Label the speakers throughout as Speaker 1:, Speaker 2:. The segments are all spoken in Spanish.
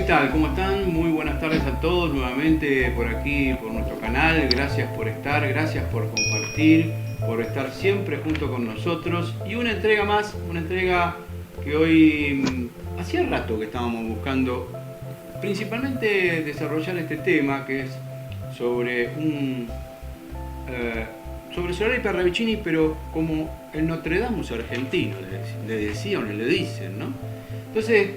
Speaker 1: tal? ¿Cómo están? Muy buenas tardes a todos nuevamente por aquí, por nuestro canal. Gracias por estar, gracias por compartir, por estar siempre junto con nosotros. Y una entrega más, una entrega que hoy hacía rato que estábamos buscando, principalmente desarrollar este tema que es sobre sobre Solari Parravicini, pero como el Notre Dame argentino, le decían o le dicen, ¿no? Entonces,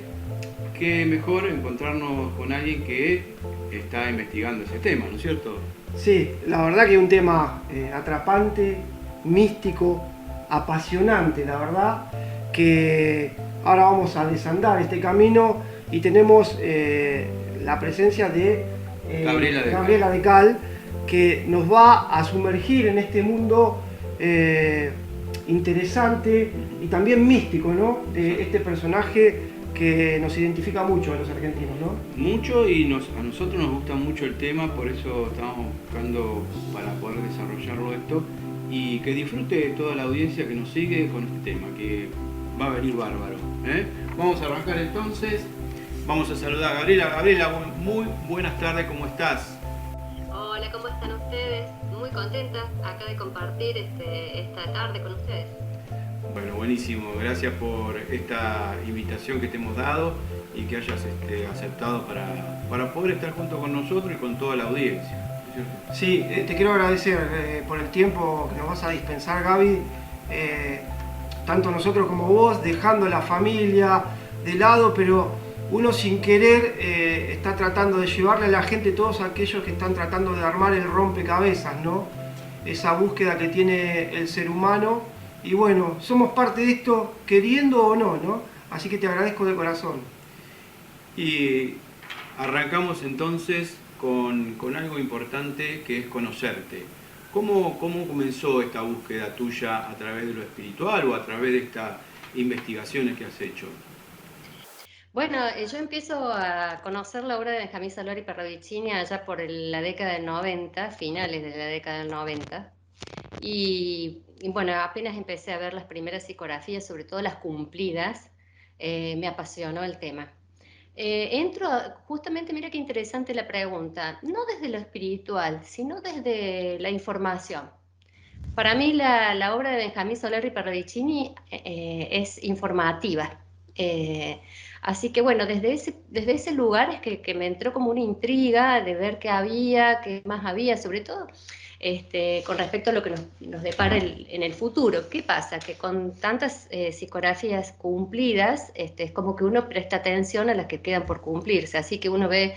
Speaker 1: qué mejor encontrarnos con alguien que está investigando ese tema, ¿no es cierto?
Speaker 2: Sí, la verdad que es un tema atrapante, místico, apasionante, la verdad, que ahora vamos a desandar este camino y tenemos la presencia de Gabriela de Cal, que nos va a sumergir en este mundo interesante y también místico, ¿no? De este personaje que nos identifica mucho a los argentinos, ¿no?
Speaker 1: Mucho y a nosotros nos gusta mucho el tema, por eso estamos buscando para poder desarrollarlo esto y que disfrute toda la audiencia que nos sigue con este tema, que va a venir bárbaro. Vamos a arrancar entonces, vamos a saludar a Gabriela. Gabriela, muy buenas tardes, ¿cómo estás?
Speaker 3: Hola, ¿cómo están ustedes? Muy contenta acá de compartir esta tarde con ustedes.
Speaker 1: Bueno, buenísimo. Gracias por esta invitación que te hemos dado y que hayas aceptado para poder estar junto con nosotros y con toda la audiencia.
Speaker 2: Sí, te quiero agradecer por el tiempo que nos vas a dispensar, Gaby. Tanto nosotros como vos, dejando la familia de lado, pero uno sin querer está tratando de llevarle a la gente todos aquellos que están tratando de armar el rompecabezas, ¿no? Esa búsqueda que tiene el ser humano. Y bueno, somos parte de esto, queriendo o no, ¿no? Así que te agradezco de corazón.
Speaker 1: Y arrancamos entonces con algo importante que es conocerte. ¿Cómo comenzó esta búsqueda tuya a través de lo espiritual o a través de estas investigaciones que has hecho?
Speaker 3: Bueno, yo empiezo a conocer la obra de Benjamín Solari Parravicini allá por la década del 90, finales de la década del 90. Y bueno, apenas empecé a ver las primeras psicografías, sobre todo las cumplidas, me apasionó el tema. Justamente, mira qué interesante la pregunta, no desde lo espiritual, sino desde la información. Para mí la obra de Benjamín Soler Parravicini es informativa. Eh, Así que bueno, desde ese lugar es que me entró como una intriga de ver qué había, qué más había, sobre todo con respecto a lo que nos depara en el futuro. ¿Qué pasa? Que con tantas psicografías cumplidas, es como que uno presta atención a las que quedan por cumplirse. Así que uno ve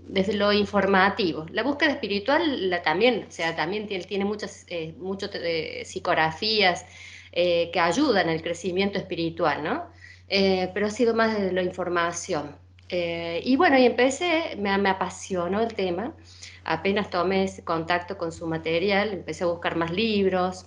Speaker 3: desde lo informativo. La búsqueda espiritual también, o sea, también tiene muchas psicografías que ayudan al crecimiento espiritual, ¿no? Pero ha sido más de la información. Y bueno, y me apasionó el tema. Apenas tomé ese contacto con su material, empecé a buscar más libros,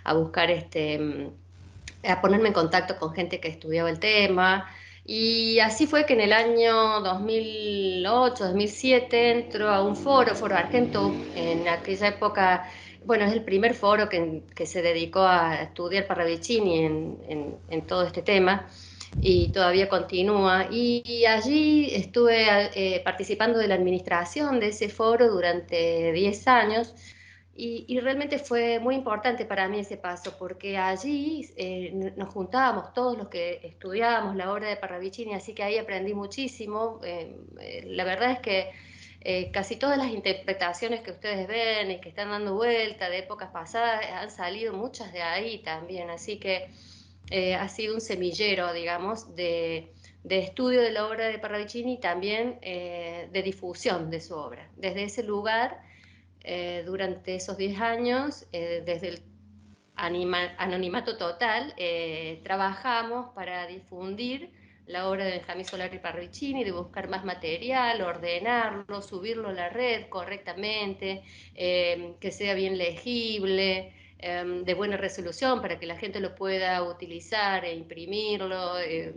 Speaker 3: a buscar a ponerme en contacto con gente que estudiaba el tema. Y así fue que en el año 2008, 2007 entró a un Foro Argento, en aquella época, bueno, es el primer foro que se dedicó a estudiar Parravicini en todo este tema y todavía continúa. Y allí estuve participando de la administración de ese foro durante 10 años y realmente fue muy importante para mí ese paso, porque allí nos juntábamos todos los que estudiábamos la obra de Parravicini, así que ahí aprendí muchísimo. La verdad es que casi todas las interpretaciones que ustedes ven y que están dando vuelta de épocas pasadas han salido muchas de ahí también, así que ha sido un semillero, digamos, de estudio de la obra de Parravicini y también de difusión de su obra. Desde ese lugar durante esos 10 años, desde el anonimato total, trabajamos para difundir la obra de Benjamín Solari Parravicini, de buscar más material, ordenarlo, subirlo a la red correctamente, que sea bien legible, de buena resolución para que la gente lo pueda utilizar e imprimirlo. Eh,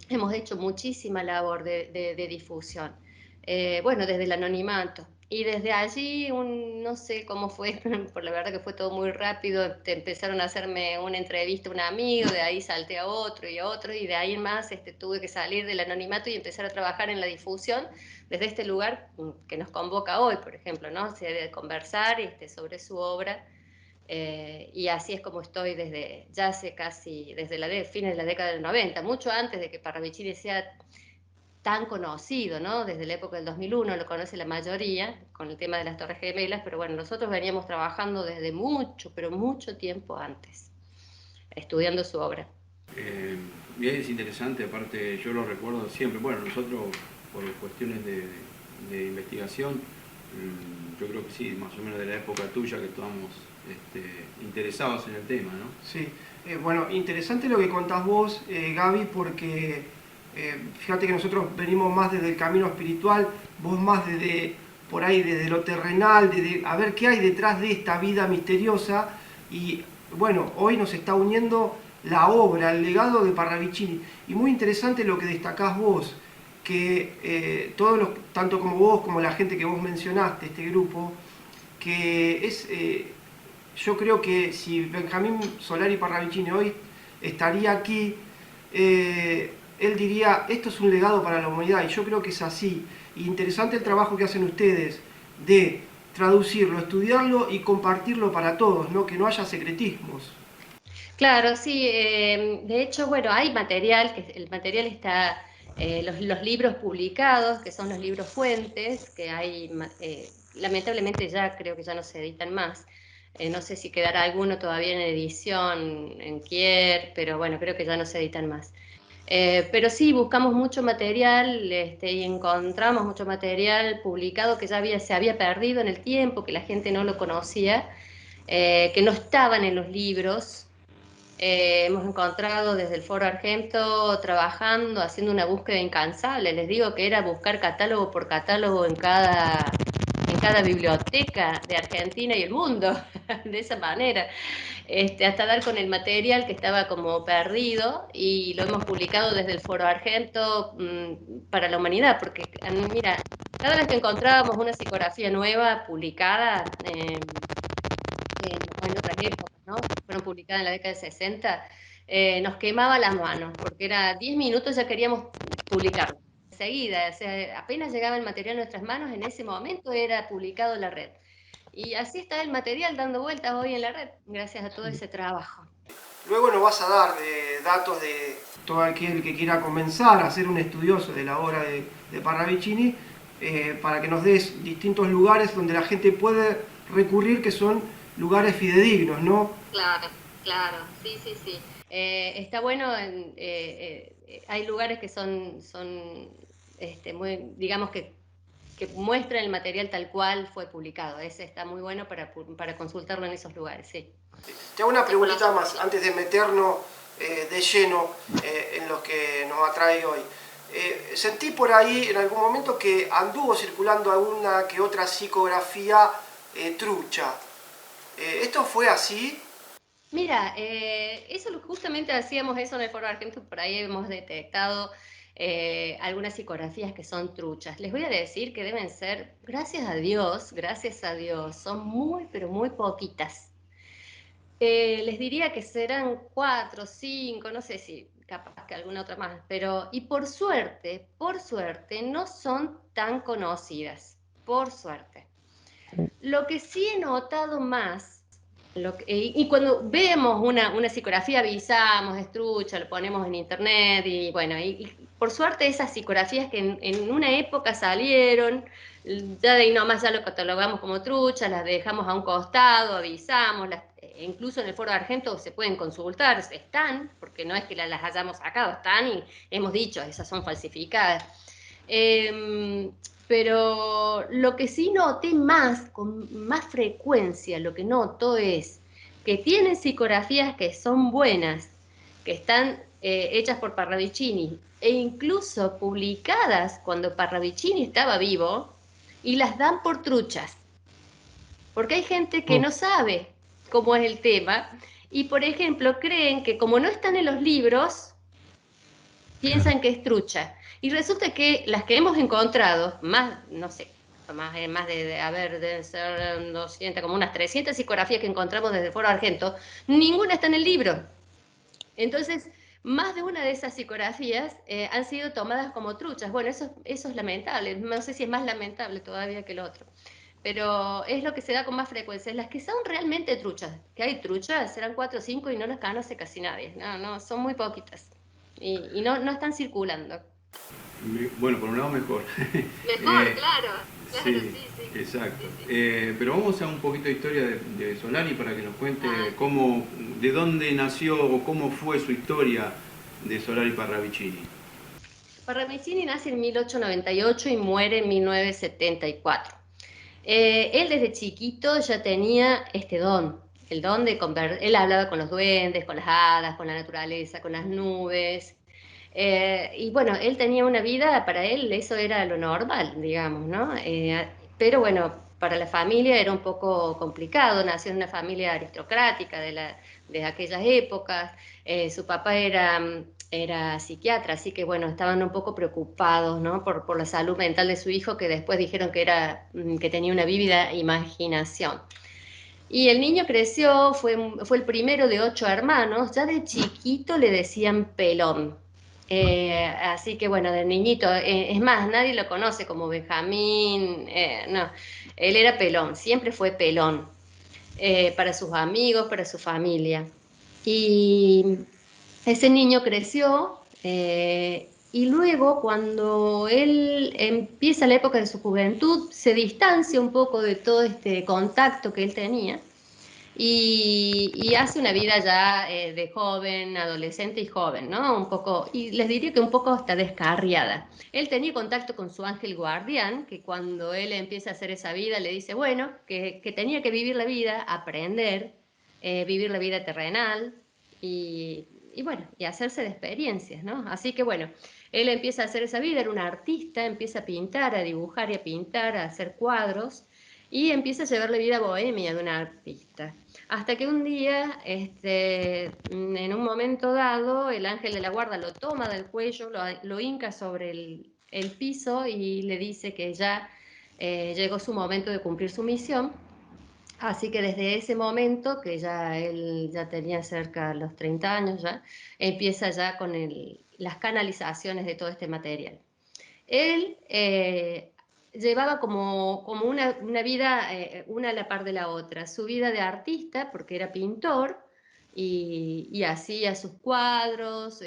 Speaker 3: Hemos hecho muchísima labor de difusión. Bueno, desde el anonimato. Y desde allí, no sé cómo fue, por la verdad que fue todo muy rápido, te empezaron a hacerme una entrevista a un amigo, de ahí salté a otro, y de ahí en más tuve que salir del anonimato y empezar a trabajar en la difusión desde este lugar que nos convoca hoy, por ejemplo, ¿no? O sea, de conversar sobre su obra. Y así es como estoy desde ya hace casi, desde fines de la década del 90, mucho antes de que Parravicini sea tan conocido, ¿no? Desde la época del 2001 lo conoce la mayoría con el tema de las Torres Gemelas, pero bueno, nosotros veníamos trabajando desde mucho, pero mucho tiempo antes, estudiando su obra.
Speaker 1: Bien, es interesante, aparte yo lo recuerdo siempre, bueno, nosotros por cuestiones de investigación, yo creo que sí, más o menos de la época tuya que estábamos interesados en el tema, ¿no?
Speaker 2: Sí, bueno, interesante lo que contás vos, Gaby, porque fíjate que nosotros venimos más desde el camino espiritual, vos más desde por ahí, desde lo terrenal, desde a ver qué hay detrás de esta vida misteriosa. Y bueno, hoy nos está uniendo la obra, el legado de Parravicini. Y muy interesante lo que destacás vos, que todos los, tanto como vos como la gente que vos mencionaste, este grupo, que es... yo creo que si Benjamín Solari Parravicini hoy estaría aquí, él diría, esto es un legado para la humanidad, y yo creo que es así. Interesante el trabajo que hacen ustedes de traducirlo, estudiarlo y compartirlo para todos, ¿no? Que no haya secretismos.
Speaker 3: Claro, sí, de hecho, bueno, hay material, que el material está, los libros publicados, que son los libros fuentes, que hay, lamentablemente ya creo que ya no se editan más. No sé si quedará alguno todavía en edición, en Kier, pero bueno, creo que ya no se editan más. Pero sí, buscamos mucho material y encontramos mucho material publicado que ya se había perdido en el tiempo, que la gente no lo conocía, que no estaban en los libros. Hemos encontrado desde el Foro Argento trabajando, haciendo una búsqueda incansable. Les digo que era buscar catálogo por catálogo en cada biblioteca de Argentina y el mundo, de esa manera, hasta dar con el material que estaba como perdido y lo hemos publicado desde el Foro Argento para la humanidad, porque mira, cada vez que encontrábamos una psicografía nueva publicada, en otras épocas, ¿no? Fueron publicadas en la década de 60, nos quemaba las manos, porque era 10 minutos ya queríamos publicarlo. Enseguida, o sea, apenas llegaba el material a nuestras manos, en ese momento era publicado en la red. Y así está el material dando vueltas hoy en la red, gracias a todo ese trabajo.
Speaker 2: Luego nos vas a dar datos de todo aquel que quiera comenzar a ser un estudioso de la obra de Parravicini, para que nos des distintos lugares donde la gente puede recurrir, que son lugares fidedignos, ¿no?
Speaker 3: Claro, claro, sí, sí, sí. Está bueno, hay lugares que son muy, digamos que muestran el material tal cual fue publicado. Ese está muy bueno para consultarlo en esos lugares, sí.
Speaker 2: Te hago una preguntita más antes de meternos de lleno en lo que nos atrae hoy. Sentí por ahí en algún momento que anduvo circulando alguna que otra psicografía trucha. ¿Esto fue así?
Speaker 3: Mira, justamente hacíamos eso en el Foro Argento, por ahí hemos detectado algunas psicografías que son truchas. Les voy a decir que deben ser, gracias a Dios, son muy, pero muy poquitas. Les diría que serán 4, 5, no sé si capaz que alguna otra más, pero y por suerte, no son tan conocidas, por suerte. Lo que sí he notado más, y cuando vemos una psicografía avisamos, es trucha, lo ponemos en internet y bueno, y por suerte esas psicografías que en una época salieron, ya de ahí nomás ya lo catalogamos como trucha, las dejamos a un costado, avisamos, incluso en el Foro de Argento se pueden consultar, están, porque no es que las hayamos sacado, están y hemos dicho, esas son falsificadas. Pero lo que sí noté más, con más frecuencia, lo que noto es que tienen psicografías que son buenas, que están hechas por Parravicini e incluso publicadas cuando Parravicini estaba vivo y las dan por truchas. Porque hay gente que no sabe cómo es el tema y, por ejemplo, creen que como no están en los libros, piensan que es trucha. Y resulta que las que hemos encontrado, más, no sé, más deben ser 200, como unas 300 psicografías que encontramos desde el Foro Argento, ninguna está en el libro. Entonces, más de una de esas psicografías han sido tomadas como truchas. Bueno, eso es lamentable, no sé si es más lamentable todavía que lo otro, pero es lo que se da con más frecuencia. Las que son realmente truchas, que hay truchas, serán 4 o 5 y no las conoce casi nadie, no, son muy poquitas y no están circulando.
Speaker 1: Bueno, por un lado mejor.
Speaker 3: Mejor, claro,
Speaker 1: Sí,
Speaker 3: sí.
Speaker 1: exacto.
Speaker 3: Sí, sí.
Speaker 1: Pero vamos a un poquito de historia de Solari para que nos cuente de dónde nació o cómo fue su historia de Solari Parravicini.
Speaker 3: Parravicini nace en 1898 y muere en 1974. Él desde chiquito ya tenía este don, el don de conversar. Él hablaba con los duendes, con las hadas, con la naturaleza, con las nubes. Y bueno, él tenía una vida, para él eso era lo normal, digamos, ¿no? Pero bueno, para la familia era un poco complicado, nació en una familia aristocrática de aquellas épocas. Su papá era psiquiatra, así que bueno, estaban un poco preocupados, ¿no? por la salud mental de su hijo, que después dijeron que tenía una vívida imaginación. Y el niño creció, fue el primero de 8 hermanos, ya de chiquito le decían pelón. Así que bueno, de niñito, es más, nadie lo conoce como Benjamín, no, él era pelón, siempre fue pelón, para sus amigos, para su familia. Y ese niño creció, y luego cuando él empieza la época de su juventud, se distancia un poco de todo este contacto que él tenía y hace una vida ya de joven, adolescente y joven, ¿no? Un poco, y les diría que un poco hasta descarriada. Él tenía contacto con su ángel guardián, que cuando él empieza a hacer esa vida le dice, bueno, que tenía que vivir la vida, aprender, vivir la vida terrenal y bueno, y hacerse de experiencias, ¿no? Así que bueno, él empieza a hacer esa vida, era un artista, empieza a pintar, a dibujar y a pintar, a hacer cuadros y empieza a llevar la vida bohemia de un artista. Hasta que un día, en un momento dado, el ángel de la guarda lo toma del cuello, lo hinca sobre el piso y le dice que ya llegó su momento de cumplir su misión. Así que desde ese momento, que ya él ya tenía cerca de los 30 años, ya empieza ya con las canalizaciones de todo este material. Él llevaba como una vida, una a la par de la otra, su vida de artista, porque era pintor, y hacía sus cuadros,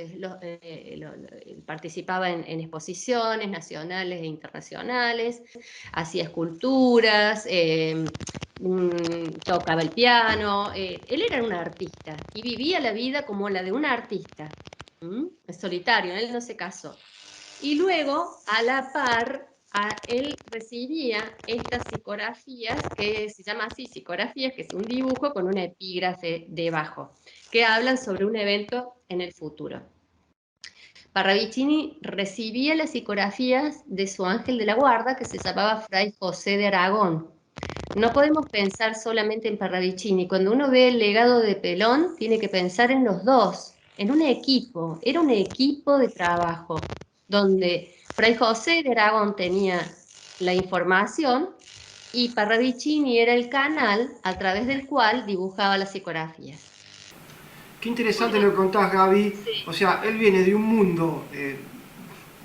Speaker 3: participaba en exposiciones nacionales e internacionales, hacía esculturas, tocaba el piano, él era un artista y vivía la vida como la de un artista, es solitario, él no se casó. Y luego, a la par, él recibía estas psicografías, que se llama así, psicografías, que es un dibujo con una epígrafe debajo, que hablan sobre un evento en el futuro. Parravicini recibía las psicografías de su ángel de la guarda, que se llamaba Fray José de Aragón. No podemos pensar solamente en Parravicini. Cuando uno ve el legado de Pelón, tiene que pensar en los dos, en un equipo. Era un equipo de trabajo, donde Fray José de Aragón tenía la información y Parravicini era el canal a través del cual dibujaba las psicografías.
Speaker 2: Qué interesante lo que contás, Gaby.
Speaker 3: Sí.
Speaker 2: O sea, él viene de un mundo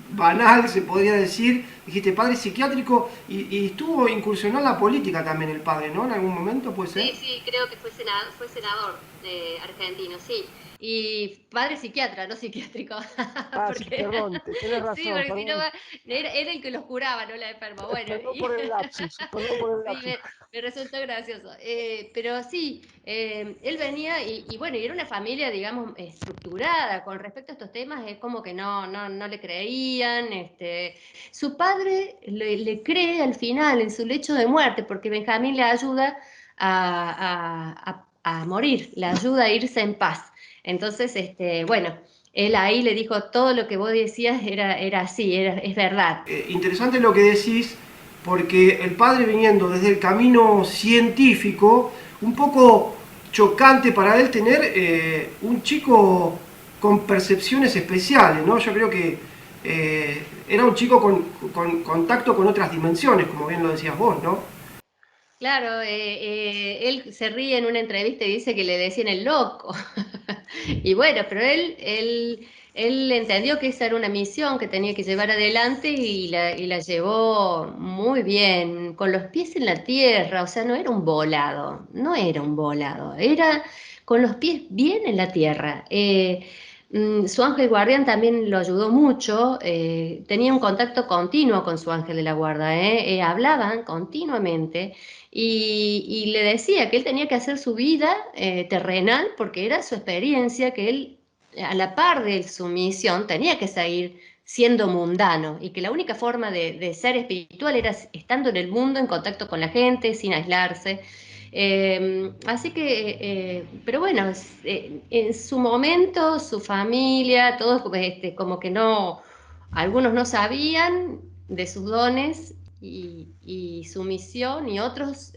Speaker 2: banal, se podría decir. Dijiste padre psiquiátrico y estuvo incursionó en la política también el padre, ¿no? En algún momento, ¿puede ser?
Speaker 3: Sí, creo que fue senador argentino, sí. Y padre psiquiatra, no psiquiátrico.
Speaker 4: Sí, perdón, tenés razón.
Speaker 3: Sí, porque
Speaker 4: perdón.
Speaker 3: si no era el que los curaba, no la enferma. Bueno,
Speaker 4: Perdón por el lapsus, perdón por el lapsus.
Speaker 3: Sí, me resultó gracioso. Pero sí, él venía y bueno, y era una familia, digamos, estructurada con respecto a estos temas, es como que no le creían. Su padre le cree al final, en su lecho de muerte, porque Benjamín le ayuda a morir, le ayuda a irse en paz. Entonces, bueno, él ahí le dijo, todo lo que vos decías era así, es verdad.
Speaker 2: Interesante lo que decís, porque el padre viniendo desde el camino científico, un poco chocante para él tener un chico con percepciones especiales, ¿no? Yo creo que era un chico con contacto con otras dimensiones, como bien lo decías vos, ¿no?
Speaker 3: Claro, él se ríe en una entrevista y dice que le decían el loco. Y bueno, pero él entendió que esa era una misión que tenía que llevar adelante y la llevó muy bien, con los pies en la tierra, o sea, no era un volado, no era un volado, era con los pies bien en la tierra. Su ángel guardián también lo ayudó mucho, tenía un contacto continuo con su ángel de la guarda, hablaban continuamente y le decía que él tenía que hacer su vida terrenal porque era su experiencia, que él, a la par de su misión, tenía que seguir siendo mundano y que la única forma de ser espiritual era estando en el mundo, en contacto con la gente, sin aislarse. Así que, pero bueno, en su momento, su familia, todos como que no, algunos no sabían de sus dones y su misión y otros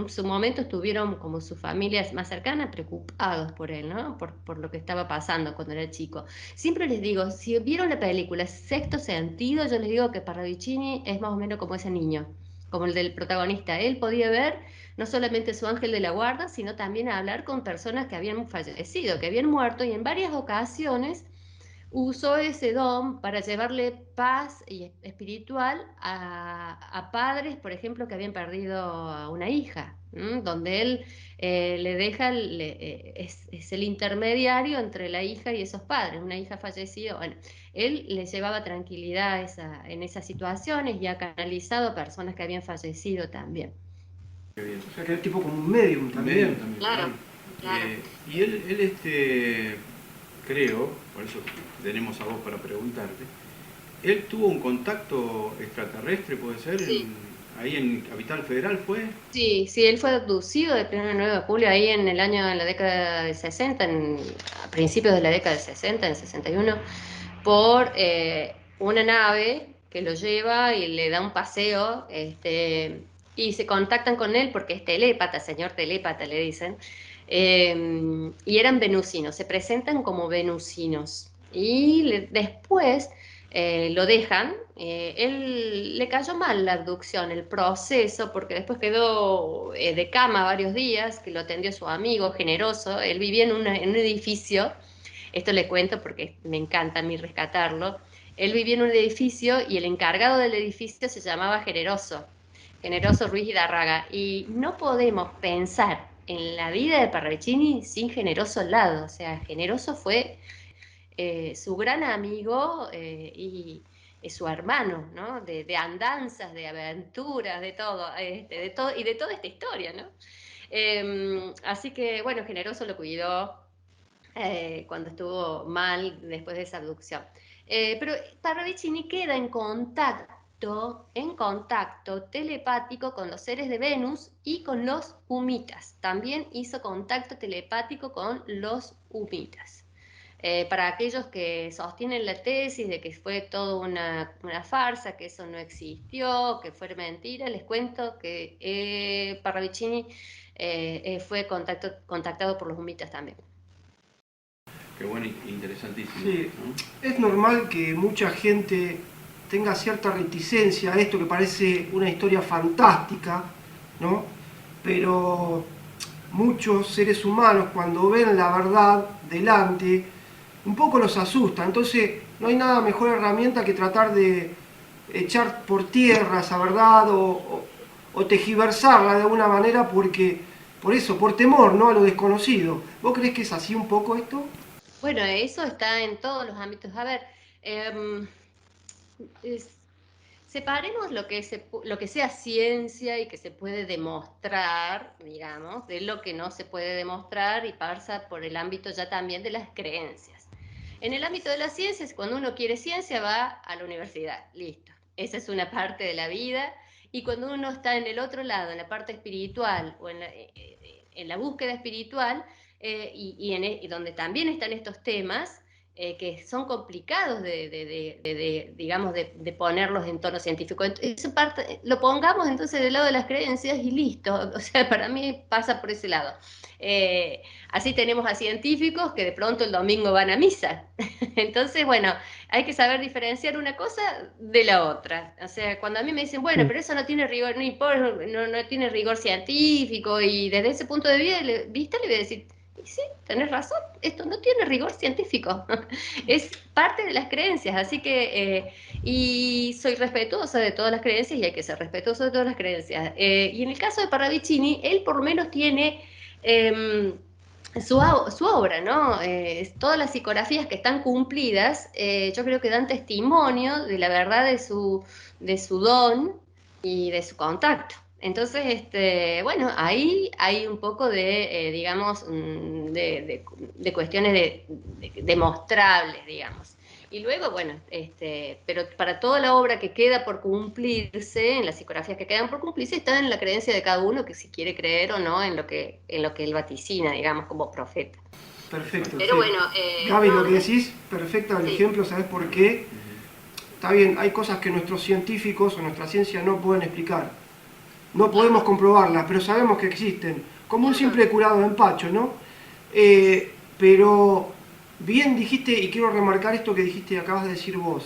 Speaker 3: su momento estuvieron como sus familias más cercanas preocupados por él, ¿no? Por lo que estaba pasando cuando era chico. Siempre les digo, si vieron la película Sexto Sentido, yo les digo que Parravicini es más o menos como ese niño, como el del protagonista. Él podía ver no solamente su ángel de la guarda, sino también hablar con personas que habían fallecido, que habían muerto y en varias ocasiones usó ese don para llevarle paz espiritual a padres, por ejemplo, que habían perdido a una hija, donde él le deja, es el intermediario entre la hija y esos padres, una hija fallecida. Bueno, él le llevaba tranquilidad en esas situaciones y ha canalizado a personas que habían fallecido también.
Speaker 2: O sea, que era tipo como un medium también.
Speaker 1: También,
Speaker 3: Claro, claro.
Speaker 1: Y creo, por eso tenemos a vos para preguntarte, él tuvo un contacto extraterrestre, puede ser,
Speaker 3: Sí.
Speaker 1: ahí en Capital Federal fue.
Speaker 3: Sí, sí, él fue abducido el 1 de julio, ahí en el año de la década de 60, a principios de la década de 60, en 61, por una nave que lo lleva y le da un paseo, y se contactan con él porque es telépata, señor telépata le dicen, y eran venusinos, se presentan como venusinos. Y después lo dejan. Él le cayó mal la abducción, el proceso, porque después quedó de cama varios días, que lo atendió su amigo generoso. Él vivía en un edificio, esto le cuento porque me encanta a mí rescatarlo. Él vivía en un edificio y el encargado del edificio se llamaba Generoso, Generoso Ruiz Hidarraga. Y no podemos pensar en la vida de Parravicini sin Generoso al lado. O sea, Generoso fue su gran amigo y su hermano, ¿no? De andanzas, de aventuras, de todo, de todo y de toda esta historia, ¿no? Así que, bueno, Generoso lo cuidó cuando estuvo mal después de esa abducción. Pero Parravicini queda en contacto telepático con los seres de Venus y con los humitas. También hizo contacto telepático con los humitas. Para aquellos que sostienen la tesis de que fue toda una farsa, que eso no existió, que fue mentira, les cuento que Parravicini fue contactado por los humitas también.
Speaker 1: Qué bueno, interesantísimo.
Speaker 2: Sí,
Speaker 1: ¿No?
Speaker 2: es normal que mucha gente tenga cierta reticencia a esto que parece una historia fantástica, ¿no? Pero muchos seres humanos cuando ven la verdad delante, un poco los asusta. Entonces no hay nada mejor herramienta que tratar de echar por tierra esa verdad o tejiversarla de alguna manera porque, por eso, por temor, ¿no? A lo desconocido. ¿Vos crees que es así un poco esto?
Speaker 3: Bueno, eso está en todos los ámbitos. A ver, em, es- separemos lo que sea ciencia y que se puede demostrar, digamos, de lo que no se puede demostrar y pasa por el ámbito ya también de las creencias. En el ámbito de las ciencias, cuando uno quiere ciencia, va a la universidad, listo. Esa es una parte de la vida. Y cuando uno está en el otro lado, en la parte espiritual o en la búsqueda espiritual, y donde también están estos temas, que son complicados digamos, de ponerlos en tono científico. Esa parte, lo pongamos entonces del lado de las creencias y listo. O sea, para mí pasa por ese lado. Así tenemos a científicos que de pronto el domingo van a misa. Entonces, bueno, hay que saber diferenciar una cosa de la otra. O sea, cuando a mí me dicen, bueno, pero eso no tiene rigor, no tiene rigor científico, y desde ese punto de vista le voy a decir, y sí, tenés razón, esto no tiene rigor científico, es parte de las creencias, así que, y soy respetuosa de todas las creencias y hay que ser respetuoso de todas las creencias. Y en el caso de Parravicini, él por lo menos tiene su obra, ¿no? Todas las psicografías que están cumplidas, yo creo que dan testimonio de la verdad de su don y de su contacto. Entonces, bueno, ahí hay un poco de, digamos, de cuestiones demostrables, digamos. Y luego, bueno, pero para toda la obra que queda por cumplirse, en las psicografías que quedan por cumplirse, está en la creencia de cada uno, que si quiere creer o no en lo que él vaticina, digamos, como profeta.
Speaker 2: Perfecto.
Speaker 3: Pero
Speaker 2: sí.
Speaker 3: bueno,
Speaker 2: Gaby,
Speaker 3: no,
Speaker 2: lo que decís, perfecto el
Speaker 3: sí.
Speaker 2: ejemplo, ¿sabes por qué? Está bien, hay cosas que nuestros científicos o nuestra ciencia no pueden explicar. No podemos comprobarlas, pero sabemos que existen. Como un simple curado de empacho, ¿no? Pero bien dijiste, y quiero remarcar esto que dijiste, acabas de decir vos.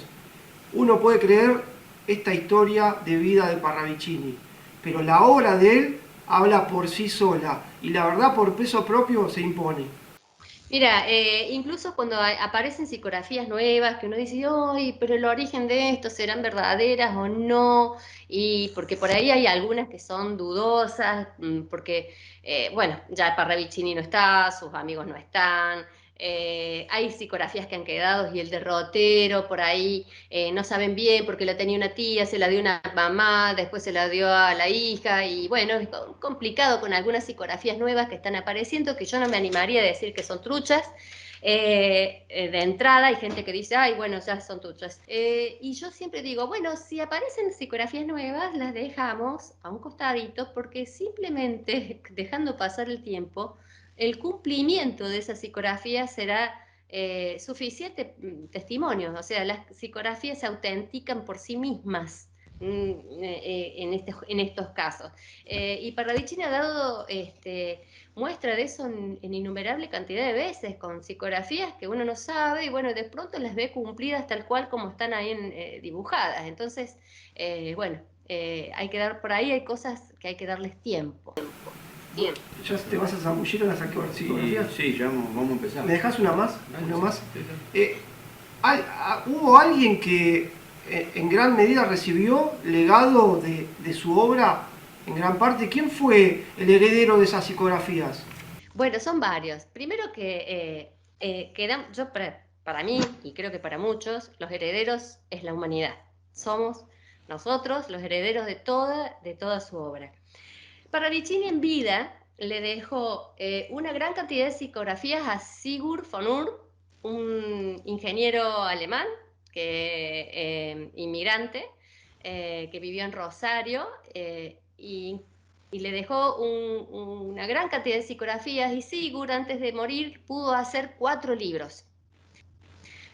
Speaker 2: Uno puede creer esta historia de vida de Parravicini, pero la obra de él habla por sí sola, y la verdad por peso propio se impone.
Speaker 3: Mira, incluso cuando aparecen psicografías nuevas que uno dice, ¡ay, pero el origen de esto serán verdaderas o no! Y porque por ahí hay algunas que son dudosas, porque, bueno, ya Parravicini no está, sus amigos no están, hay psicografías que han quedado y el derrotero por ahí no saben bien porque la tenía una tía, se la dio una mamá, después se la dio a la hija, y bueno, es complicado con algunas psicografías nuevas que están apareciendo, que yo no me animaría a decir que son truchas. De entrada hay gente que dice, ay, bueno, ya son truchas. Y yo siempre digo, bueno, si aparecen psicografías nuevas, las dejamos a un costadito, porque simplemente dejando pasar el tiempo, el cumplimiento de esa psicografía será suficiente testimonio. O sea, las psicografías se autentican por sí mismas en estos casos. Y Parravicini ha dado muestra de eso en innumerable cantidad de veces, con psicografías que uno no sabe, y bueno, de pronto las ve cumplidas tal cual como están ahí dibujadas. Entonces, bueno, hay que dar por ahí, hay cosas que hay que darles tiempo. Tiempo.
Speaker 2: ¿Ya te vas a zambullir en las psicografías?
Speaker 1: Sí, ya vamos a empezar.
Speaker 2: ¿Me dejas una más?
Speaker 1: Dale,
Speaker 2: ¿Una más?
Speaker 1: sí, sí.
Speaker 2: ¿Hubo alguien que en gran medida recibió legado de su obra en gran parte? ¿Quién fue el heredero de esas psicografías?
Speaker 3: Bueno, son varios. Primero para mí, y creo que para muchos, los herederos es la humanidad. Somos nosotros los herederos de toda su obra. Parravicini en vida le dejó una gran cantidad de psicografías a Sigurd von Ur, un ingeniero alemán, inmigrante, que vivió en Rosario, y le dejó una gran cantidad de psicografías, y Sigurd antes de morir pudo hacer 4 libros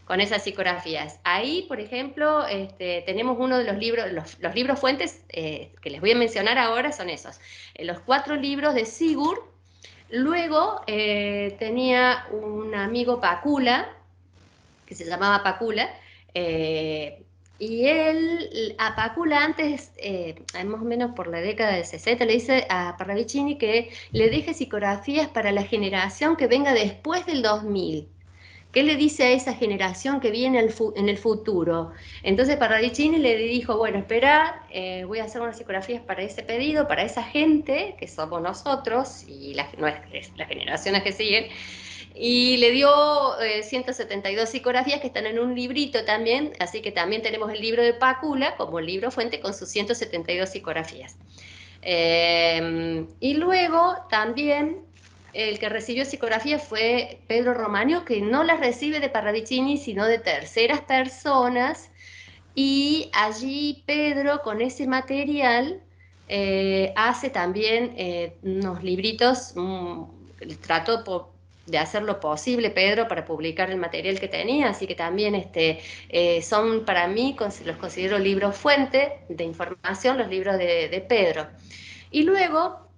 Speaker 3: con esas psicografías. Ahí, por ejemplo, tenemos uno de los libros, los libros fuentes que les voy a mencionar ahora son esos. Los 4 libros de Sigurd. Luego tenía un amigo Pacula, que se llamaba Pacula, y él, a Pacula antes, más o menos por la década del 60, le dice a Parravicini que le deje psicografías para la generación que venga después del 2000. ¿Qué le dice a esa generación que viene en el futuro? Entonces Parravicini le dijo, bueno, espera, voy a hacer unas psicografías para ese pedido, para esa gente, que somos nosotros, y las generaciones que siguen, y le dio 172 psicografías que están en un librito también, así que también tenemos el libro de Pacula como libro fuente con sus 172 psicografías. Y luego también el que recibió psicografía fue Pedro Romagnó, que no las recibe de Parravicini, sino de terceras personas, y allí Pedro, con ese material, hace también unos libritos, trató de hacer lo posible, Pedro, para publicar el material que tenía, así que también son para mí, los considero libros fuente de información, los libros de Pedro. Y luego,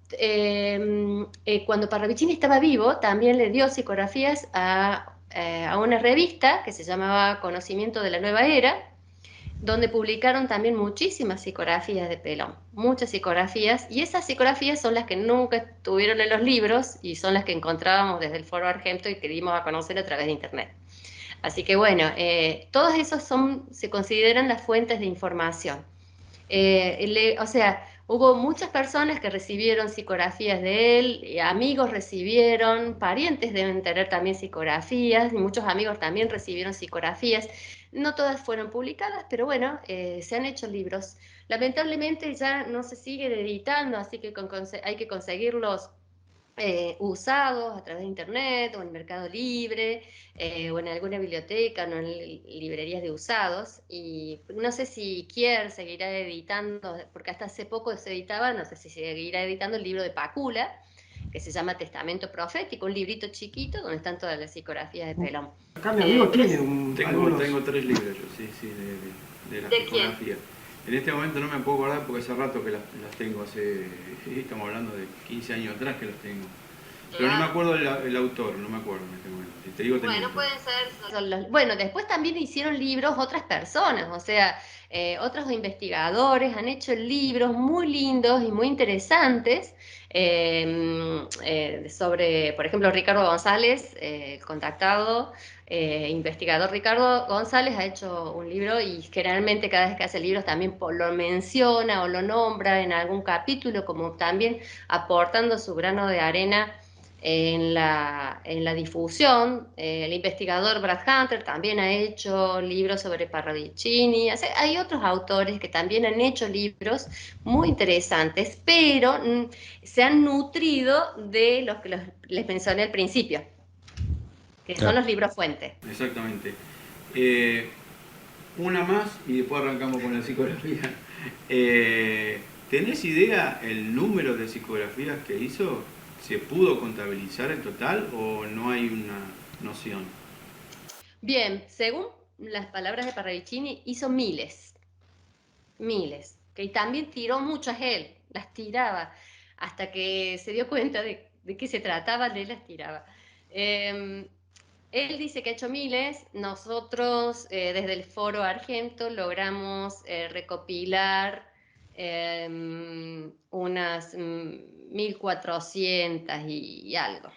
Speaker 3: cuando Parravicini estaba vivo, también le dio psicografías a una revista que se llamaba Conocimiento de la Nueva Era, donde publicaron también muchísimas psicografías de Pelón, muchas psicografías, y esas psicografías son las que nunca estuvieron en los libros y son las que encontrábamos desde el Foro Argento y que dimos a conocer a través de Internet. Así que bueno, todos esos se consideran las fuentes de información. O sea, hubo muchas personas que recibieron psicografías de él, amigos recibieron, parientes deben tener también psicografías, y muchos amigos también recibieron psicografías. No todas fueron publicadas, pero bueno, se han hecho libros. Lamentablemente ya no se siguen editando, así que hay que conseguirlos usados a través de internet o en Mercado Libre o en alguna biblioteca, no en librerías de usados. Y no sé si Kier seguirá editando, porque hasta hace poco se editaba, no sé si seguirá editando el libro de Pacula, que se llama Testamento Profético, un librito chiquito donde están todas las psicografías de Pelón.
Speaker 2: Acá mi amigo tiene
Speaker 1: Tengo 3 libros yo, sí, de la psicografía. En este momento no me puedo acordar porque hace rato que las tengo, estamos hablando de 15 años atrás que las tengo. Pero no me acuerdo el autor, no me acuerdo en este momento. Si te digo,
Speaker 3: bueno, pueden ser. Bueno, después también hicieron libros otras personas, o sea, otros investigadores han hecho libros muy lindos y muy interesantes sobre, por ejemplo, Ricardo González, contactado. Investigador Ricardo González ha hecho un libro y generalmente cada vez que hace libros también lo menciona o lo nombra en algún capítulo, como también aportando su grano de arena en la difusión. El investigador Brad Hunter también ha hecho libros sobre Parravicini. O sea, hay otros autores que también han hecho libros muy interesantes, pero se han nutrido de los que les mencioné al principio, que son los libros fuentes.
Speaker 1: Exactamente. Una más y después arrancamos con la psicografía. ¿Tenés idea el número de psicografías que hizo? ¿Se pudo contabilizar en total o no hay una noción?
Speaker 3: Bien, según las palabras de Parravicini, hizo miles, que también tiró muchas él, las tiraba, hasta que se dio cuenta de qué se trataba, de las tiraba. Él dice que ha hecho miles, nosotros desde el Foro Argento logramos recopilar unas 1400 y algo,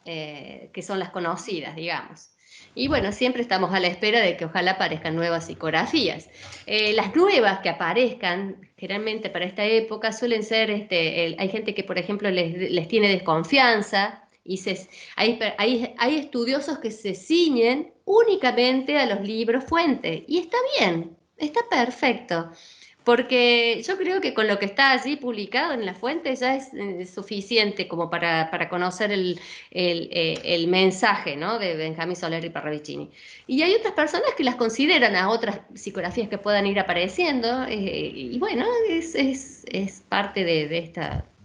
Speaker 3: que son las conocidas, digamos. Y bueno, siempre estamos a la espera de que ojalá aparezcan nuevas psicografías. Las nuevas que aparezcan, generalmente para esta época, suelen ser, hay gente que, por ejemplo, les tiene desconfianza, y hay estudiosos que se ciñen únicamente a los libros fuente, y está bien, está perfecto. Porque yo creo que con lo que está allí publicado en la fuente ya es suficiente como para conocer el mensaje, ¿no?, de Benjamín Soler y Parravicini. Y hay otras personas que las consideran a otras psicografías que puedan ir apareciendo, y bueno, es parte de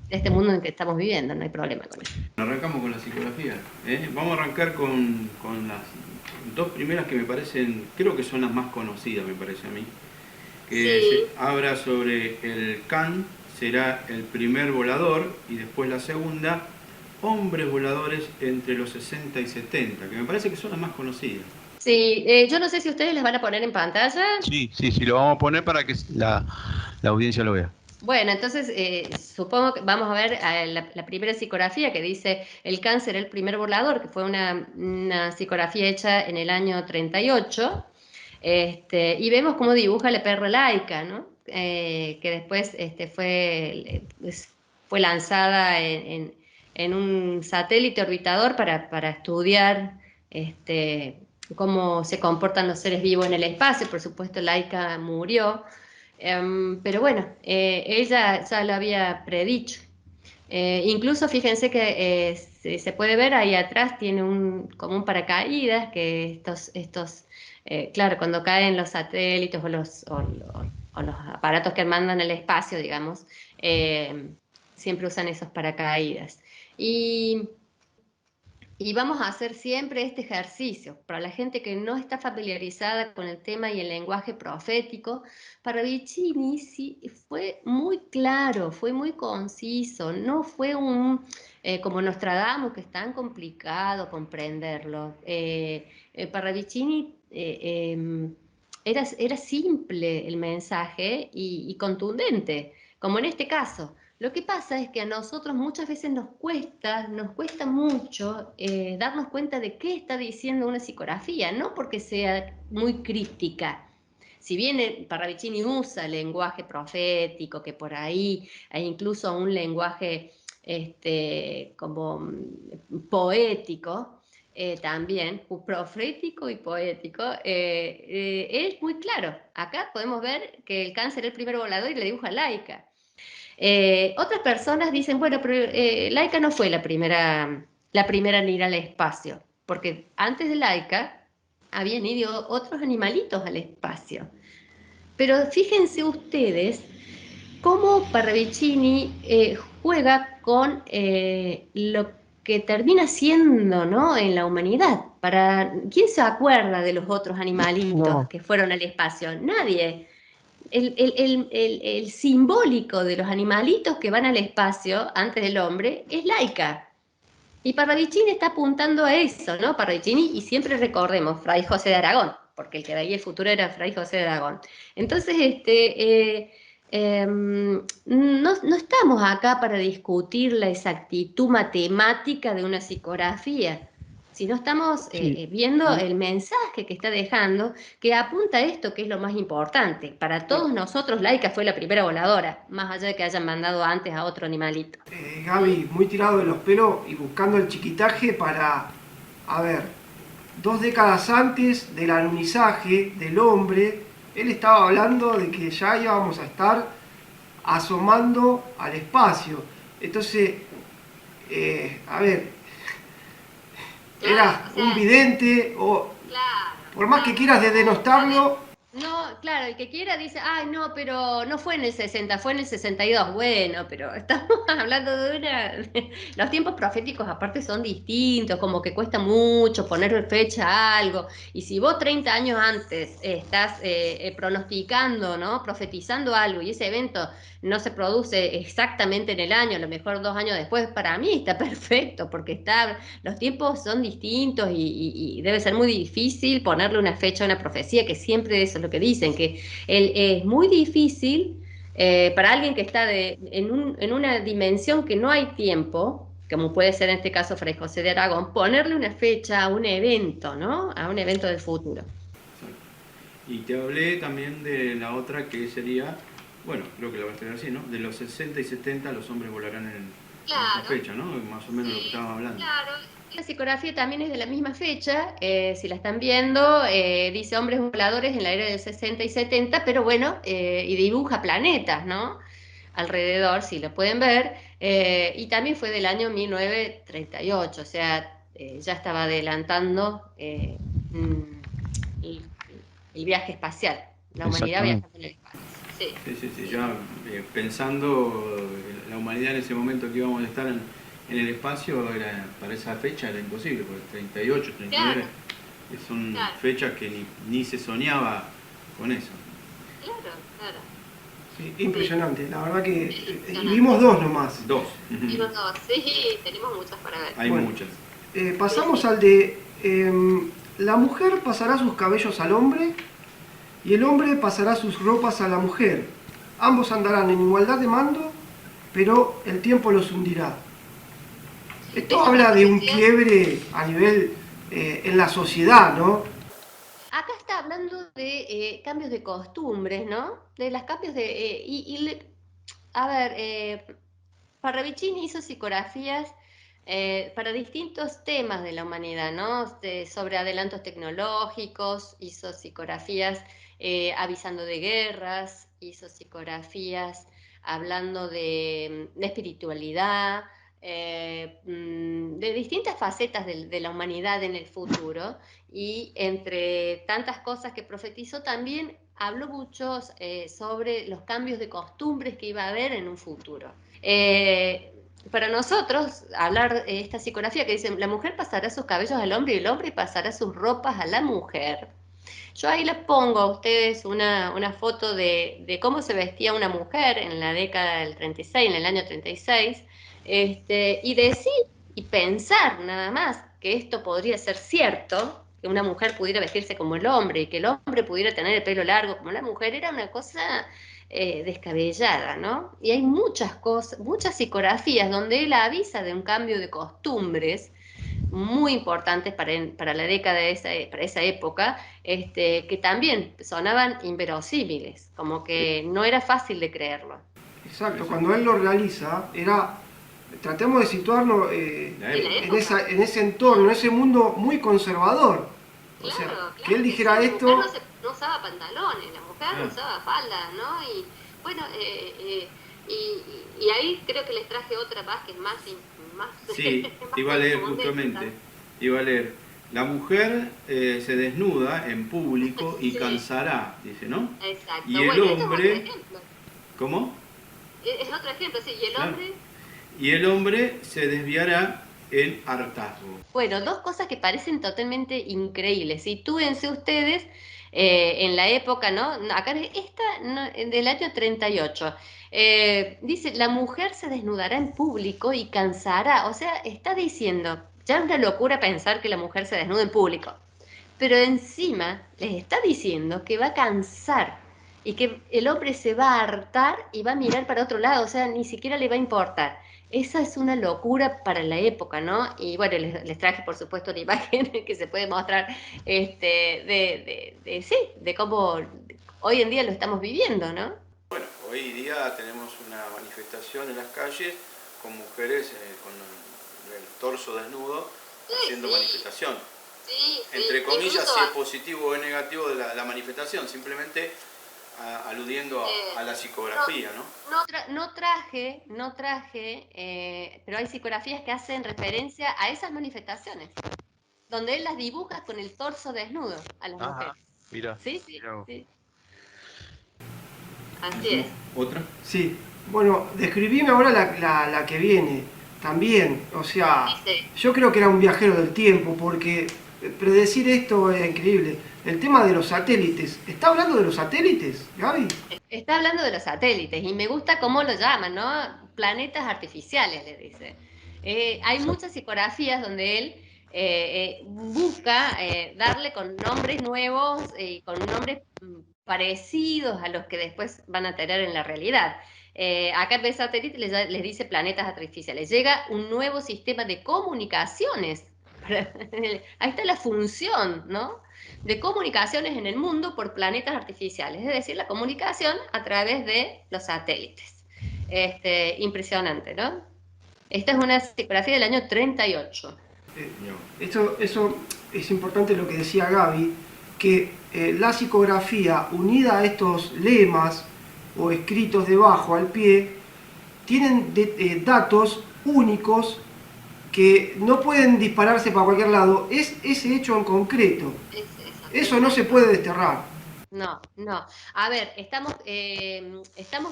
Speaker 3: este mundo en el que estamos viviendo, no hay problema con eso.
Speaker 1: Arrancamos con la psicografía. Vamos a arrancar con las 2 primeras que me parecen, creo que son las más conocidas, me parece a mí. Que habla sobre el Can, será el primer volador, y después la segunda, hombres voladores entre los 60 y 70, que me parece que son las más conocidas.
Speaker 3: Sí, yo no sé si ustedes las van a poner en pantalla.
Speaker 5: Sí, lo vamos a poner para que la audiencia lo vea.
Speaker 3: Bueno, entonces supongo que vamos a ver la primera psicografía que dice el cáncer, el primer volador, que fue una psicografía hecha en el año 38. Y vemos cómo dibuja la perra laica, ¿no? Que después fue lanzada en un satélite orbitador para estudiar cómo se comportan los seres vivos en el espacio. Por supuesto, Laika murió, pero bueno, ella ya lo había predicho. Incluso fíjense que se puede ver ahí atrás, tiene como un paracaídas, que estos claro, cuando caen los satélites o los aparatos que mandan al espacio, digamos, siempre usan esos paracaídas. Y Y vamos a hacer siempre este ejercicio. Para la gente que no está familiarizada con el tema y el lenguaje profético, Parravicini sí fue muy claro, fue muy conciso, no fue como Nostradamus, que es tan complicado comprenderlo. Parravicini era simple el mensaje y contundente, como en este caso. Lo que pasa es que a nosotros muchas veces nos cuesta mucho darnos cuenta de qué está diciendo una psicografía, no porque sea muy críptica. Si bien Parravicini usa lenguaje profético, que por ahí hay incluso un lenguaje como poético, también, profético y poético, es muy claro. Acá podemos ver que el cáncer es el primer volador y le dibuja Laika. Otras personas dicen, bueno, pero Laika no fue la primera en ir al espacio, porque antes de Laika habían ido otros animalitos al espacio. Pero fíjense ustedes cómo Parravicini juega con lo que termina siendo, ¿no?, en la humanidad. ¿Quién se acuerda de los otros animalitos
Speaker 4: No,
Speaker 3: que fueron al espacio? Nadie. El simbólico de los animalitos que van al espacio antes del hombre es Laika. Y Parravicini está apuntando a eso, ¿no? Parravicini, y siempre recordemos, Fray José de Aragón, porque el que veía el futuro era Fray José de Aragón. Entonces, no estamos acá para discutir la exactitud matemática de una psicografía, sino estamos
Speaker 4: sí.
Speaker 3: viendo el mensaje que está dejando, que apunta a esto, que es lo más importante. Para todos nosotros, Laika fue la primera voladora, más allá de que hayan mandado antes a otro animalito.
Speaker 2: Gaby, muy tirado de los pelos y buscando el chiquitaje para, a ver, 2 décadas antes del alunizaje del hombre, él estaba hablando de que ya íbamos a estar asomando al espacio. Entonces, a ver, era
Speaker 3: O sea,
Speaker 2: un vidente, o
Speaker 3: claro,
Speaker 2: por más que quieras denostarlo,
Speaker 3: no, claro, el que quiera dice, ay, no, pero no fue en el 60, fue en el 62. Bueno, pero estamos hablando de Los tiempos proféticos aparte son distintos, como que cuesta mucho poner fecha a algo. Y si vos 30 años antes estás pronosticando, ¿no?, profetizando algo y ese evento no se produce exactamente en el año, a lo mejor 2 años después, para mí está perfecto, porque los tiempos son distintos y debe ser muy difícil ponerle una fecha a una profecía, que siempre eso es lo que dicen, que es muy difícil para alguien que está en una dimensión que no hay tiempo, como puede ser en este caso Fray José de Aragón, ponerle una fecha a un evento, ¿no? A un evento del futuro.
Speaker 1: Y te hablé también de la otra que sería, bueno, creo que la vas a tener así, ¿no? De los 60 y 70 los hombres volarán en esta fecha, ¿no? Más o menos lo que estábamos hablando.
Speaker 3: Claro. La psicografía también es de la misma fecha, si la están viendo, dice hombres voladores en la era del 60 y 70, pero bueno, y dibuja planetas, ¿no?, alrededor, si lo pueden ver, y también fue del año 1938, o sea, ya estaba adelantando mm, el, el viaje espacial, la humanidad
Speaker 5: Exactamente.
Speaker 3: viajando en el espacio. Sí.
Speaker 1: Sí, ya pensando la humanidad en ese momento que íbamos a estar en el espacio, para esa fecha era imposible, porque 38, 39 son fechas que ni se soñaba con eso.
Speaker 3: Claro.
Speaker 2: sí, impresionante. La verdad que vimos 2 nomás.
Speaker 1: Dos.
Speaker 3: Vimos dos, sí, tenemos muchas para ver.
Speaker 1: Hay
Speaker 2: Bueno.
Speaker 1: muchas.
Speaker 2: Pasamos al de la mujer pasará sus cabellos al hombre y el hombre pasará sus ropas a la mujer. Ambos andarán en igualdad de mando, pero el tiempo los hundirá. Esto habla de un quiebre a nivel en la sociedad, ¿no?
Speaker 3: Acá está hablando de cambios de costumbres, ¿no? De los cambios de... a ver, Parravicini hizo psicografías para distintos temas de la humanidad, ¿no? Sobre adelantos tecnológicos, hizo psicografías avisando de guerras, hizo psicografías hablando de espiritualidad, de distintas facetas de la humanidad en el futuro, y entre tantas cosas que profetizó también habló mucho sobre los cambios de costumbres que iba a haber en un futuro. para nosotros, hablar de esta psicografía que dice, la mujer pasará sus cabellos al hombre y el hombre pasará sus ropas a la mujer. Yo ahí les pongo a ustedes una foto de cómo se vestía una mujer en la década del 36, en el año 36, y decir y pensar nada más que esto podría ser cierto, que una mujer pudiera vestirse como el hombre y que el hombre pudiera tener el pelo largo como la mujer, era una cosa descabellada, ¿no? Y hay muchas cosas, muchas psicografías donde él avisa de un cambio de costumbres muy importantes para la década para esa época, que también sonaban inverosímiles, como que no era fácil de creerlo.
Speaker 2: Exacto, cuando él lo realiza, tratemos de situarnos en ese entorno, en ese mundo muy conservador. O
Speaker 3: Claro,
Speaker 2: sea,
Speaker 3: claro,
Speaker 2: que él dijera
Speaker 3: sí,
Speaker 2: esto...
Speaker 3: la mujer no usaba pantalones, la mujer usaba faldas, ¿no? Y bueno, y ahí creo que les traje otra más que es más...
Speaker 1: Sí,
Speaker 3: más
Speaker 1: iba a leer
Speaker 3: contundente.
Speaker 1: justamente, iba a leer. La mujer se desnuda en público y
Speaker 3: Sí.
Speaker 1: cansará, dice, ¿no?
Speaker 3: Exacto,
Speaker 1: Y el
Speaker 3: bueno, este es
Speaker 1: hombre...
Speaker 3: otro ejemplo.
Speaker 1: ¿Cómo?
Speaker 3: Es otro ejemplo, sí, y el
Speaker 1: Claro.
Speaker 3: hombre...
Speaker 1: Y el hombre se desviará en hartazgo.
Speaker 3: Bueno, dos cosas que parecen totalmente increíbles. Sitúense ustedes en la época, ¿no? Acá esta del año 38. Dice, la mujer se desnudará en público y cansará. O sea, está diciendo, ya es una locura pensar que la mujer se desnuda en público. Pero encima les está diciendo que va a cansar y que el hombre se va a hartar y va a mirar para otro lado, o sea, ni siquiera le va a importar. Esa es una locura para la época, ¿no? Y bueno, les traje, por supuesto, una imagen que se puede mostrar sí, de cómo hoy en día lo estamos viviendo, ¿no?
Speaker 1: Bueno, hoy día tenemos una manifestación en las calles con mujeres con el torso desnudo haciendo
Speaker 3: sí.
Speaker 1: manifestación.
Speaker 3: Sí,
Speaker 1: Entre comillas,
Speaker 3: incluso
Speaker 1: si es positivo o es negativo de la manifestación, simplemente aludiendo a la psicografía, ¿no?
Speaker 3: No traje, pero hay psicografías que hacen referencia a esas manifestaciones, donde él las dibuja con el torso desnudo a las mujeres.
Speaker 5: Mira.
Speaker 3: Sí, sí,
Speaker 5: Mirá vos.
Speaker 3: sí. Así es.
Speaker 1: ¿Otra?
Speaker 2: Sí, bueno, describime ahora la que viene también. O sea,
Speaker 3: Dice,
Speaker 2: yo creo que era un viajero del tiempo, porque predecir esto era increíble. El tema de los satélites. ¿Está hablando de los satélites, Gaby?
Speaker 3: está hablando de los satélites y me gusta cómo lo llaman, ¿no? Planetas artificiales, le dice. Hay muchas psicografías donde él busca darle con nombres nuevos y con nombres parecidos a los que después van a tener en la realidad. Acá en vez de satélite les dice planetas artificiales. Llega un nuevo sistema de comunicaciones. Ahí está la función, ¿no? De comunicaciones en el mundo por planetas artificiales, es decir, la comunicación a través de los satélites. Impresionante, ¿no? Esta es una psicografía del año 38.
Speaker 2: Eso es importante lo que decía Gaby, que la psicografía unida a estos lemas o escritos debajo al pie tienen datos únicos que no pueden dispararse para cualquier lado. Es ese hecho en concreto. Eso no se puede desterrar.
Speaker 3: No, no. A ver, estamos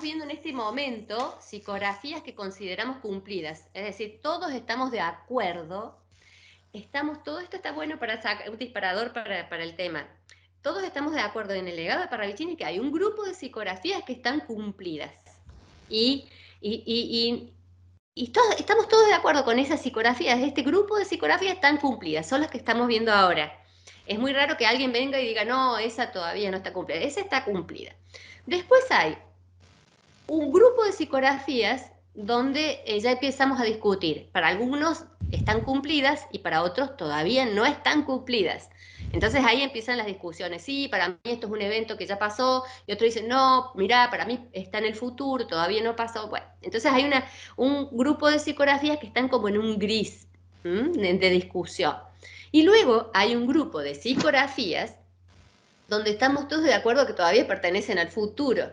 Speaker 3: viendo en este momento psicografías que consideramos cumplidas. Es decir, todos estamos de acuerdo. Todo esto está bueno para sacar un disparador para el tema. Todos estamos de acuerdo en el legado de Parravicini que hay un grupo de psicografías que están cumplidas. Y, y, y, estamos todos de acuerdo con esas psicografías. Este grupo de psicografías están cumplidas, son las que estamos viendo ahora. Es muy raro que alguien venga y diga, no, esa todavía no está cumplida. Esa está cumplida. Después hay un grupo de psicografías donde ya empezamos a discutir. Para algunos están cumplidas y para otros todavía no están cumplidas. Entonces ahí empiezan las discusiones. Sí, para mí esto es un evento que ya pasó, y otro dice, no, mirá, para mí está en el futuro, todavía no pasó. Bueno, entonces hay un grupo de psicografías que están como en un gris de discusión. Y luego hay un grupo de psicografías donde estamos todos de acuerdo que todavía pertenecen al futuro.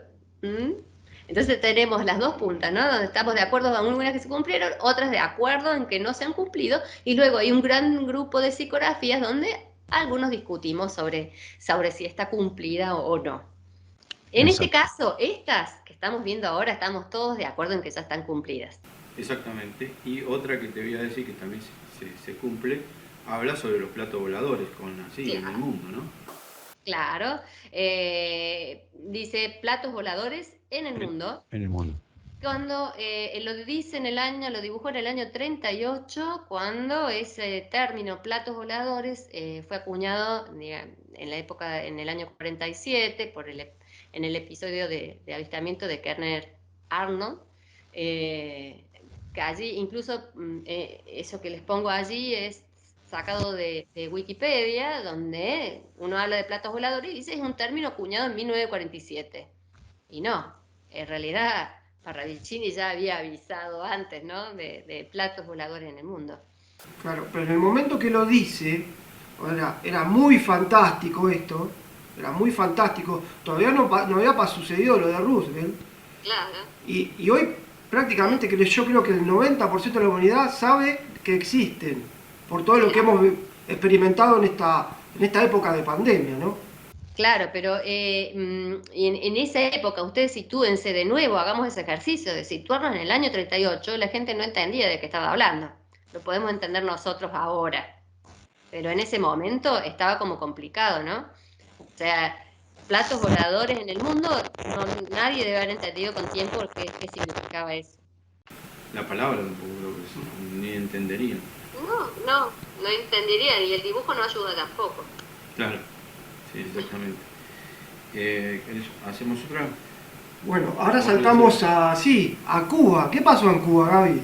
Speaker 3: Entonces tenemos las dos puntas, ¿no? Donde estamos de acuerdo con algunas que se cumplieron, otras de acuerdo en que no se han cumplido, y luego hay un gran grupo de psicografías donde algunos discutimos sobre si está cumplida o no. En este caso, estas que estamos viendo ahora, estamos todos de acuerdo en que ya están cumplidas.
Speaker 1: Exactamente. Y otra que te voy a decir que también se cumple, habla sobre los platos voladores así en el
Speaker 3: Claro.
Speaker 1: mundo, ¿no?
Speaker 3: Claro, dice platos voladores en el mundo.
Speaker 5: En el mundo.
Speaker 3: Cuando lo dice lo dibujó en el año 38, cuando ese término platos voladores fue acuñado en la época, en el año 47, en el episodio de avistamiento de Kerner Arnold, que allí incluso eso que les pongo allí es sacado de Wikipedia, donde uno habla de platos voladores y dice es un término acuñado en 1947. Y no, en realidad Parravicini ya había avisado antes, ¿no? De platos voladores en el mundo.
Speaker 2: Claro, pero en el momento que lo dice, era muy fantástico esto, era muy fantástico. Todavía no había sucedido lo de Roosevelt.
Speaker 3: Claro.
Speaker 2: Y hoy prácticamente yo creo que el 90% de la humanidad sabe que existen, por todo lo que hemos experimentado en esta época de pandemia, ¿no?
Speaker 3: Claro, pero en esa época, ustedes sitúense de nuevo, hagamos ese ejercicio de situarnos en el año 38, la gente no entendía de qué estaba hablando. Lo podemos entender nosotros ahora. Pero en ese momento estaba como complicado, ¿no? O sea, platos voladores en el mundo, nadie debe haber entendido con tiempo qué significaba eso.
Speaker 1: La palabra tampoco creo que ni entenderían.
Speaker 3: No entenderían y el dibujo no ayuda tampoco.
Speaker 1: Claro, sí, exactamente. ¿Hacemos otra?
Speaker 2: Bueno, ahora saltamos a Cuba. ¿Qué pasó en Cuba, Gaby?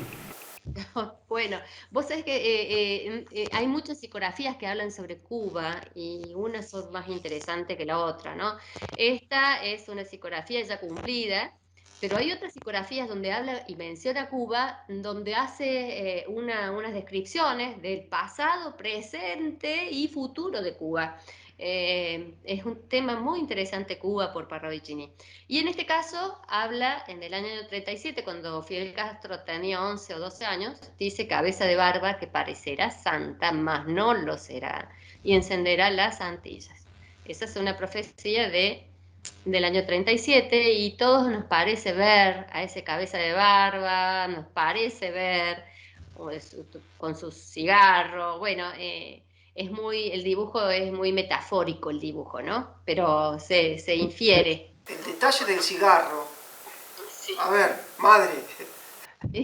Speaker 3: Bueno, vos sabés que hay muchas psicografías que hablan sobre Cuba y unas son más interesantes que la otra, ¿no? Esta es una psicografía ya cumplida, pero hay otras psicografías donde habla y menciona Cuba, donde hace unas descripciones del pasado, presente y futuro de Cuba. Es un tema muy interesante Cuba por Parravicini. Y en este caso habla en el año 37, cuando Fidel Castro tenía 11 o 12 años, dice cabeza de barba que parecerá santa, mas no lo será, y encenderá las Antillas. Esa es una profecía del año 37 y todos nos parece ver a ese cabeza de barba, nos parece ver con su cigarro, bueno, el dibujo es muy metafórico el dibujo, ¿no? Pero se infiere.
Speaker 2: El detalle del cigarro.
Speaker 3: Sí.
Speaker 2: A ver, madre.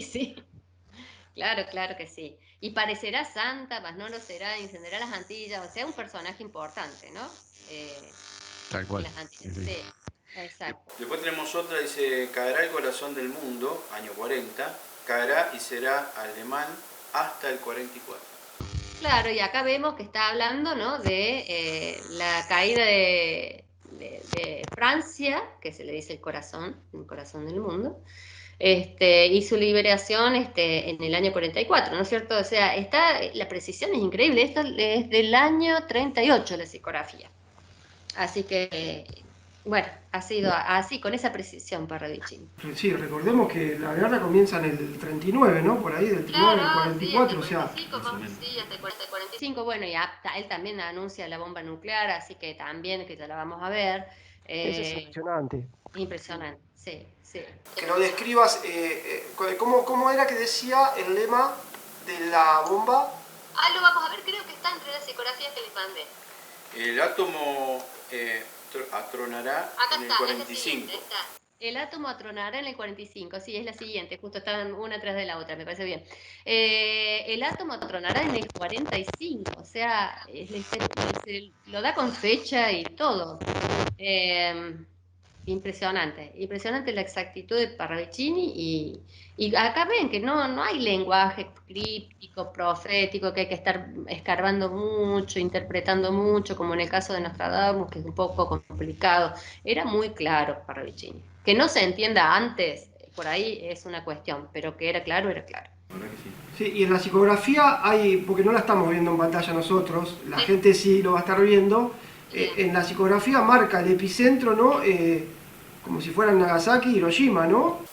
Speaker 3: Sí, claro que sí. Y parecerá santa, mas no lo será, encenderá las Antillas, o sea, un personaje importante, ¿no?
Speaker 5: Tal cual.
Speaker 3: Las Antillas, sí, exacto.
Speaker 1: Después tenemos otra, dice, caerá el corazón del mundo, año 40, caerá y será alemán hasta el 44.
Speaker 3: Claro, y acá vemos que está hablando, ¿no? De la caída de Francia, que se le dice el corazón del mundo, y su liberación en el año 44, ¿no es cierto? O sea, la precisión es increíble, esto es del año 38 la psicografía. Así que, bueno, ha sido así, con esa precisión Parravicini.
Speaker 2: Sí, recordemos que la guerra comienza en el 39, ¿no? Por ahí, del 39 al 44, o sea.
Speaker 3: Sí, hasta el 45, bueno, y él también anuncia la bomba nuclear, así que también, que ya la vamos a ver.
Speaker 4: Eso es impresionante.
Speaker 3: Impresionante, sí.
Speaker 2: Que lo describas, ¿cómo era que decía el lema de la bomba?
Speaker 3: Lo vamos a ver, creo que está entre las psicografías que les mandé.
Speaker 1: El átomo atronará en el 45.
Speaker 3: El átomo atronará en el 45, sí, es la siguiente, justo están una tras de la otra, me parece bien. El átomo atronará en el 45, o sea, lo da con fecha y todo. Impresionante la exactitud de Parravicini y acá ven que no hay lenguaje críptico, profético, que hay que estar escarbando mucho, interpretando mucho, como en el caso de Nostradamus, que es un poco complicado. Era muy claro Parravicini. Que no se entienda antes, por ahí es una cuestión, pero que era claro, era claro.
Speaker 2: Sí, y en la psicografía hay, porque no la estamos viendo en pantalla nosotros, la gente sí lo va a estar viendo, en la psicografía marca el epicentro, ¿no? Como si fueran Nagasaki y Hiroshima, ¿no?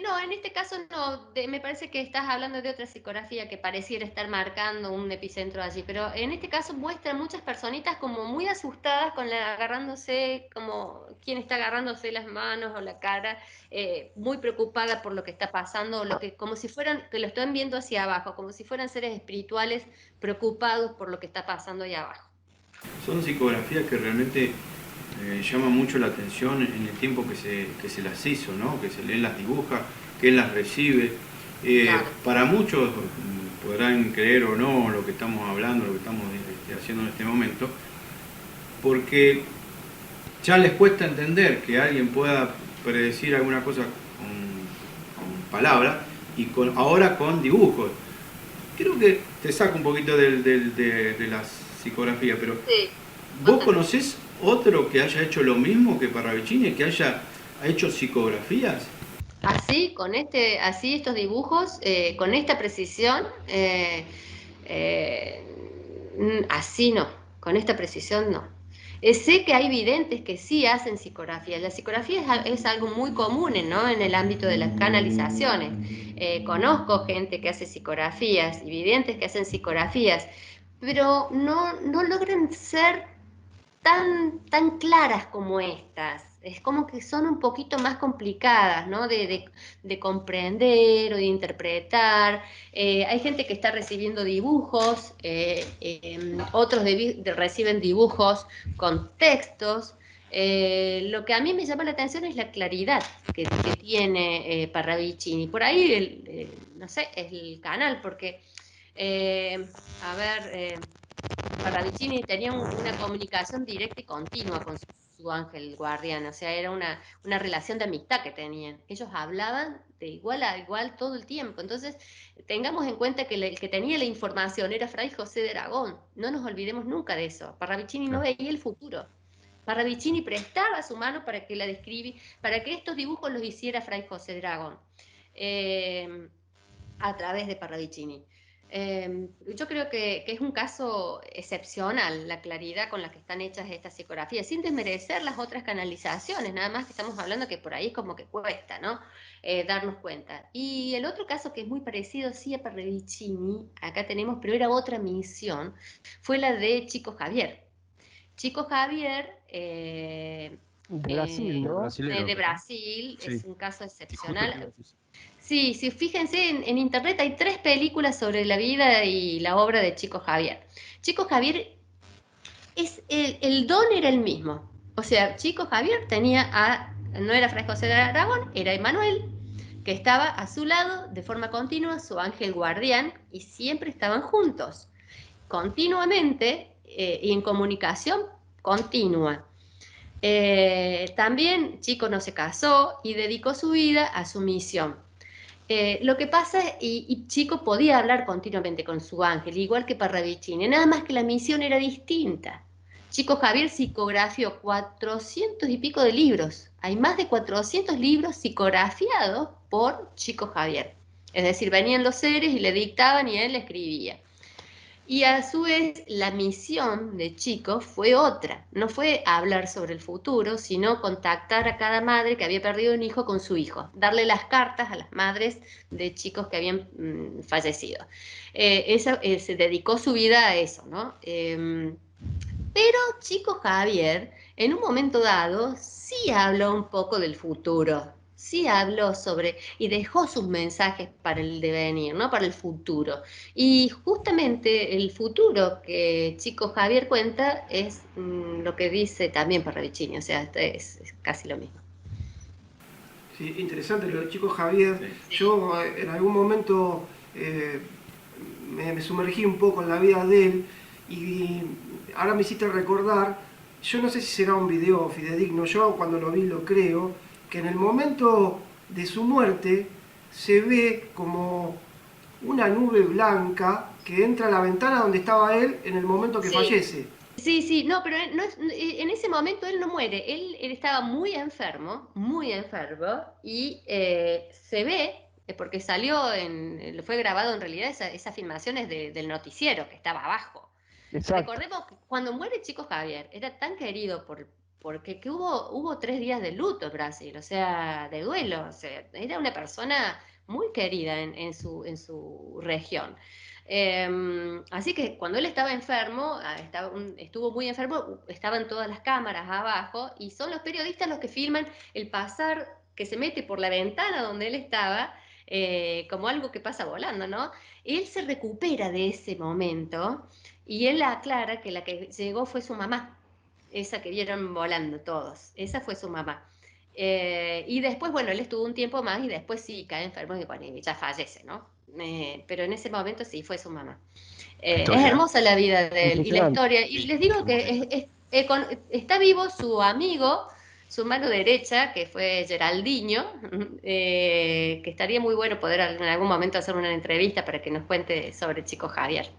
Speaker 3: No, en este caso no, me parece que estás hablando de otra psicografía que pareciera estar marcando un epicentro allí, pero en este caso muestran muchas personitas como muy asustadas con agarrándose, como quien está agarrándose las manos o la cara, muy preocupada por lo que está pasando, o como si fueran, que lo están viendo hacia abajo, como si fueran seres espirituales preocupados por lo que está pasando ahí abajo.
Speaker 1: Son psicografías que realmente llaman mucho la atención en el tiempo que se las hizo, ¿no? Que se leen las dibuja, que él las recibe.
Speaker 3: Claro.
Speaker 1: Para muchos podrán creer o no lo que estamos hablando, lo que estamos haciendo en este momento, porque ya les cuesta entender que alguien pueda predecir alguna cosa con palabras y ahora con dibujos. Creo que te saco un poquito de la psicografía, pero
Speaker 3: Sí.
Speaker 1: ¿vos conocés otro que haya hecho lo mismo que Parravicini, que haya hecho psicografías?
Speaker 3: Así, así estos dibujos, con esta precisión, así no, con esta precisión no. Sé que hay videntes que sí hacen psicografías. La psicografía es algo muy común, ¿no? En el ámbito de las canalizaciones. Conozco gente que hace psicografías y videntes que hacen psicografías, pero no logran ser tan claras como estas. Es como que son un poquito más complicadas, ¿no? De comprender o de interpretar. Hay gente que está recibiendo dibujos, otros reciben dibujos con textos. Lo que a mí me llama la atención es la claridad que tiene Parravicini. Por ahí, no sé, es el canal, porque, a ver... Parravicini tenía una comunicación directa y continua con su ángel guardián, o sea, era una relación de amistad que tenían. Ellos hablaban de igual a igual todo el tiempo. Entonces, tengamos en cuenta que el que tenía la información era Fray José de Aragón. No nos olvidemos nunca de eso. Parravicini no veía el futuro. Parravicini prestaba su mano para que para que estos dibujos los hiciera Fray José de Aragón. A través de Parravicini. Yo creo que es un caso excepcional la claridad con la que están hechas estas psicografías, sin desmerecer las otras canalizaciones, nada más que estamos hablando que por ahí es como que cuesta, ¿no? Darnos cuenta. Y el otro caso que es muy parecido, sí, a Parravicini, acá tenemos, pero era otra misión, fue la de Chico Javier. Chico Javier,
Speaker 4: De Brasil, ¿no?
Speaker 5: Brasilero,
Speaker 3: de
Speaker 5: ¿no?
Speaker 3: Brasil,
Speaker 5: Sí,
Speaker 3: es un caso
Speaker 5: y justo te iba a
Speaker 3: excepcional.
Speaker 5: decir eso.
Speaker 3: Sí, sí, fíjense, en internet hay 3 películas sobre la vida y la obra de Chico Javier. Chico Javier, el don era el mismo. O sea, Chico Javier no era Fray José de Aragón, era Emanuel, que estaba a su lado de forma continua, su ángel guardián, y siempre estaban juntos, continuamente, y en comunicación continua. También Chico no se casó y dedicó su vida a su misión. Lo que pasa, y Chico podía hablar continuamente con su ángel, igual que Parravicini, nada más que la misión era distinta. Chico Javier psicografió 400 y pico de libros. Hay más de 400 libros psicografiados por Chico Javier. Es decir, venían los seres y le dictaban y él escribía. Y a su vez, la misión de Chico fue otra. No fue hablar sobre el futuro, sino contactar a cada madre que había perdido un hijo con su hijo, darle las cartas a las madres de chicos que habían fallecido. Se dedicó su vida a eso, ¿no? Pero Chico Javier, en un momento dado, sí habló un poco del futuro, sí habló sobre y dejó sus mensajes para el devenir, ¿no? Para el futuro. Y justamente el futuro que Chico Javier cuenta es lo que dice también Parravicini, o sea, es casi lo mismo.
Speaker 2: Sí, interesante lo de Chico Javier.
Speaker 3: Sí.
Speaker 2: Yo en algún momento me sumergí un poco en la vida de él y ahora me hiciste recordar, yo no sé si será un video fidedigno, yo cuando lo vi lo creo, que en el momento de su muerte se ve como una nube blanca que entra a la ventana donde estaba él en el momento que
Speaker 3: Sí.
Speaker 2: fallece.
Speaker 3: Sí, sí, no, pero en ese momento él no muere, él estaba muy enfermo, y se ve, porque fue grabado en realidad, esas filmaciones del noticiero que estaba abajo.
Speaker 4: Exacto.
Speaker 3: Recordemos que cuando muere Chico Javier, era tan querido porque que hubo 3 días de luto en Brasil, o sea, de duelo, o sea, era una persona muy querida en su región. Así que cuando él estaba enfermo, estuvo muy enfermo, estaban todas las cámaras abajo y son los periodistas los que filman el pasar que se mete por la ventana donde él estaba, como algo que pasa volando, ¿no? Él se recupera de ese momento y él aclara que la que llegó fue su mamá, esa que vieron volando todos, esa fue su mamá. Y después, bueno, él estuvo un tiempo más y después sí cae enfermo y bueno, y ya fallece, ¿no? Pero en ese momento sí fue su mamá. Es
Speaker 5: Historia.
Speaker 3: hermosa la vida de él y la
Speaker 4: Impresionante.
Speaker 3: historia. Y
Speaker 5: Sí,
Speaker 3: les digo
Speaker 5: hermosa.
Speaker 3: que está vivo su amigo, su mano derecha, que fue Geraldinho, que estaría muy bueno poder en algún momento hacer una entrevista para que nos cuente sobre Chico Javier.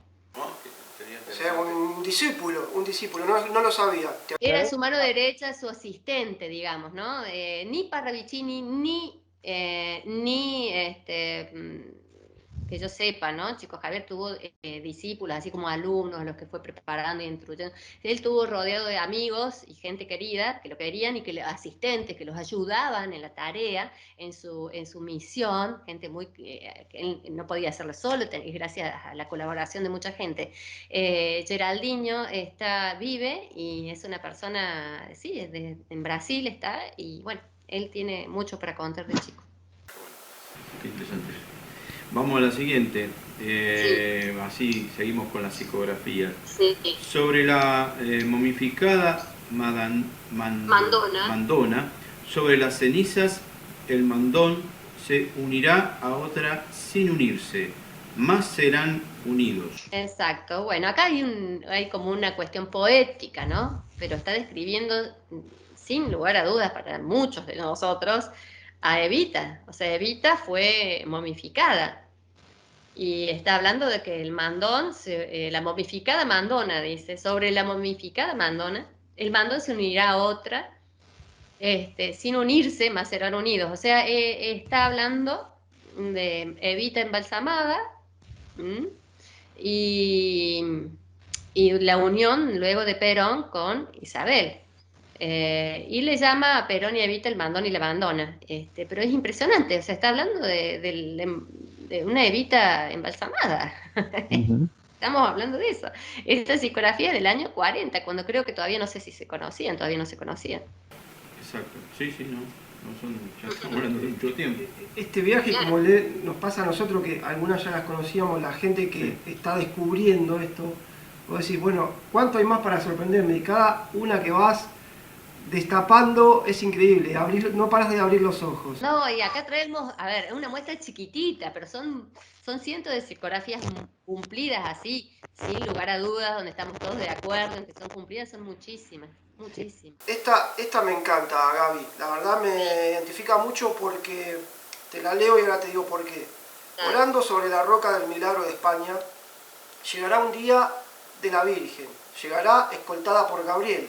Speaker 2: O sea, un discípulo, no lo sabía.
Speaker 3: Era su mano derecha, su asistente, digamos, ¿no? Ni Parravicini, ni que yo sepa, ¿no? Chico Javier tuvo discípulos, así como alumnos, a los que fue preparando y instruyendo. Él tuvo rodeado de amigos y gente querida que lo querían y asistentes que los ayudaban en la tarea, en su misión, gente que él no podía hacerlo solo, gracias a la colaboración de mucha gente. Geraldinho vive y es una persona, sí, en Brasil está, y bueno, él tiene mucho para contar de Chico.
Speaker 1: Qué interesante. Vamos a la siguiente.
Speaker 3: Sí.
Speaker 1: Así seguimos con la psicografía.
Speaker 3: Sí.
Speaker 1: Sobre la momificada
Speaker 3: Mandona.
Speaker 1: Mandona, sobre las cenizas, el mandón se unirá a otra sin unirse, más serán unidos.
Speaker 3: Exacto. Bueno, acá hay como una cuestión poética, ¿no? Pero está describiendo, sin lugar a dudas para muchos de nosotros, a Evita. O sea, Evita fue momificada. Y está hablando de que el mandón, la momificada mandona, dice, sobre la momificada mandona, el mandón se unirá a otra, sin unirse, más serán unidos. O sea, está hablando de Evita embalsamada, ¿m? y, y la unión luego de Perón con Isabel. Y le llama a Perón y Evita el mandón y la abandona. Pero es impresionante, o sea, está hablando de una Evita embalsamada.
Speaker 4: Ujú.
Speaker 3: Estamos hablando de eso. Esta psicografía del año 40, cuando creo que todavía no sé si se conocían, todavía no se conocían.
Speaker 1: Exacto. Sí, sí, no. Ya estamos hablando de mucho tiempo.
Speaker 2: Este viaje,
Speaker 3: Claro.
Speaker 2: como nos pasa a nosotros, que algunas ya las conocíamos, la gente que está descubriendo esto, vos decís, bueno, ¿cuánto hay más para sorprenderme? Y cada una que vas destapando es increíble, no paras de abrir los ojos.
Speaker 3: No, y acá traemos, a ver, una muestra chiquitita, pero son cientos de psicografías cumplidas así, sin lugar a dudas, donde estamos todos de acuerdo en que son cumplidas, son muchísimas, muchísimas.
Speaker 2: Esta me encanta, Gaby, la verdad me identifica mucho porque te la leo y ahora te digo por qué.
Speaker 3: Dale.
Speaker 2: Volando sobre la roca del Milagro de España, llegará un día de la Virgen, llegará escoltada por Gabriel.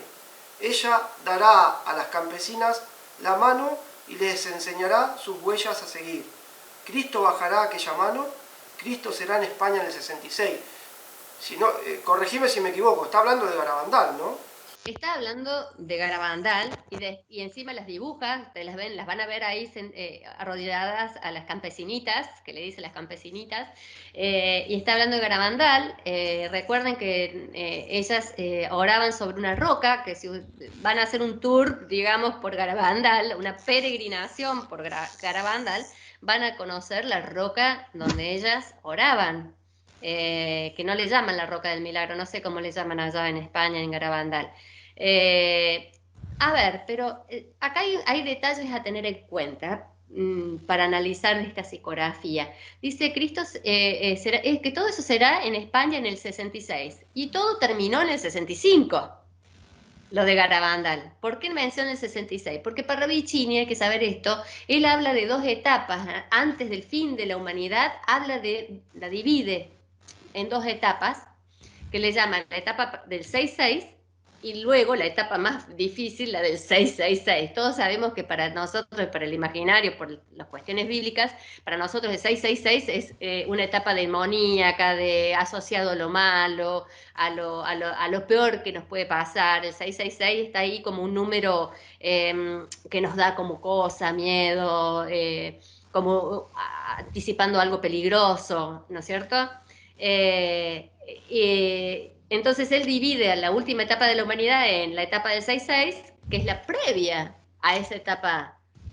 Speaker 2: Ella dará a las campesinas la mano y les enseñará sus huellas a seguir. Cristo bajará aquella mano, Cristo será en España en el 66. Si no, corregime si me equivoco, está hablando de Garabandal, ¿no?
Speaker 3: Está hablando de Garabandal y encima las dibuja, las van a ver ahí arrodilladas a las campesinitas, que le dicen las campesinitas, y está hablando de Garabandal. Recuerden que ellas oraban sobre una roca, que si van a hacer un tour, digamos, por Garabandal, una peregrinación por Garabandal, van a conocer la roca donde ellas oraban. Que no le llaman la Roca del Milagro, no sé cómo le llaman allá en España, en Garabandal. Eh, a ver, pero acá hay detalles a tener en cuenta para analizar esta psicografía. Dice Cristo que todo eso será en España en el 66 y todo terminó en el 65. Lo de Garabandal. ¿Por qué menciona el 66? Porque Parravicini, hay que saber esto, él habla de dos etapas. Antes del fin de la humanidad, la divide en dos etapas, que le llaman la etapa del 66 Y luego la etapa más difícil, la del 666. Todos sabemos que para nosotros, para el imaginario, por las cuestiones bíblicas, para nosotros el 666 es una etapa demoníaca, de asociado a lo malo, a lo peor que nos puede pasar. El 666 está ahí como un número que nos da como cosa, miedo, como anticipando algo peligroso, ¿no es cierto? Eh, entonces él divide a la última etapa de la humanidad en la etapa del 6-6, que es la previa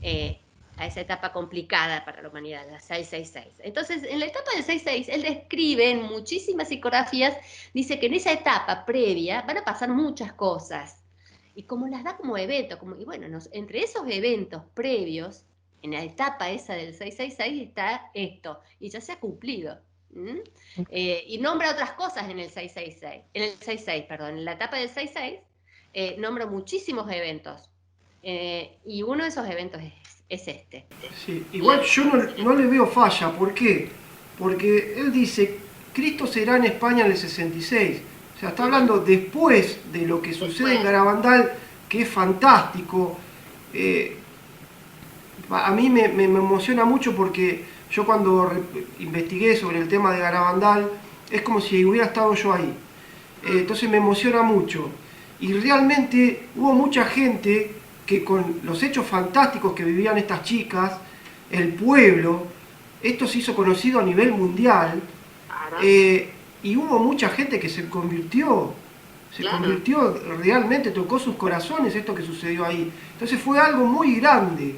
Speaker 3: eh, a esa etapa complicada para la humanidad, la 666. Entonces, en la etapa del 6-6, él describe en muchísimas psicografías, dice que en esa etapa previa van a pasar muchas cosas. Y como las da como evento, y bueno, entre esos eventos previos, en la etapa esa del 666 está esto, y ya se ha cumplido. ¿Mm? Y nombra otras cosas en el 666, perdón, en la etapa del 66 nombra muchísimos eventos. Y uno de esos eventos es este.
Speaker 2: Sí, igual yo no le veo falla. ¿Por qué? Porque él dice, Cristo será en España en el 66. O sea, está hablando después de lo que sucede en Garabandal, que es fantástico. A mí me emociona mucho porque yo cuando investigué sobre el tema de Garabandal, es como si hubiera estado yo ahí. Entonces me emociona mucho. Y realmente hubo mucha gente que con los hechos fantásticos que vivían estas chicas, el pueblo, esto se hizo conocido a nivel mundial, y hubo mucha gente que se convirtió, realmente tocó sus corazones esto que sucedió ahí. Entonces fue algo muy grande.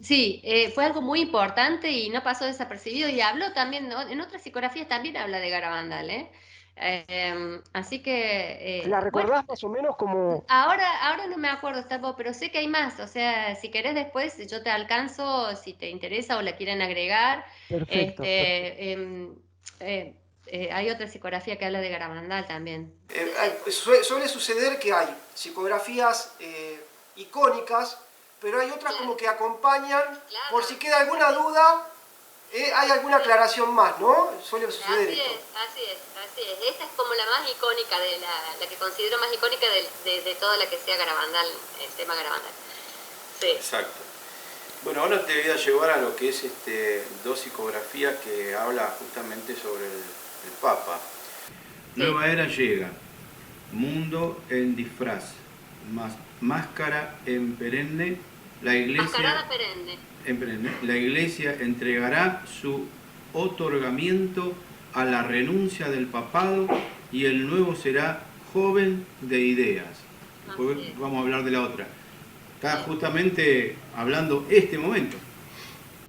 Speaker 3: Sí, fue algo muy importante y no pasó desapercibido, y habló también, ¿no? En otras psicografías también habla de Garabandal, ¿eh? Así que,
Speaker 2: ¿La
Speaker 3: bueno,
Speaker 2: recordás más o menos como...?
Speaker 3: ahora no me acuerdo, Starbo, pero sé que hay más. O sea, si querés después yo te alcanzo, si te interesa o la quieren agregar.
Speaker 2: Perfecto.
Speaker 3: Hay otra psicografía que habla de Garabandal también.
Speaker 2: Suele suceder que hay psicografías icónicas, pero hay otras como que acompañan, por si queda alguna duda, hay alguna aclaración más, ¿no? Suele suceder esto.
Speaker 3: Así es. Esta es como la más icónica, la que considero más icónica de toda la que sea Garabandal, el tema Garabandal. Sí.
Speaker 1: Exacto. Bueno, ahora te voy a llevar a lo que es dos psicografías que habla justamente sobre el Papa. Sí. Nueva era llega, mundo en disfraz, máscara en perenne, la iglesia...
Speaker 3: Mascarada perenne.
Speaker 1: En perenne. La iglesia entregará su otorgamiento a la renuncia del papado y el nuevo será joven de ideas. Después vamos a hablar de la otra. Está justamente hablando este momento.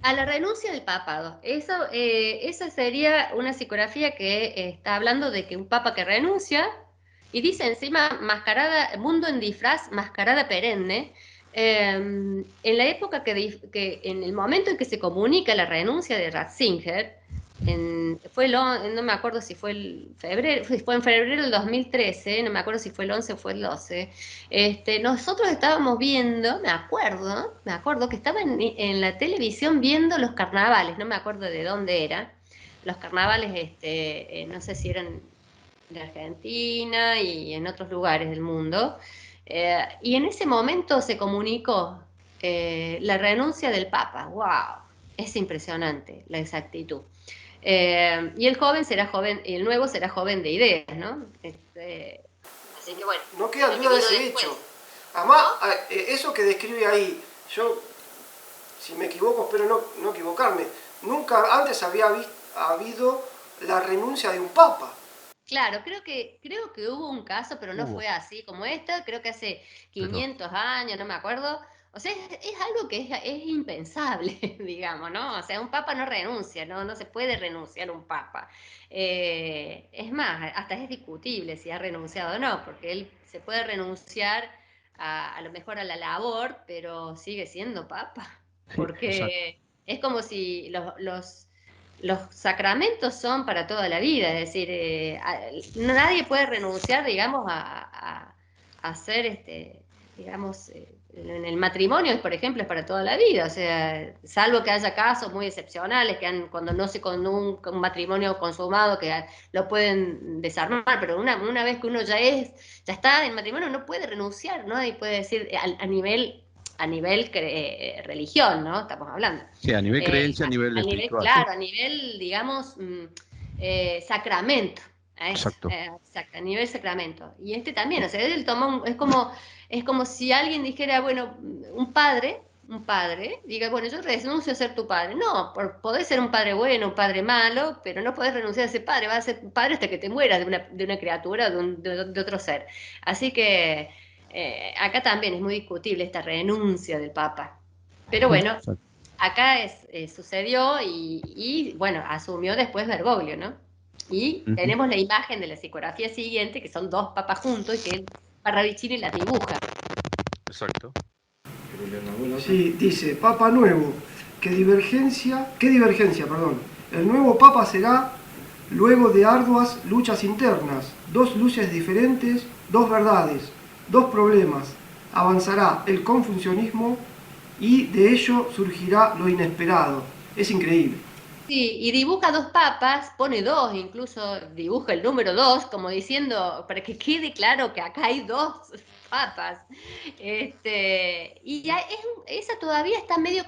Speaker 3: A la renuncia del papado. Esa sería una psicografía que está hablando de que un papa que renuncia, y dice encima mascarada, mundo en disfraz, mascarada perenne. En la época en el momento en que se comunica la renuncia de Ratzinger, no me acuerdo si fue fue en febrero del 2013, no me acuerdo si fue el 11 o fue el 12. Nosotros estábamos viendo, me acuerdo que estaba en la televisión viendo los carnavales, no me acuerdo de dónde era, los carnavales, no sé si eran de Argentina y en otros lugares del mundo, y en ese momento se comunicó la renuncia del Papa. ¡Wow! Es impresionante la exactitud. Y el nuevo será joven de ideas, ¿no? Así que bueno.
Speaker 2: No queda duda de ese hecho. Además, eso que describe ahí, yo, si me equivoco, espero no equivocarme, nunca antes había habido la renuncia de un papa.
Speaker 3: Claro, creo que hubo un caso, pero no fue así como esta, creo que hace 500 años, no me acuerdo. O sea, es algo que es impensable, digamos, ¿no? O sea, un papa no renuncia, no se puede renunciar a un papa. Es más, hasta es discutible si ha renunciado o no, porque él se puede renunciar a lo mejor a la labor, pero sigue siendo papa, porque es como si los sacramentos son para toda la vida, es decir, nadie puede renunciar, digamos, a ser digamos, en el matrimonio, por ejemplo, es para toda la vida, o sea, salvo que haya casos muy excepcionales, cuando no se con un matrimonio consumado, que lo pueden desarmar, pero una vez que uno ya está en matrimonio, no puede renunciar, ¿no? Y puede decir, a nivel religión, ¿no? Estamos hablando.
Speaker 5: Sí, a nivel creencia, a nivel espiritual.
Speaker 3: Claro, a nivel, digamos, sacramento.
Speaker 5: Exacto.
Speaker 3: Exacto, a nivel sacramento. Y este también, o sea, él toma es como si alguien dijera, bueno, un padre, diga, bueno, yo renuncio a ser tu padre. No, podés ser un padre bueno, un padre malo, pero no podés renunciar a ser padre, vas a ser padre hasta que te mueras de una criatura, de otro ser. Así que acá también es muy discutible esta renuncia del Papa. Pero bueno, acá sucedió y, bueno, asumió después Bergoglio, ¿no? Y tenemos la imagen de la psicografía siguiente, que son dos papas juntos, y que Parravicini la dibuja.
Speaker 5: Exacto.
Speaker 2: Sí, dice, Papa nuevo, qué divergencia, perdón. El nuevo Papa será luego de arduas luchas internas, dos luces diferentes, dos verdades, dos problemas. Avanzará el confucianismo y de ello surgirá lo inesperado. Es increíble.
Speaker 3: Sí, y dibuja dos papas, pone dos, incluso dibuja el número dos, como diciendo, para que quede claro que acá hay dos papas. Y esa todavía está a medio,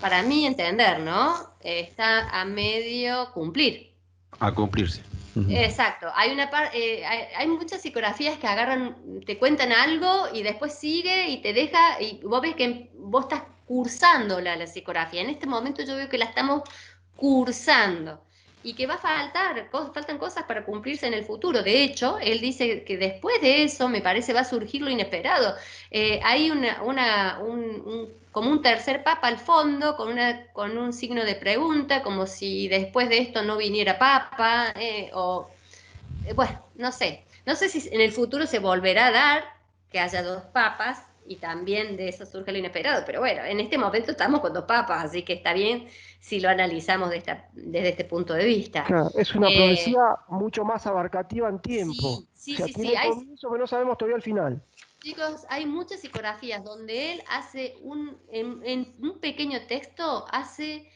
Speaker 3: para mí entender, ¿no? Está a medio cumplir.
Speaker 5: A cumplirse.
Speaker 3: Exacto, hay muchas psicografías que agarran, te cuentan algo y después sigue y te deja, y vos ves que vos estás cursando la psicografía. En este momento yo veo que la estamos cursando y que va a faltan cosas para cumplirse en el futuro. De hecho, él dice que después de eso, me parece, va a surgir lo inesperado. Hay como un tercer papa al fondo, con un signo de pregunta, como si después de esto no viniera papa, bueno, no sé. No sé si en el futuro se volverá a dar que haya dos papas y también de eso surge lo inesperado, pero bueno, en este momento estamos con dos papas, así que está bien si lo analizamos desde este punto de vista.
Speaker 2: Claro, es una profecía mucho más abarcativa en tiempo.
Speaker 3: Sí,
Speaker 2: O sea,
Speaker 3: sí,
Speaker 2: tiene
Speaker 3: sí.
Speaker 2: comienzo, pero no sabemos todavía el final.
Speaker 3: Chicos, hay muchas psicografías donde él hace en un pequeño texto, hace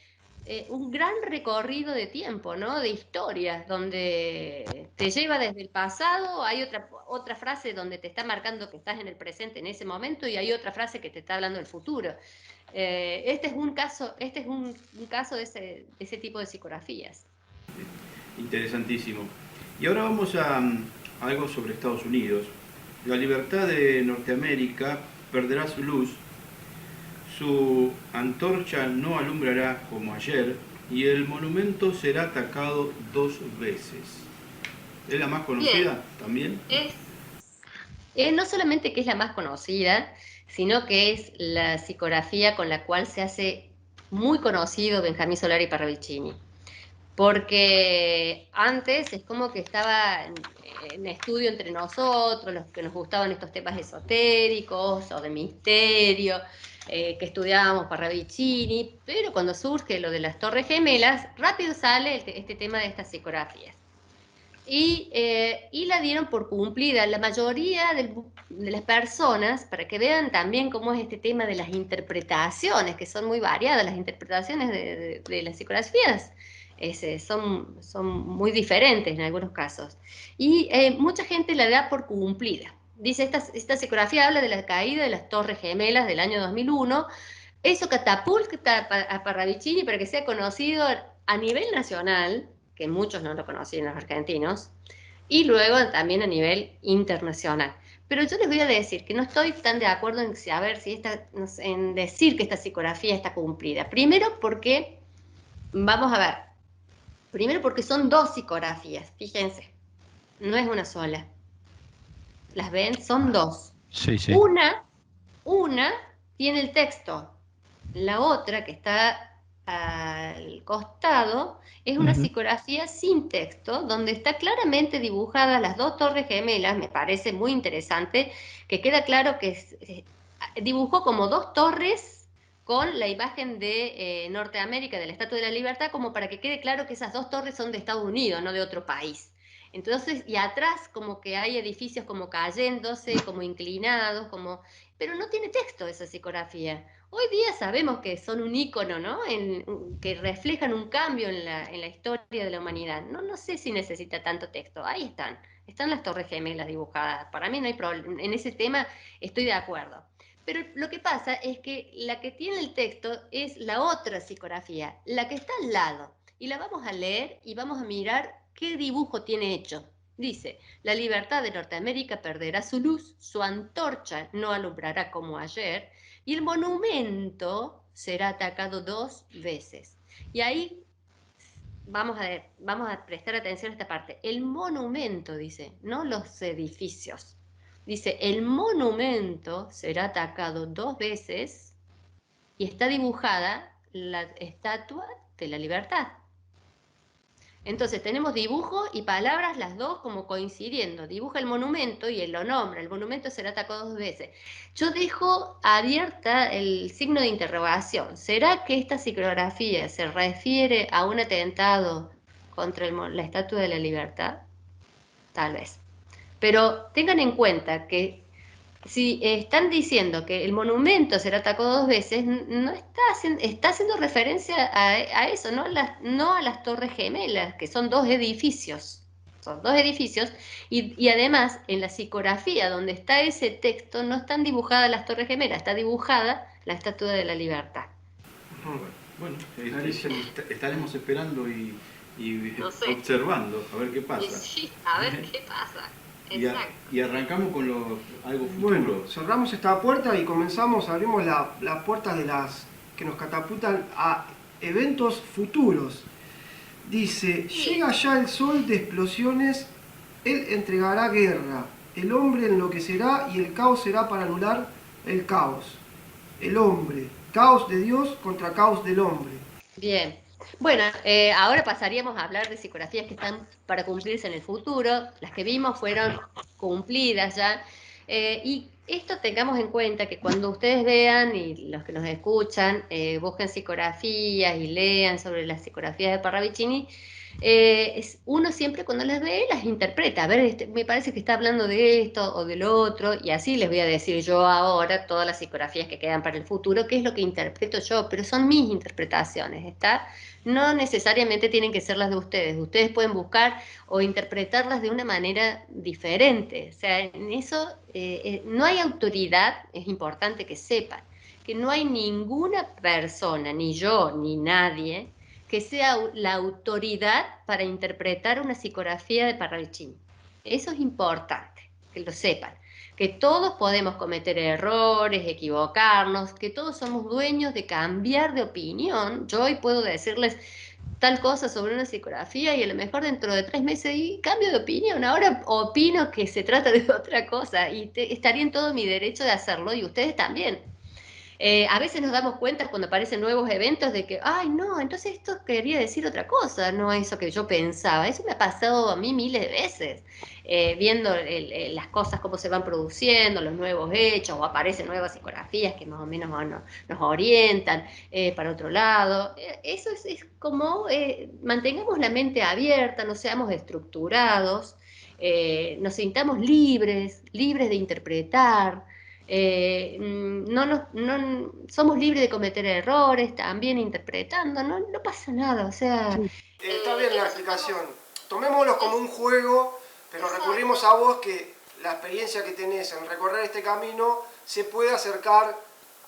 Speaker 3: un gran recorrido de tiempo, ¿no? De historias, donde te lleva desde el pasado, hay otra frase donde te está marcando que estás en el presente en ese momento y hay otra frase que te está hablando del futuro. Este es un caso de ese tipo de psicografías.
Speaker 1: Interesantísimo. Y ahora vamos a algo sobre Estados Unidos. La libertad de Norteamérica perderá su luz, su antorcha no alumbrará como ayer y el monumento será atacado 2 veces. ¿Es la más conocida también?
Speaker 3: No solamente que es la más conocida, sino que es la psicografía con la cual se hace muy conocido Benjamín Solari Parravicini. Porque antes es como que estaba en estudio entre nosotros, los que nos gustaban estos temas esotéricos o de misterio, que estudiábamos Parravicini, pero cuando surge lo de las Torres Gemelas, rápido sale este tema de estas psicografías. Y la dieron por cumplida. La mayoría de las personas, para que vean también cómo es este tema de las interpretaciones, que son muy variadas, las interpretaciones de las psicografías son muy diferentes en algunos casos. Y mucha gente la da por cumplida. Dice, esta psicografía habla de la caída de las Torres Gemelas del año 2001. Eso catapulta a Parravicini para que sea conocido a nivel nacional, que muchos no lo conocían los argentinos, y luego también a nivel internacional. Pero yo les voy a decir que no estoy tan de acuerdo en saber en decir que esta psicografía está cumplida. Primero porque, vamos a ver, son dos psicografías, fíjense, no es una sola. ¿Las ven? Son dos.
Speaker 5: Sí, sí.
Speaker 3: Una tiene el texto, la otra que está al costado es una psicografía sin texto, donde está claramente dibujadas las dos torres gemelas. Me parece muy interesante, que queda claro que dibujó como dos torres con la imagen de Norteamérica, de la Estatua de la Libertad, como para que quede claro que esas dos torres son de Estados Unidos, no de otro país. Entonces, y atrás como que hay edificios como cayéndose, como inclinados, pero no tiene texto esa psicografía. Hoy día sabemos que son un ícono, ¿no? Que reflejan un cambio en la historia de la humanidad. No sé si necesita tanto texto. Ahí están las Torres Gemelas dibujadas. Para mí no hay problema. En ese tema estoy de acuerdo. Pero lo que pasa es que la que tiene el texto es la otra psicografía, la que está al lado. Y la vamos a leer y vamos a mirar qué dibujo tiene hecho. Dice, la libertad de Norteamérica perderá su luz, su antorcha no alumbrará como ayer, y el monumento será atacado 2 veces. Y ahí vamos a prestar atención a esta parte. El monumento, dice, no los edificios. Dice, el monumento será atacado 2 veces y está dibujada la estatua de la libertad. Entonces tenemos dibujo y palabras las dos como coincidiendo. Dibuja el monumento y él lo nombra. El monumento será atacado 2 veces. Yo dejo abierta el signo de interrogación. ¿Será que esta psicografía se refiere a un atentado contra la Estatua de la Libertad? Tal vez. Pero tengan en cuenta que si están diciendo que el monumento será atacado 2 veces, no está haciendo referencia a eso, no a las Torres Gemelas, que son 2 edificios. Son 2 edificios y además en la psicografía donde está ese texto no están dibujadas las Torres Gemelas, está dibujada la Estatua de la Libertad.
Speaker 1: Bueno, estaremos esperando y
Speaker 3: No sé.
Speaker 1: observando a ver qué pasa.
Speaker 3: Sí, a ver qué pasa. Exacto.
Speaker 1: Y arrancamos con algo futuro.
Speaker 2: Bueno, cerramos esta puerta y abrimos las puertas que nos catapultan a eventos futuros. Dice, llega ya el sol de explosiones, él entregará guerra, el hombre enloquecerá y el caos será para anular el caos. El hombre, caos de Dios contra caos del hombre.
Speaker 3: Bien. Bueno, ahora pasaríamos a hablar de psicografías que están para cumplirse en el futuro. Las que vimos fueron cumplidas ya. Y esto tengamos en cuenta que cuando ustedes vean y los que nos escuchan, busquen psicografías y lean sobre las psicografías de Parravicini, uno siempre cuando las ve las interpreta. A ver, me parece que está hablando de esto o del otro, y así les voy a decir yo ahora todas las psicografías que quedan para el futuro, qué es lo que interpreto yo, pero son mis interpretaciones, ¿está? No necesariamente tienen que ser las de ustedes. Ustedes pueden buscar o interpretarlas de una manera diferente. O sea, en eso no hay autoridad, es importante que sepan, que no hay ninguna persona, ni yo, ni nadie, que sea la autoridad para interpretar una psicografía de Parravicini. Eso es importante, que lo sepan. Que todos podemos cometer errores, equivocarnos, que todos somos dueños de cambiar de opinión. Yo hoy puedo decirles tal cosa sobre una psicografía y a lo mejor dentro de 3 meses y cambio de opinión. Ahora opino que se trata de otra cosa y estaría en todo mi derecho de hacerlo y ustedes también. A veces nos damos cuenta cuando aparecen nuevos eventos de que, ay, no, entonces esto quería decir otra cosa, no eso que yo pensaba. Eso me ha pasado a mí miles de veces, viendo las cosas, cómo se van produciendo, los nuevos hechos, o aparecen nuevas psicografías que más o menos nos orientan para otro lado. Eso es como mantengamos la mente abierta, no seamos estructurados, nos sintamos libres de interpretar. Somos libres de cometer errores, también interpretando, no pasa nada, o sea...
Speaker 2: Está bien la explicación. Tomémoslo como un juego, pero recurrimos a vos que la experiencia que tenés en recorrer este camino se puede acercar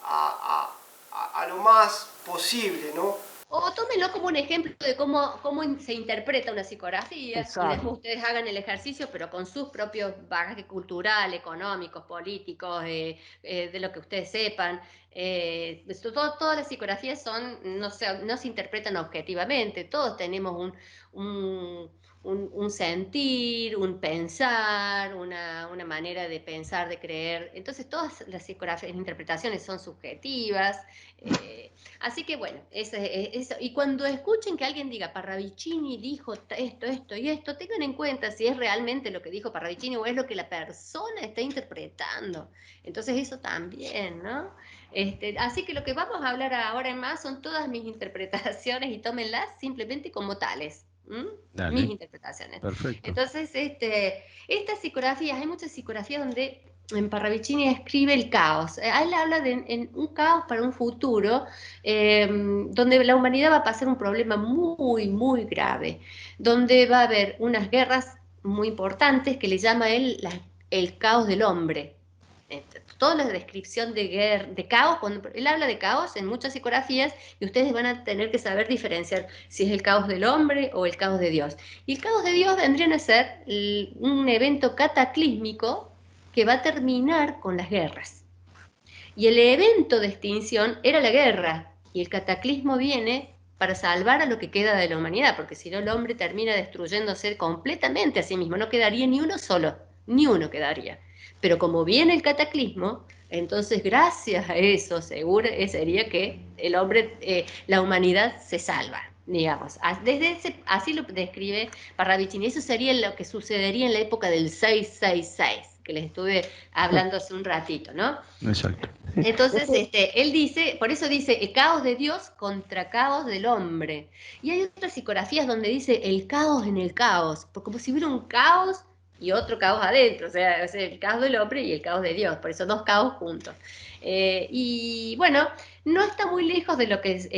Speaker 2: a lo más posible, ¿no?
Speaker 3: O tómenlo como un ejemplo de cómo se interpreta una psicografía.
Speaker 4: Exacto.
Speaker 3: Y después ustedes hagan el ejercicio, pero con sus propios bagajes cultural, económicos, políticos, de lo que ustedes sepan. Todas las psicografías no se interpretan objetivamente. Todos tenemos un sentir, un pensar, una manera de pensar, de creer. Entonces todas las psicografías, las interpretaciones son subjetivas. Así que bueno, eso. Y cuando escuchen que alguien diga Parravicini dijo esto y esto, tengan en cuenta si es realmente lo que dijo Parravicini o es lo que la persona está interpretando. Entonces eso también, ¿no? Así que lo que vamos a hablar ahora en más son todas mis interpretaciones y tómenlas simplemente como tales. ¿Mm?
Speaker 5: Dale.
Speaker 3: Mis interpretaciones.
Speaker 5: Perfecto.
Speaker 3: Entonces, estas psicografías, hay muchas psicografías donde en Parravicini escribe el caos. Él habla de en un caos para un futuro, donde la humanidad va a pasar un problema muy, muy grave, donde va a haber unas guerras muy importantes que le llama él el caos del hombre. Toda la descripción de guerra, de caos, cuando él habla de caos en muchas psicografías, y ustedes van a tener que saber diferenciar si es el caos del hombre o el caos de Dios. Y el caos de Dios vendría a ser un evento cataclísmico que va a terminar con las guerras. Y el evento de extinción era la guerra, y el cataclismo viene para salvar a lo que queda de la humanidad, porque si no el hombre termina destruyéndose completamente a sí mismo, no quedaría ni uno solo, ni uno quedaría. Pero como viene el cataclismo, entonces gracias a eso seguro sería que el hombre, la humanidad se salva, digamos. Así lo describe Parravicini. Eso sería lo que sucedería en la época del 666, que les estuve hablando hace un ratito, ¿no?
Speaker 5: Exacto.
Speaker 3: Entonces, él dice, por eso dice, el caos de Dios contra caos del hombre. Y hay otras psicografías donde dice el caos en el caos, como si hubiera un caos y otro caos adentro, o sea, el caos del hombre y el caos de Dios, por eso dos caos juntos. Y bueno, no está muy lejos de lo que es,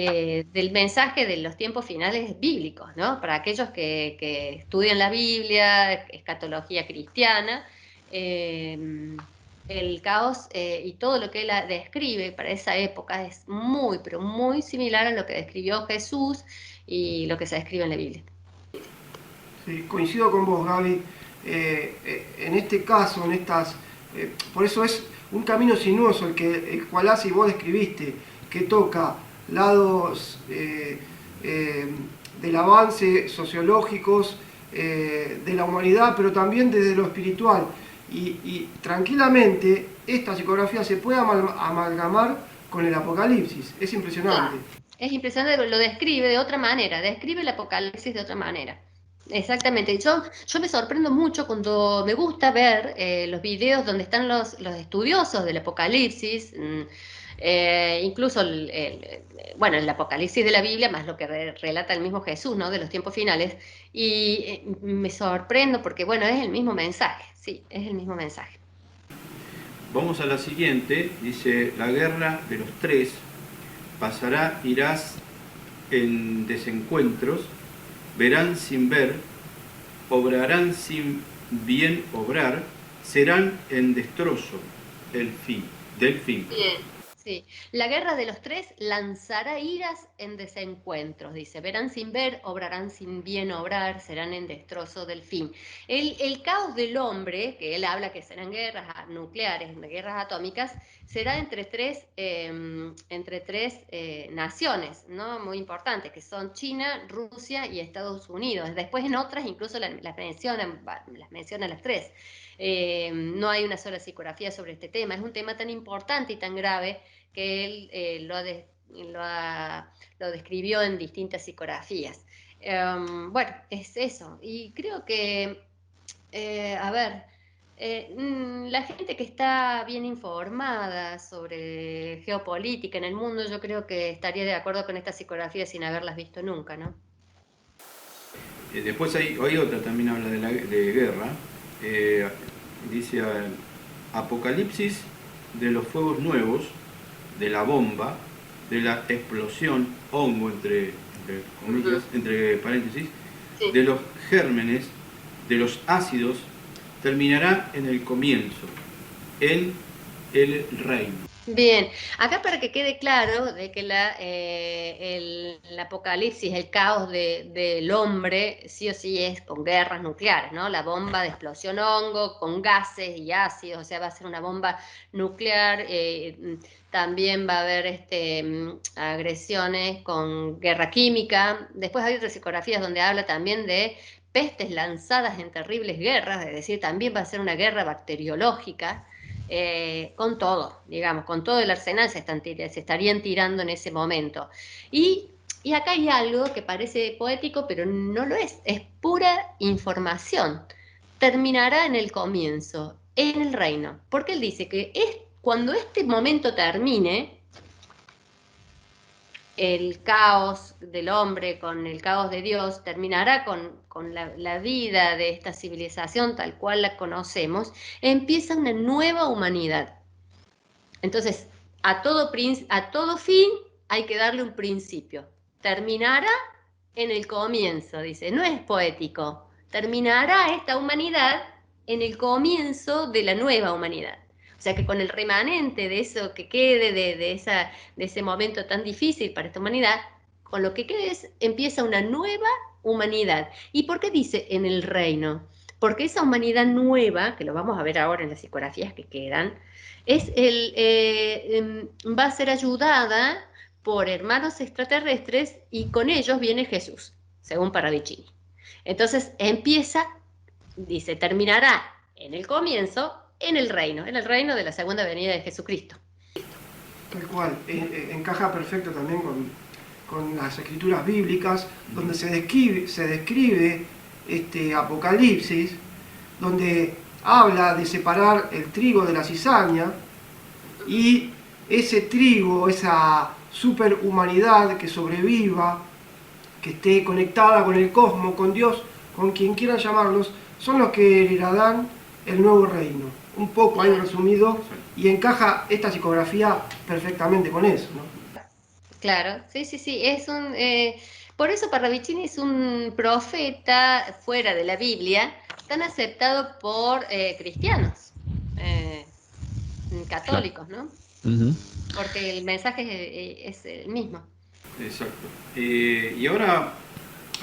Speaker 3: del mensaje de los tiempos finales bíblicos, ¿no? Para aquellos que estudian la Biblia, escatología cristiana. El caos y todo lo que él describe para esa época es muy, pero muy similar a lo que describió Jesús y lo que se describe en la Biblia.
Speaker 2: Sí, coincido con vos, Gaby. En este caso, por eso es un camino sinuoso el cual hace y vos describiste, que toca lados del avance sociológicos de la humanidad, pero también desde lo espiritual. Y tranquilamente esta psicografía se puede amalgamar con el Apocalipsis. Es impresionante.
Speaker 3: Es impresionante, lo describe de otra manera, describe el Apocalipsis de otra manera. Exactamente. Yo me sorprendo mucho cuando me gusta ver los videos donde están los estudiosos del Apocalipsis, incluso bueno, el Apocalipsis de la Biblia, más lo que relata el mismo Jesús, ¿no? De los tiempos finales, y me sorprendo porque, bueno, es el mismo mensaje, sí, es el mismo mensaje.
Speaker 1: Vamos a la siguiente, dice, la guerra de los tres pasará, irás en desencuentros, verán sin ver, obrarán sin bien obrar, serán en destrozo del fin.
Speaker 3: Bien. Sí, la guerra de los tres lanzará iras en desencuentros, dice, verán sin ver, obrarán sin bien obrar, serán en destrozo del fin. El caos del hombre, que él habla que serán guerras nucleares, guerras atómicas, será entre tres naciones, ¿no? Muy importantes, que son China, Rusia y Estados Unidos. Después en otras incluso las mencionan las tres. No hay una sola psicografía sobre este tema, es un tema tan importante y tan grave que él lo describió en distintas psicografías. Bueno, es eso. Y creo que, a ver, la gente que está bien informada sobre geopolítica en el mundo, yo creo que estaría de acuerdo con estas psicografías sin haberlas visto nunca, ¿no?
Speaker 1: Después hay otra, también habla de guerra. Dice Apocalipsis de los fuegos nuevos, de la bomba, de la explosión, hongo entre comillas, entre paréntesis,
Speaker 3: Sí.
Speaker 1: de los gérmenes, de los ácidos, terminará en el comienzo, en el reino.
Speaker 3: Bien, acá para que quede claro de que el apocalipsis, el caos del hombre, sí o sí es con guerras nucleares, ¿no? La bomba de explosión hongo, con gases y ácidos, o sea, va a ser una bomba nuclear. También va a haber agresiones con guerra química. Después hay otras psicografías donde habla también de pestes lanzadas en terribles guerras, es decir, también va a ser una guerra bacteriológica. Con todo, digamos, con todo el arsenal se estarían tirando en ese momento. Y acá hay algo que parece poético, pero no lo es pura información. Terminará en el comienzo, en el reino, porque él dice que cuando este momento termine, el caos del hombre con el caos de Dios, terminará con la vida de esta civilización tal cual la conocemos, empieza una nueva humanidad. Entonces, a todo fin hay que darle un principio. Terminará en el comienzo, dice, no es poético. Terminará esta humanidad en el comienzo de la nueva humanidad. O sea que con el remanente de eso que quede, de ese momento tan difícil para esta humanidad, con lo que quede empieza una nueva humanidad. ¿Y por qué dice en el reino? Porque esa humanidad nueva, que lo vamos a ver ahora en las psicografías que quedan, va a ser ayudada por hermanos extraterrestres y con ellos viene Jesús, según Parravicini. Entonces dice, terminará en el comienzo en el reino de la segunda venida de Jesucristo.
Speaker 2: Tal cual, encaja perfecto también con las escrituras bíblicas, donde se describe este Apocalipsis, donde habla de separar el trigo de la cizaña, y ese trigo, esa superhumanidad que sobreviva, que esté conectada con el cosmos, con Dios, con quien quieran llamarlos, son los que heredarán el nuevo reino. Un poco ahí resumido, y encaja esta psicografía perfectamente con eso, ¿no?
Speaker 3: Claro, sí, por eso Parravicini es un profeta fuera de la Biblia, tan aceptado por cristianos, católicos, ¿no? Porque el mensaje es el mismo.
Speaker 1: Exacto. Y ahora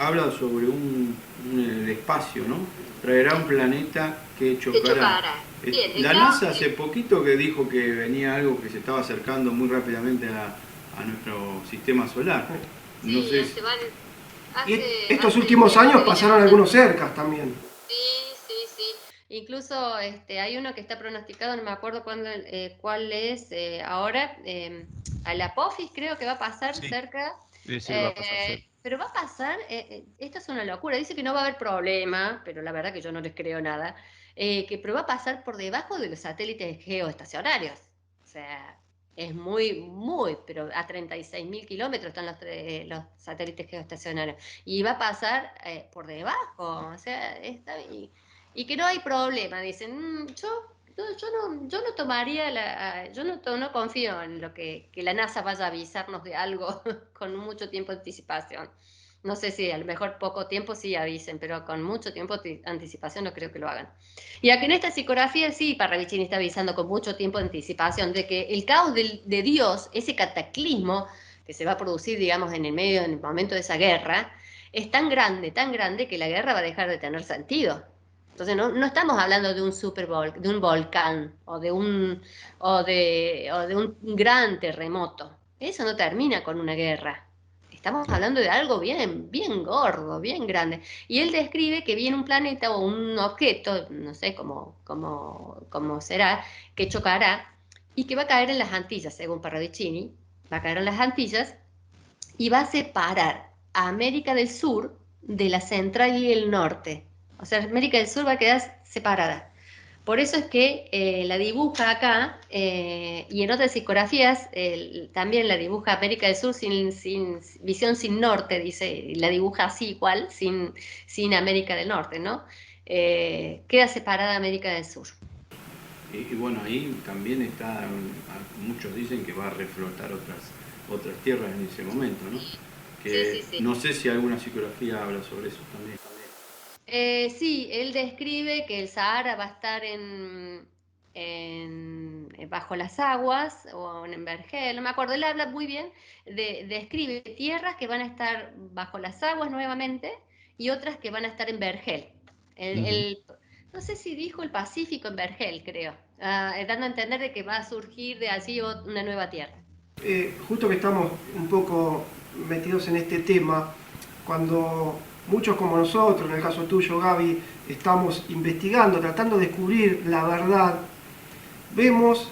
Speaker 1: habla sobre el espacio, ¿no? Traerá un planeta que chocará. Bien, la NASA hace poquito que dijo que venía algo que se estaba acercando muy rápidamente a nuestro sistema solar. No sé si...
Speaker 2: Estos últimos años pasaron algunos cercas también.
Speaker 3: Sí. Incluso hay uno que está pronosticado, no me acuerdo cuál es ahora, a la Apophis creo que va a pasar cerca.
Speaker 5: Sí, va a pasar, sí.
Speaker 3: Pero va a pasar, esto es una locura, dice que no va a haber problema, pero la verdad que yo no les creo nada, pero va a pasar por debajo de los satélites geoestacionarios. O sea, es pero a 36.000 kilómetros están los satélites geoestacionarios. Y va a pasar por debajo, o sea, está bien. Y que no hay problema, dicen, yo no tomaría yo no confío en que la NASA vaya a avisarnos de algo con mucho tiempo de anticipación. No sé si a lo mejor poco tiempo sí avisen, pero con mucho tiempo de anticipación no creo que lo hagan. Y aquí en esta psicografía sí Parravicini está avisando con mucho tiempo de anticipación de que el caos de Dios, ese cataclismo que se va a producir, digamos, en el momento de esa guerra, es tan grande que la guerra va a dejar de tener sentido. Entonces no estamos hablando de un volcán o de un gran terremoto. Eso no termina con una guerra. Estamos hablando de algo bien gordo, bien grande. Y él describe que viene un planeta o un objeto, no sé cómo será, que chocará y que va a caer en las Antillas, según Parravicini. Va a caer en las Antillas y va a separar a América del Sur de la Central y el Norte. O sea, América del Sur va a quedar separada. Por eso es que la dibuja acá, y en otras psicografías también la dibuja América del Sur visión sin norte, dice, la dibuja así igual, sin América del Norte, ¿no? Queda separada América del Sur.
Speaker 1: Y bueno, ahí también muchos dicen que va a reflotar otras tierras en ese momento, ¿no? Sí. No sé si alguna psicografía habla sobre eso también.
Speaker 3: Sí, él describe que el Sahara va a estar bajo las aguas o en Vergel, no me acuerdo, él habla muy bien, describe tierras que van a estar bajo las aguas nuevamente y otras que van a estar en Vergel. No sé si dijo el Pacífico en Vergel, creo, dando a entender de que va a surgir de allí una nueva tierra.
Speaker 2: Justo que estamos un poco metidos en este tema, cuando muchos como nosotros, en el caso tuyo, Gaby, estamos investigando, tratando de descubrir la verdad, vemos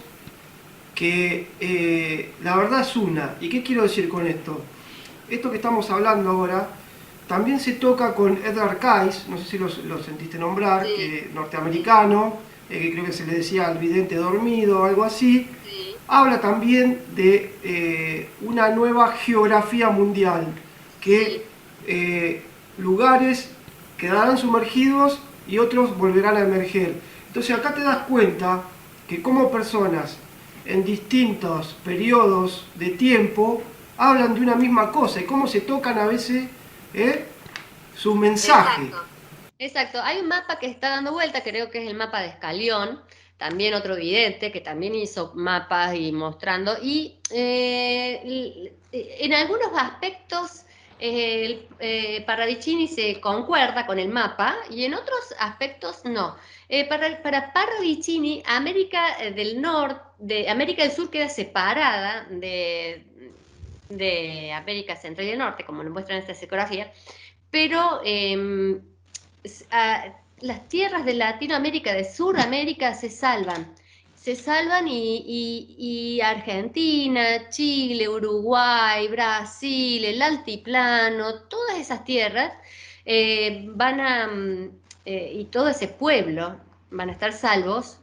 Speaker 2: que la verdad es una. ¿Y qué quiero decir con esto? Esto que estamos hablando ahora también se toca con Edgar Cayce, no sé si lo sentiste nombrar,
Speaker 3: sí.
Speaker 2: Norteamericano, que creo que se le decía el vidente dormido o algo así,
Speaker 3: sí.
Speaker 2: habla también de una nueva geografía mundial, que lugares quedarán sumergidos y otros volverán a emerger. Entonces acá te das cuenta que como personas en distintos periodos de tiempo hablan de una misma cosa y cómo se tocan a veces su mensaje.
Speaker 3: Exacto. Exacto. Hay un mapa que está dando vuelta, creo que es el mapa de Escalión, también otro vidente que también hizo mapas y mostrando, y en algunos aspectos Parravicini se concuerda con el mapa y en otros aspectos no. Para Parravicini, América del Norte, América del Sur queda separada de América Central y del Norte, como lo muestra en esta psicografía, pero las tierras de Latinoamérica, de Sudamérica, se salvan y Argentina, Chile, Uruguay, Brasil, el altiplano, todas esas tierras y todo ese pueblo van a estar salvos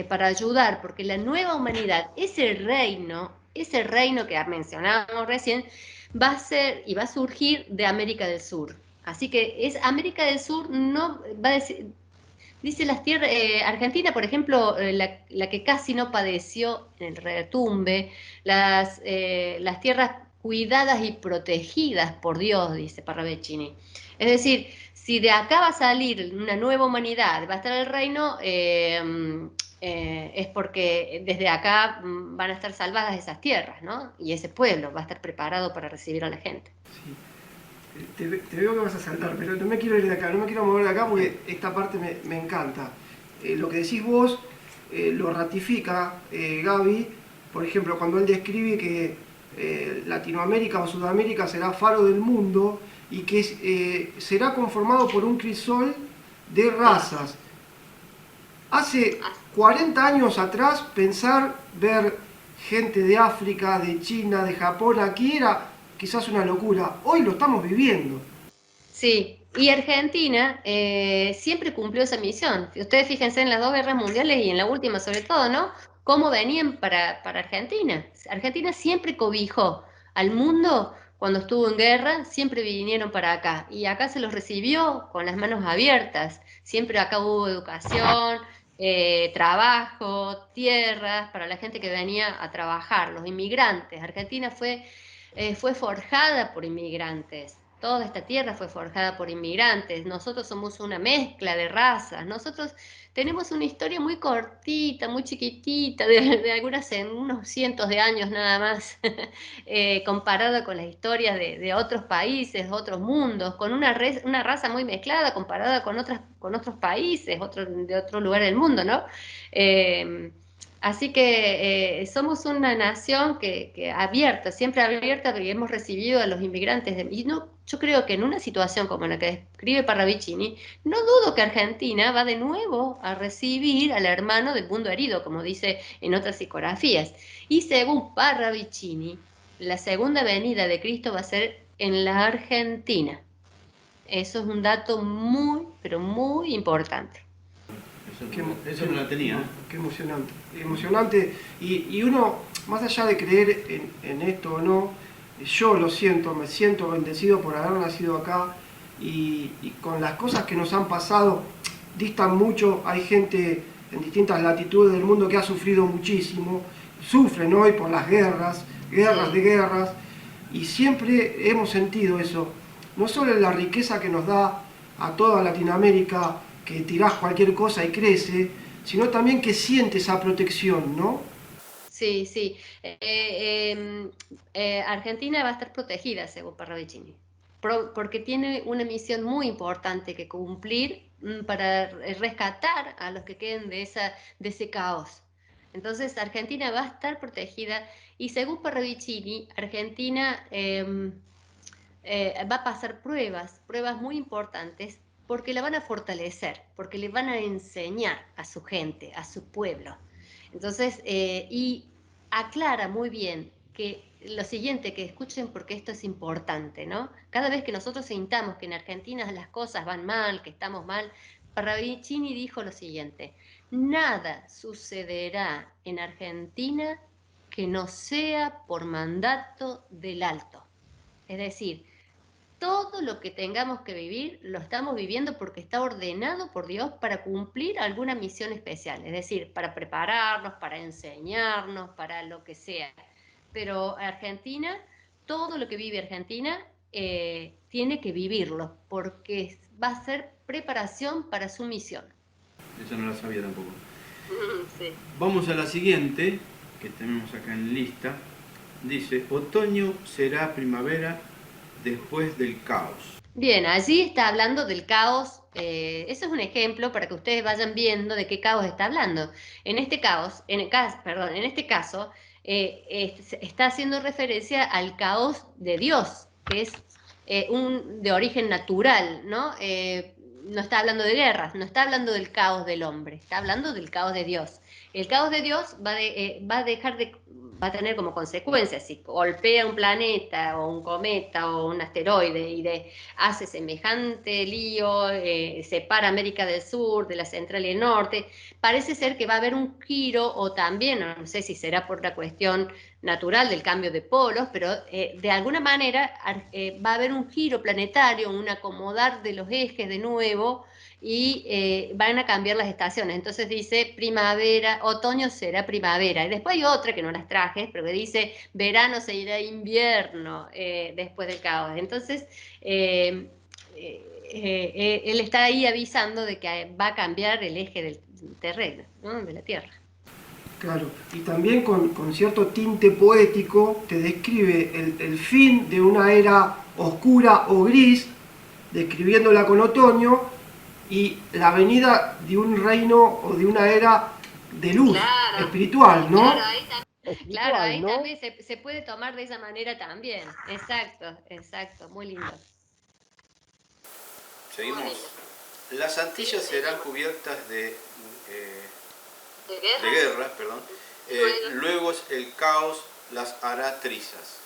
Speaker 3: para ayudar, porque la nueva humanidad, ese reino que mencionábamos recién, va a ser y va a surgir de América del Sur. Así que es América del Sur, no va a decir, dice las tierras, Argentina, por ejemplo, la que casi no padeció en el retumbe, las tierras cuidadas y protegidas por Dios, dice Parravicini. Es decir, si de acá va a salir una nueva humanidad, va a estar el reino, es porque desde acá van a estar salvadas esas tierras, ¿no? Y ese pueblo va a estar preparado para recibir a la gente.
Speaker 2: Sí. Te veo que vas a saltar, pero no me quiero ir de acá, no me quiero mover de acá porque esta parte me encanta. Lo que decís vos lo ratifica Gaby, por ejemplo, cuando él describe que Latinoamérica o Sudamérica será faro del mundo y que será conformado por un crisol de razas. Hace 40 años atrás ver gente de África, de China, de Japón aquí era quizás una locura. Hoy lo estamos viviendo.
Speaker 3: Sí, y Argentina siempre cumplió esa misión. Ustedes fíjense en las dos guerras mundiales y en la última sobre todo, ¿no? Cómo venían para Argentina. Argentina siempre cobijó al mundo cuando estuvo en guerra, siempre vinieron para acá. Y acá se los recibió con las manos abiertas. Siempre acá hubo educación, trabajo, tierras para la gente que venía a trabajar, los inmigrantes. Argentina fue forjada por inmigrantes. Toda esta tierra fue forjada por inmigrantes. Nosotros somos una mezcla de razas. Nosotros tenemos una historia muy cortita, muy chiquitita, de unos cientos de años nada más, comparada con las historias de otros países, otros mundos, con una raza muy mezclada comparada con otros países, de otro lugar del mundo, ¿no? Así que somos una nación que abierta, siempre abierta, que hemos recibido a los inmigrantes. Y no, yo creo que en una situación como la que describe Parravicini, no dudo que Argentina va de nuevo a recibir al hermano del mundo herido, como dice en otras psicografías. Y según Parravicini, la segunda venida de Cristo va a ser en la Argentina. Eso es un dato muy, pero muy importante.
Speaker 1: Eso no la tenía.
Speaker 2: Qué emocionante. Emocionante. Y uno, más allá de creer en esto o no, yo lo siento, me siento bendecido por haber nacido acá y con las cosas que nos han pasado, distan mucho. Hay gente en distintas latitudes del mundo que ha sufrido muchísimo, sufren hoy por las guerras de guerras, y siempre hemos sentido eso, no solo en la riqueza que nos da a toda Latinoamérica, que tirás cualquier cosa y crece, sino también que siente esa protección, ¿no?
Speaker 3: Sí, sí. Argentina va a estar protegida, según Parravicini, porque tiene una misión muy importante que cumplir para rescatar a los que queden de ese caos. Entonces, Argentina va a estar protegida y según Parravicini, Argentina va a pasar pruebas muy importantes, porque la van a fortalecer, porque le van a enseñar a su gente, a su pueblo. Entonces, y aclara muy bien que lo siguiente, que escuchen porque esto es importante, ¿no? Cada vez que nosotros sintamos que en Argentina las cosas van mal, que estamos mal, Parravicini dijo lo siguiente: nada sucederá en Argentina que no sea por mandato del alto. Es decir, todo lo que tengamos que vivir lo estamos viviendo porque está ordenado por Dios para cumplir alguna misión especial, es decir, para prepararnos, para enseñarnos, para lo que sea. Pero Argentina, todo lo que vive Argentina, tiene que vivirlo porque va a ser preparación para su misión.
Speaker 1: Esa no la sabía tampoco.
Speaker 3: Sí.
Speaker 1: Vamos a la siguiente, que tenemos acá en lista. Dice, otoño será primavera después del caos.
Speaker 3: Bien, allí está hablando del caos. Eso es un ejemplo para que ustedes vayan viendo de qué caos está hablando. En este caos, en este caso, está haciendo referencia al caos de Dios, que es de origen natural, ¿no? No está hablando de guerras, no está hablando del caos del hombre, está hablando del caos de Dios. El caos de Dios va a tener como consecuencia, si golpea un planeta o un cometa o un asteroide y hace semejante lío, separa América del Sur de la Central y el Norte, parece ser que va a haber un giro, o también, no sé si será por la cuestión natural del cambio de polos, pero de alguna manera va a haber un giro planetario, un acomodar de los ejes de nuevo, y van a cambiar las estaciones. Entonces dice primavera, otoño será primavera, y después hay otra que no las traje, pero que dice verano se irá invierno después del caos. Entonces él está ahí avisando de que va a cambiar el eje del terreno, ¿no? De la Tierra.
Speaker 2: Claro, y también con cierto tinte poético te describe el fin de una era oscura o gris, describiéndola con otoño, y la venida de un reino o de una era de luz, claro, espiritual, ¿no?
Speaker 3: Claro, ahí también se puede tomar de esa manera también. Exacto, muy lindo.
Speaker 1: Seguimos. Las Antillas serán cubiertas de guerras, perdón. Luego el caos las hará trizas.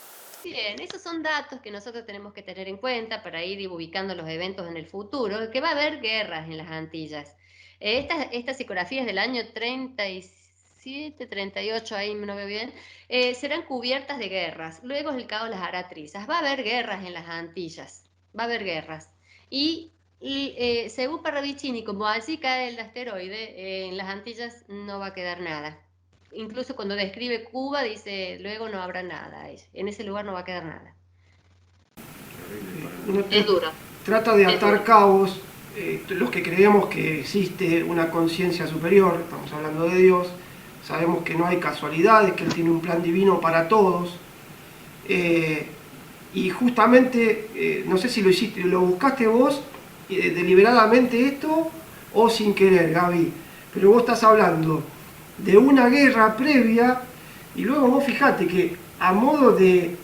Speaker 3: Bien, esos son datos que nosotros tenemos que tener en cuenta para ir ubicando los eventos en el futuro, que va a haber guerras en las Antillas. Estas psicografías del año 37, 38, ahí no veo bien, serán cubiertas de guerras. Luego el caos las hará trizas. Va a haber guerras en las Antillas, va a haber guerras. Y según Parravicini, como allí cae el asteroide, en las Antillas no va a quedar nada. Incluso cuando describe Cuba, dice, luego no habrá nada, en ese lugar no va a quedar nada. Es duro.
Speaker 2: Trata de atar cabos, los que creemos que existe una conciencia superior, estamos hablando de Dios, sabemos que no hay casualidades, que Él tiene un plan divino para todos. Y justamente, no sé si lo hiciste, lo buscaste vos deliberadamente esto o sin querer, Gaby, pero vos estás hablando de una guerra previa, y luego vos fijate que a modo de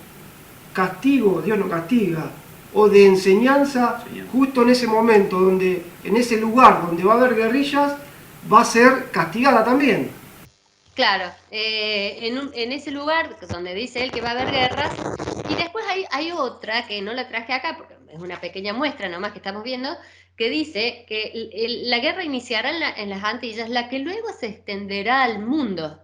Speaker 2: castigo, Dios no castiga, o de enseñanza, justo en ese momento, en ese lugar donde va a haber guerrillas, va a ser castigada también.
Speaker 3: Claro, en ese lugar donde dice él que va a haber guerras, y después hay otra que no la traje acá, porque es una pequeña muestra nomás que estamos viendo, que dice que la guerra iniciará en las Antillas, la que luego se extenderá al mundo.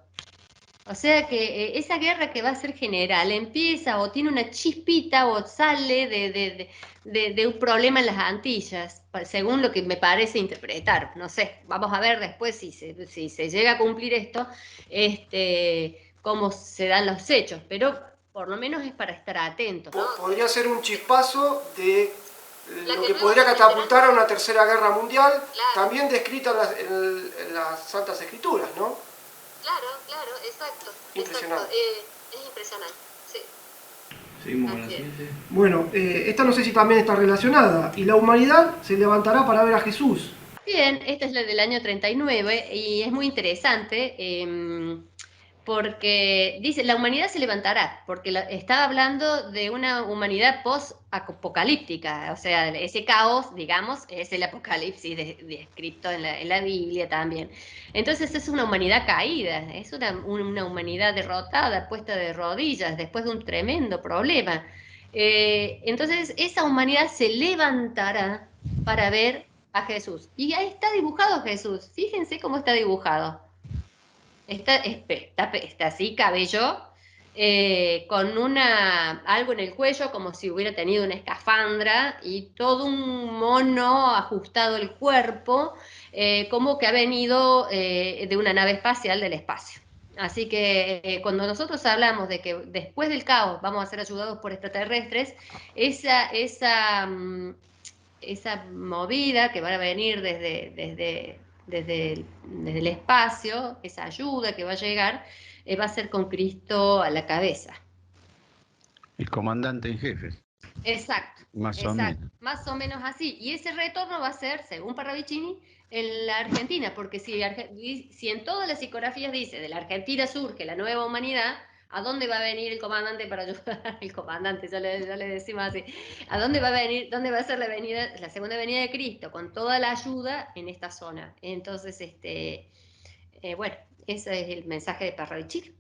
Speaker 3: O sea que esa guerra que va a ser general empieza o tiene una chispita o sale de un problema en las Antillas, según lo que me parece interpretar. No sé, vamos a ver después si se llega a cumplir esto, cómo se dan los hechos, pero por lo menos es para estar atentos, ¿no?
Speaker 2: Podría ser un chispazo de lo que podría catapultar a una tercera guerra mundial, claro, también descrita en las Santas Escrituras, ¿no?
Speaker 3: Claro, exacto.
Speaker 2: Impresionante.
Speaker 3: Es impresionante, sí.
Speaker 1: Seguimos con la siguiente.
Speaker 2: Bueno, esta no sé si también está relacionada. Y la humanidad se levantará para ver a Jesús.
Speaker 3: Bien, esta es la del año 39 y es muy interesante porque dice, la humanidad se levantará, porque está hablando de una humanidad post-apocalíptica, o sea, ese caos, digamos, es el apocalipsis descrito en la Biblia también. Entonces es una humanidad caída, es una humanidad derrotada, puesta de rodillas, después de un tremendo problema. Entonces esa humanidad se levantará para ver a Jesús. Y ahí está dibujado Jesús, fíjense cómo está dibujado. Está así, cabello, con algo en el cuello, como si hubiera tenido una escafandra, y todo un mono ajustado el cuerpo, como que ha venido de una nave espacial del espacio. Así que cuando nosotros hablamos de que después del caos vamos a ser ayudados por extraterrestres, esa movida que va a venir desde el espacio, esa ayuda que va a llegar, va a ser con Cristo a la cabeza.
Speaker 5: El comandante en jefe,
Speaker 3: Exacto,
Speaker 5: más o
Speaker 3: exacto,
Speaker 5: menos.
Speaker 3: más o menos así. Y ese retorno va a ser, según Parravicini, en la Argentina, porque si en todas las psicografías dice de la Argentina surge la nueva humanidad, ¿a dónde va a venir el comandante para ayudar? El comandante, ya le decimos así. ¿A dónde va a venir, dónde va a ser la segunda venida de Cristo? Con toda la ayuda en esta zona. Entonces, bueno, ese es el mensaje de Parravicini.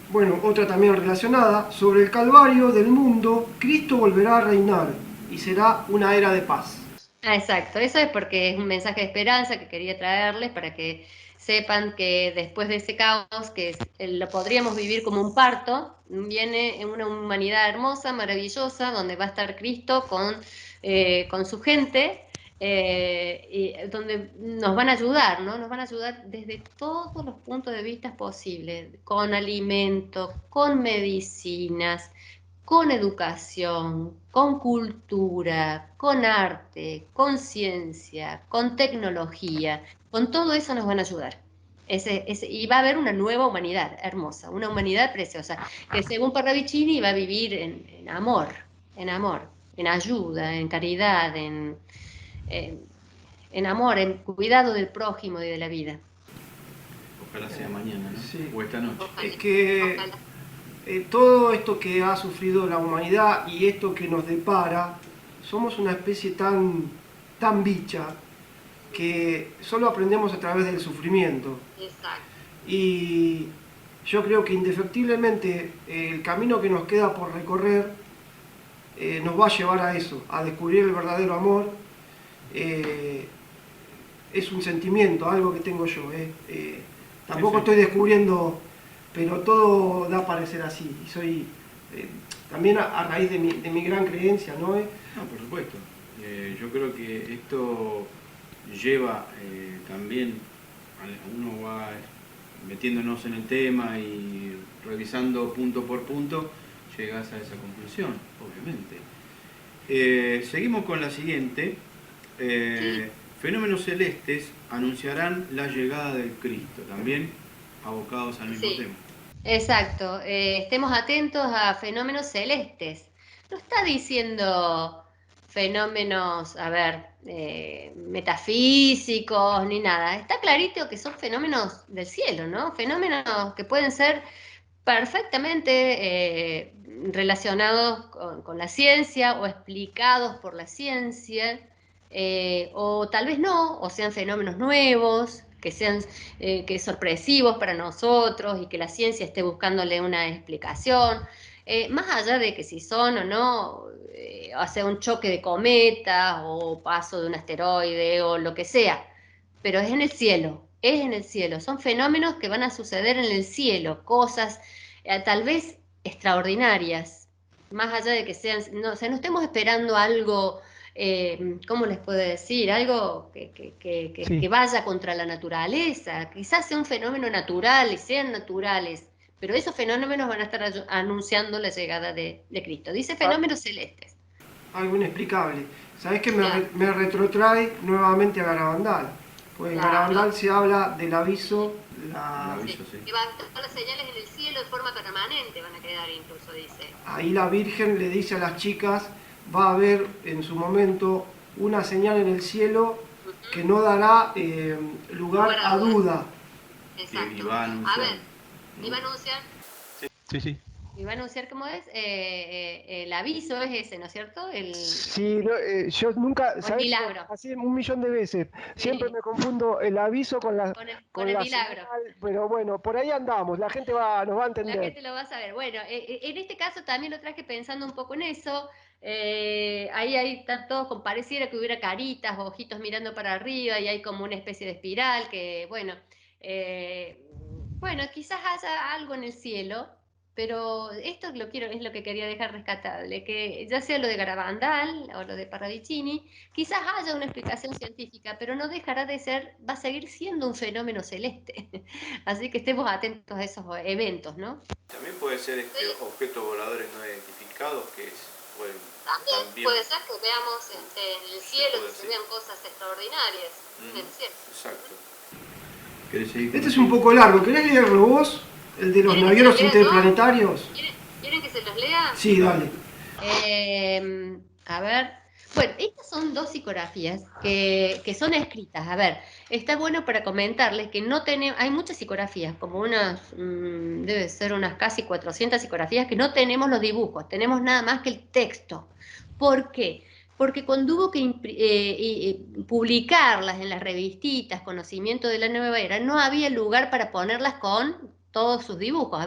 Speaker 2: Bueno, otra también relacionada, sobre el Calvario del mundo, Cristo volverá a reinar y será una era de paz.
Speaker 3: Exacto, eso es porque es un mensaje de esperanza que quería traerles para que sepan que después de ese caos, lo podríamos vivir como un parto, viene una humanidad hermosa, maravillosa, donde va a estar Cristo con su gente, y donde nos van a ayudar, ¿no? Nos van a ayudar desde todos los puntos de vista posibles, con alimentos, con medicinas, con educación, con cultura, con arte, con ciencia, con tecnología, con todo eso nos van a ayudar. Y va a haber una nueva humanidad hermosa, una humanidad preciosa, que según Parravicini va a vivir en amor, en ayuda, en caridad, en amor, en cuidado del prójimo y de la vida.
Speaker 1: Ojalá sea mañana, ¿no?
Speaker 2: Sí.
Speaker 1: O esta noche.
Speaker 2: Es que todo esto que ha sufrido la humanidad y esto que nos depara, somos una especie tan bicha que solo aprendemos a través del sufrimiento.
Speaker 3: Exacto.
Speaker 2: Y yo creo que indefectiblemente el camino que nos queda por recorrer nos va a llevar a eso, a descubrir el verdadero amor. Es un sentimiento, algo que tengo yo. Tampoco estoy descubriendo, pero todo da a parecer así. Y soy también a raíz de mi gran creencia, ¿no?
Speaker 1: No, por supuesto. Yo creo que esto lleva también, uno va metiéndonos en el tema y revisando punto por punto, llegas a esa conclusión, obviamente. Seguimos con la siguiente. Fenómenos celestes anunciarán la llegada del Cristo, también abocados al mismo tema.
Speaker 3: Exacto, estemos atentos a fenómenos celestes. No está diciendo fenómenos, metafísicos ni nada. Está clarito que son fenómenos del cielo, ¿no? Fenómenos que pueden ser perfectamente relacionados con la ciencia o explicados por la ciencia, o tal vez no, o sean fenómenos nuevos, que sean que sorpresivos para nosotros y que la ciencia esté buscándole una explicación, más allá de que si son o no, o sea, un choque de cometas o paso de un asteroide o lo que sea, pero es en el cielo, son fenómenos que van a suceder en el cielo, cosas tal vez extraordinarias, más allá de que sean, no, o sea, no estemos esperando algo, ¿cómo les puedo decir? Algo que vaya contra la naturaleza, quizás sea un fenómeno natural y sean naturales, pero esos fenómenos van a estar anunciando la llegada de Cristo. Dice fenómenos celestes.
Speaker 2: Algo inexplicable. ¿Sabés que me retrotrae nuevamente a Garabandal? Pues en Garabandal se habla del aviso.
Speaker 3: Que van todas las señales en el cielo de forma permanente, van a quedar incluso, dice.
Speaker 2: Ahí la Virgen le dice a las chicas, va a haber en su momento una señal en el cielo que no dará lugar a duda.
Speaker 3: Exacto.
Speaker 1: Y va a anunciar.
Speaker 3: A ver, ¿y va a anunciar?
Speaker 5: Sí.
Speaker 3: ¿Y va a anunciar cómo es? El aviso es ese, ¿no es cierto?
Speaker 2: Sí, yo nunca, ¿sabes?
Speaker 3: milagro.
Speaker 2: Así 1.000.000 de veces. Siempre me confundo el aviso con la
Speaker 3: Con el milagro.
Speaker 2: señal, pero bueno, por ahí andamos, la gente nos va a
Speaker 3: La
Speaker 2: entender.
Speaker 3: gente lo va a saber. Bueno, en este caso también lo traje pensando un poco en eso. Ahí están todos, pareciera que hubiera caritas, ojitos mirando para arriba, y hay como una especie de espiral que, bueno, Bueno, quizás haya algo en el cielo, pero esto es lo que quería dejar rescatable, que ya sea lo de Garabandal o lo de Parravicini, quizás haya una explicación científica, pero no dejará de ser, va a seguir siendo un fenómeno celeste. Así que estemos atentos a esos eventos, ¿no?
Speaker 1: También puede ser
Speaker 3: Sí.
Speaker 1: objetos voladores no identificados pueden,
Speaker 3: También puede ser que veamos en el cielo,
Speaker 1: puede
Speaker 3: que se
Speaker 1: ser.
Speaker 3: vean cosas extraordinarias en el cielo.
Speaker 1: Exacto. ¿Querés seguir con
Speaker 2: Este es un poco largo, ¿querés leerlo vos? El de los
Speaker 3: ¿Quieren que
Speaker 2: navieros
Speaker 3: se los lea yo?
Speaker 2: interplanetarios.
Speaker 3: ¿Quieren que se los lea?
Speaker 2: Sí, dale.
Speaker 3: A ver, bueno, estas son dos psicografías que son escritas. A ver, está bueno para comentarles que no tenemos, hay muchas psicografías, como debe ser unas casi 400 psicografías, que no tenemos los dibujos, tenemos nada más que el texto. ¿Por qué? Porque cuando hubo que publicarlas en las revistitas, Conocimiento de la Nueva Era, no había lugar para ponerlas con todos sus dibujos,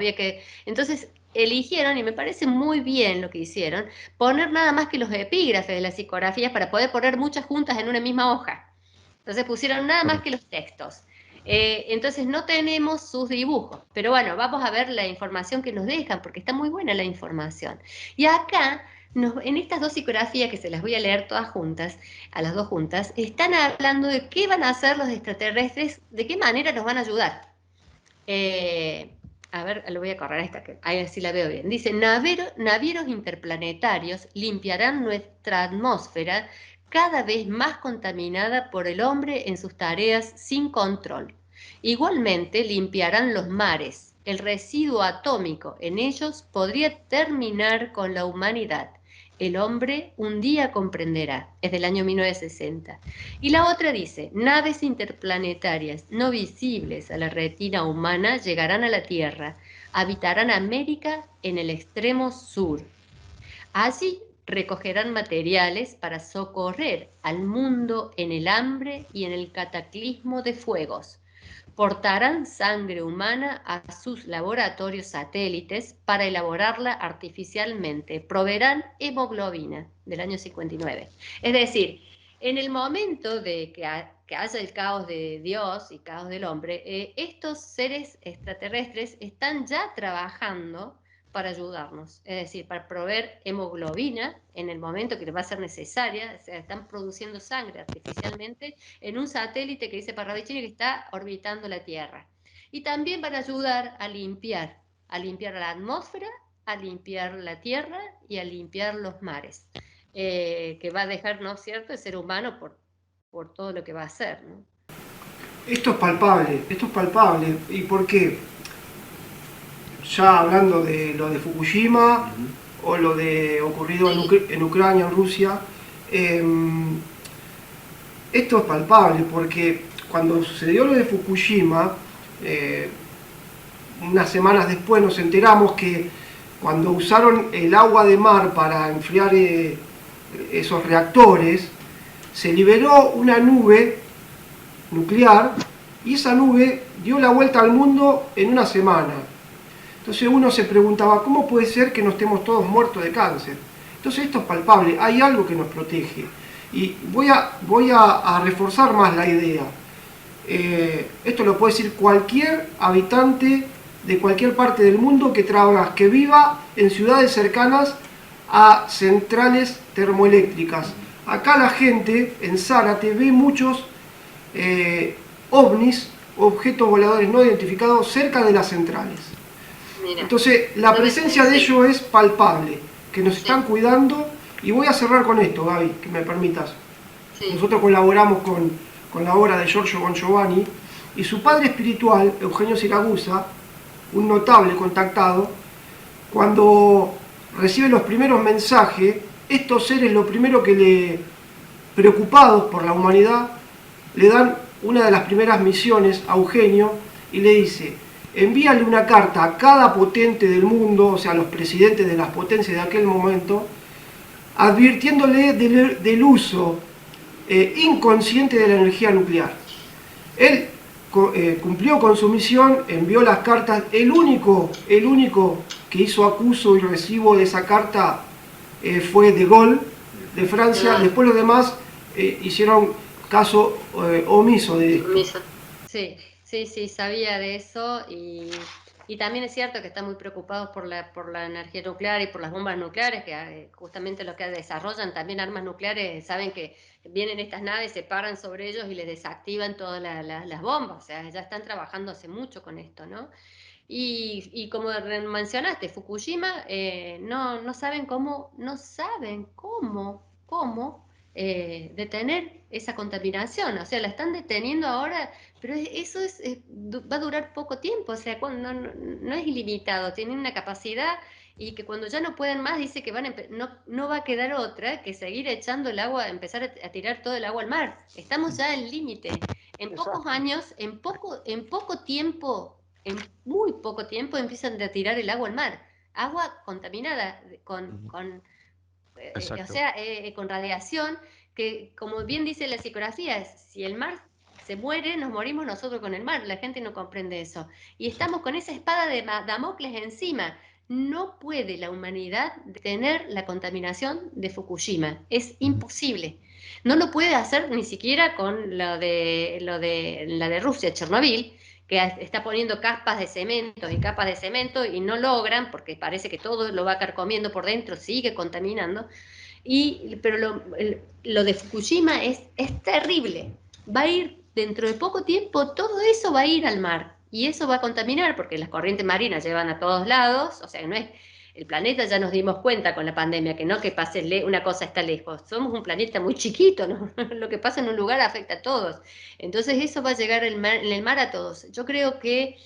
Speaker 3: entonces eligieron, y me parece muy bien lo que hicieron, poner nada más que los epígrafes de las psicografías para poder poner muchas juntas en una misma hoja. Entonces pusieron nada más que los textos. Entonces no tenemos sus dibujos, pero bueno, vamos a ver la información que nos dejan, porque está muy buena la información. Y acá, en estas dos psicografías, que se las voy a leer todas juntas, a las dos juntas, están hablando de qué van a hacer los extraterrestres, de qué manera nos van a ayudar. A ver, lo voy a correr esta, que ahí sí la veo bien. Dice, navieros interplanetarios limpiarán nuestra atmósfera cada vez más contaminada por el hombre en sus tareas sin control. Igualmente limpiarán los mares. El residuo atómico en ellos podría terminar con la humanidad. El hombre un día comprenderá. Es del año 1960. Y la otra dice, naves interplanetarias no visibles a la retina humana llegarán a la Tierra, habitarán América en el extremo sur. Allí recogerán materiales para socorrer al mundo en el hambre y en el cataclismo de fuegos. Portarán sangre humana a sus laboratorios satélites para elaborarla artificialmente. Proveerán hemoglobina del año 59. Es decir, en el momento de que haya el caos de Dios y caos del hombre, estos seres extraterrestres están ya trabajando para ayudarnos, es decir, para proveer hemoglobina en el momento que les va a ser necesaria, o sea, están produciendo sangre artificialmente en un satélite que dice Parravicini que está orbitando la Tierra. Y también van a ayudar a limpiar la atmósfera, a limpiar la Tierra y a limpiar los mares, que va a dejar, ¿no es cierto?, el ser humano por todo lo que va a hacer, ¿no?
Speaker 2: Esto es palpable, ¿Y por qué? Ya hablando de lo de Fukushima o lo de ocurrido en Ucrania, en Rusia, esto es palpable porque cuando sucedió lo de Fukushima, unas semanas después nos enteramos que cuando usaron el agua de mar para enfriar esos reactores, se liberó una nube nuclear y esa nube dio la vuelta al mundo en una semana. Entonces uno se preguntaba, ¿cómo puede ser que no estemos todos muertos de cáncer? Entonces esto es palpable, hay algo que nos protege. Y voy a reforzar más la idea. Esto lo puede decir cualquier habitante de cualquier parte del mundo que viva en ciudades cercanas a centrales termoeléctricas. Acá la gente en Zárate ve muchos ovnis, objetos voladores no identificados, cerca de las centrales.
Speaker 3: Mira.
Speaker 2: Entonces la presencia de ellos es palpable, que nos están cuidando. Y voy a cerrar con esto, Gaby, que me permitas. Sí. Nosotros colaboramos con la obra de Giorgio Bon Giovanni y su padre espiritual, Eugenio Siragusa, un notable contactado, cuando recibe los primeros mensajes, estos seres lo primero preocupados por la humanidad, le dan una de las primeras misiones a Eugenio y le dice, envíale una carta a cada potente del mundo, o sea, a los presidentes de las potencias de aquel momento, advirtiéndole del uso inconsciente de la energía nuclear. Él cumplió con su misión, envió las cartas. El único que hizo acuso y recibo de esa carta fue De Gaulle, de Francia. Después los demás hicieron caso omiso de esto.
Speaker 3: Sí. sí, sí, sabía de eso y también es cierto que están muy preocupados por la energía nuclear y por las bombas nucleares, que justamente los que desarrollan también armas nucleares saben que vienen estas naves, se paran sobre ellos y les desactivan todas las bombas, o sea, ya están trabajando hace mucho con esto, ¿no? Y como mencionaste, Fukushima, no saben cómo, cómo detener esa contaminación. O sea, la están deteniendo ahora, pero eso va a durar poco tiempo. O sea, no es ilimitado, tienen una capacidad y que cuando ya no pueden más, dice que no va a quedar otra que seguir echando el agua, empezar a tirar todo el agua al mar. Estamos ya al límite. En pocos años, en poco tiempo, en muy poco tiempo empiezan a tirar el agua al mar, agua contaminada o
Speaker 5: Exacto.
Speaker 3: sea, con radiación, que como bien dice la psicografía, si el mar se muere, nos morimos nosotros con el mar, la gente no comprende eso. Y estamos con esa espada de Damocles encima. No puede la humanidad detener la contaminación de Fukushima, es imposible. No lo puede hacer ni siquiera con la de Rusia, Chernobyl, que está poniendo capas de cemento y no logran, porque parece que todo lo va carcomiendo por dentro, sigue contaminando. Pero lo de Fukushima es terrible. Va a ir dentro de poco tiempo, todo eso va a ir al mar y eso va a contaminar porque las corrientes marinas llevan a todos lados, o sea, no es el planeta, ya nos dimos cuenta con la pandemia que no que pase una cosa está lejos, somos un planeta muy chiquito, ¿no? Lo que pasa en un lugar afecta a todos, entonces eso va a llegar en el mar a todos. Yo creo que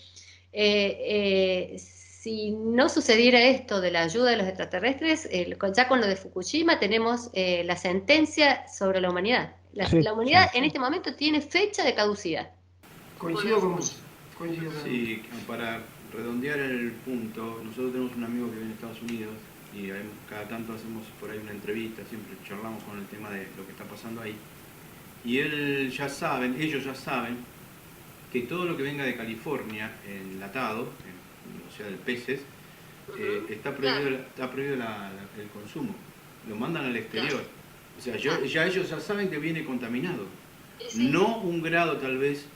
Speaker 3: si no sucediera esto de la ayuda de los extraterrestres, ya con lo de Fukushima tenemos la sentencia sobre la humanidad.
Speaker 2: Sí,
Speaker 3: La humanidad en este momento tiene fecha de caducidad.
Speaker 2: coincido con vos. Coincido con vos.
Speaker 1: Sí, para redondear el punto, nosotros tenemos un amigo que vive en Estados Unidos y cada tanto hacemos por ahí una entrevista, siempre charlamos con el tema de lo que está pasando ahí. Y ellos ya saben que todo lo que venga de California enlatado, o sea, de peces, está prohibido el consumo. Lo mandan al exterior. O sea, ya ellos ya saben que viene contaminado.
Speaker 3: Sí.
Speaker 1: No un grado tal vez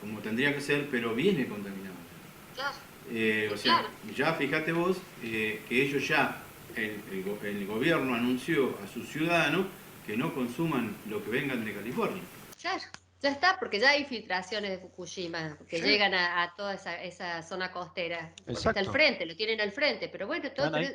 Speaker 1: como tendría que ser, pero viene contaminado.
Speaker 3: Claro.
Speaker 1: O sea, ya fíjate vos que ellos ya, el gobierno anunció a sus ciudadanos que no consuman lo que vengan de California.
Speaker 3: Claro, ya está, porque ya hay filtraciones de Fukushima que
Speaker 2: Sí.
Speaker 3: llegan a toda esa zona costera. Porque está al
Speaker 5: Exacto.
Speaker 3: frente, lo tienen al frente, pero bueno,
Speaker 5: Están ahí.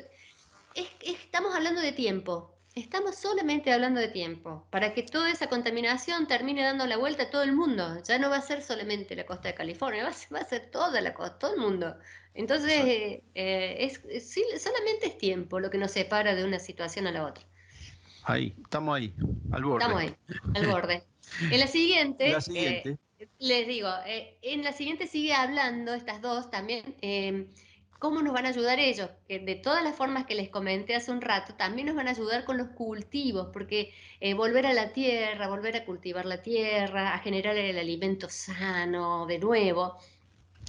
Speaker 3: estamos hablando de tiempo. Estamos solamente hablando de tiempo, para que toda esa contaminación termine dando la vuelta a todo el mundo. Ya no va a ser solamente la costa de California, va a ser toda la costa, todo el mundo. Entonces, sí, solamente es tiempo lo que nos separa de una situación a la otra.
Speaker 5: Ahí, estamos ahí, al borde.
Speaker 3: Estamos ahí, al borde. En la
Speaker 5: La
Speaker 3: siguiente,
Speaker 5: siguiente.
Speaker 3: les digo, en la siguiente sigue hablando, estas dos también, cómo nos van a ayudar ellos, que de todas las formas que les comenté hace un rato, también nos van a ayudar con los cultivos, porque volver a la tierra, volver a cultivar la tierra, a generar el alimento sano de nuevo.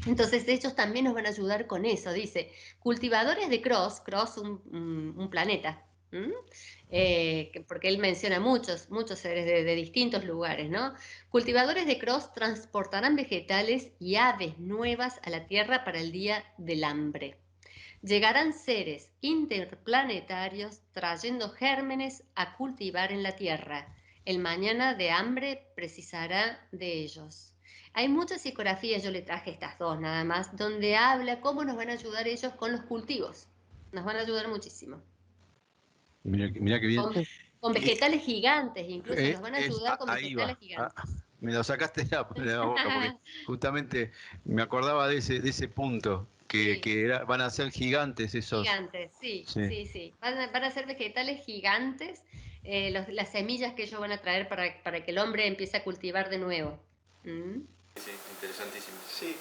Speaker 3: Entonces ellos también nos van a ayudar con eso, dice, cultivadores de Cross, un planeta, porque él menciona muchos seres de distintos lugares, ¿no? Cultivadores de Cross transportarán vegetales y aves nuevas a la Tierra para el día del hambre. Llegarán seres interplanetarios trayendo gérmenes a cultivar en la Tierra. El mañana de hambre precisará de ellos. Hay muchas psicografías, yo le traje estas dos nada más, donde habla cómo nos van a ayudar ellos con los cultivos. Nos van a ayudar muchísimo.
Speaker 5: Mira qué bien.
Speaker 3: Con vegetales gigantes, incluso nos van a ayudar con
Speaker 5: Ahí
Speaker 3: vegetales
Speaker 5: va.
Speaker 3: gigantes.
Speaker 5: Me lo sacaste de la boca porque justamente me acordaba de ese punto,
Speaker 3: Sí.
Speaker 5: que van a ser gigantes esos.
Speaker 3: Gigantes, sí. Van a ser vegetales gigantes, las semillas que ellos van a traer para que el hombre empiece a cultivar de nuevo. ¿Mm?
Speaker 1: Sí, interesantísimo.
Speaker 2: Sí,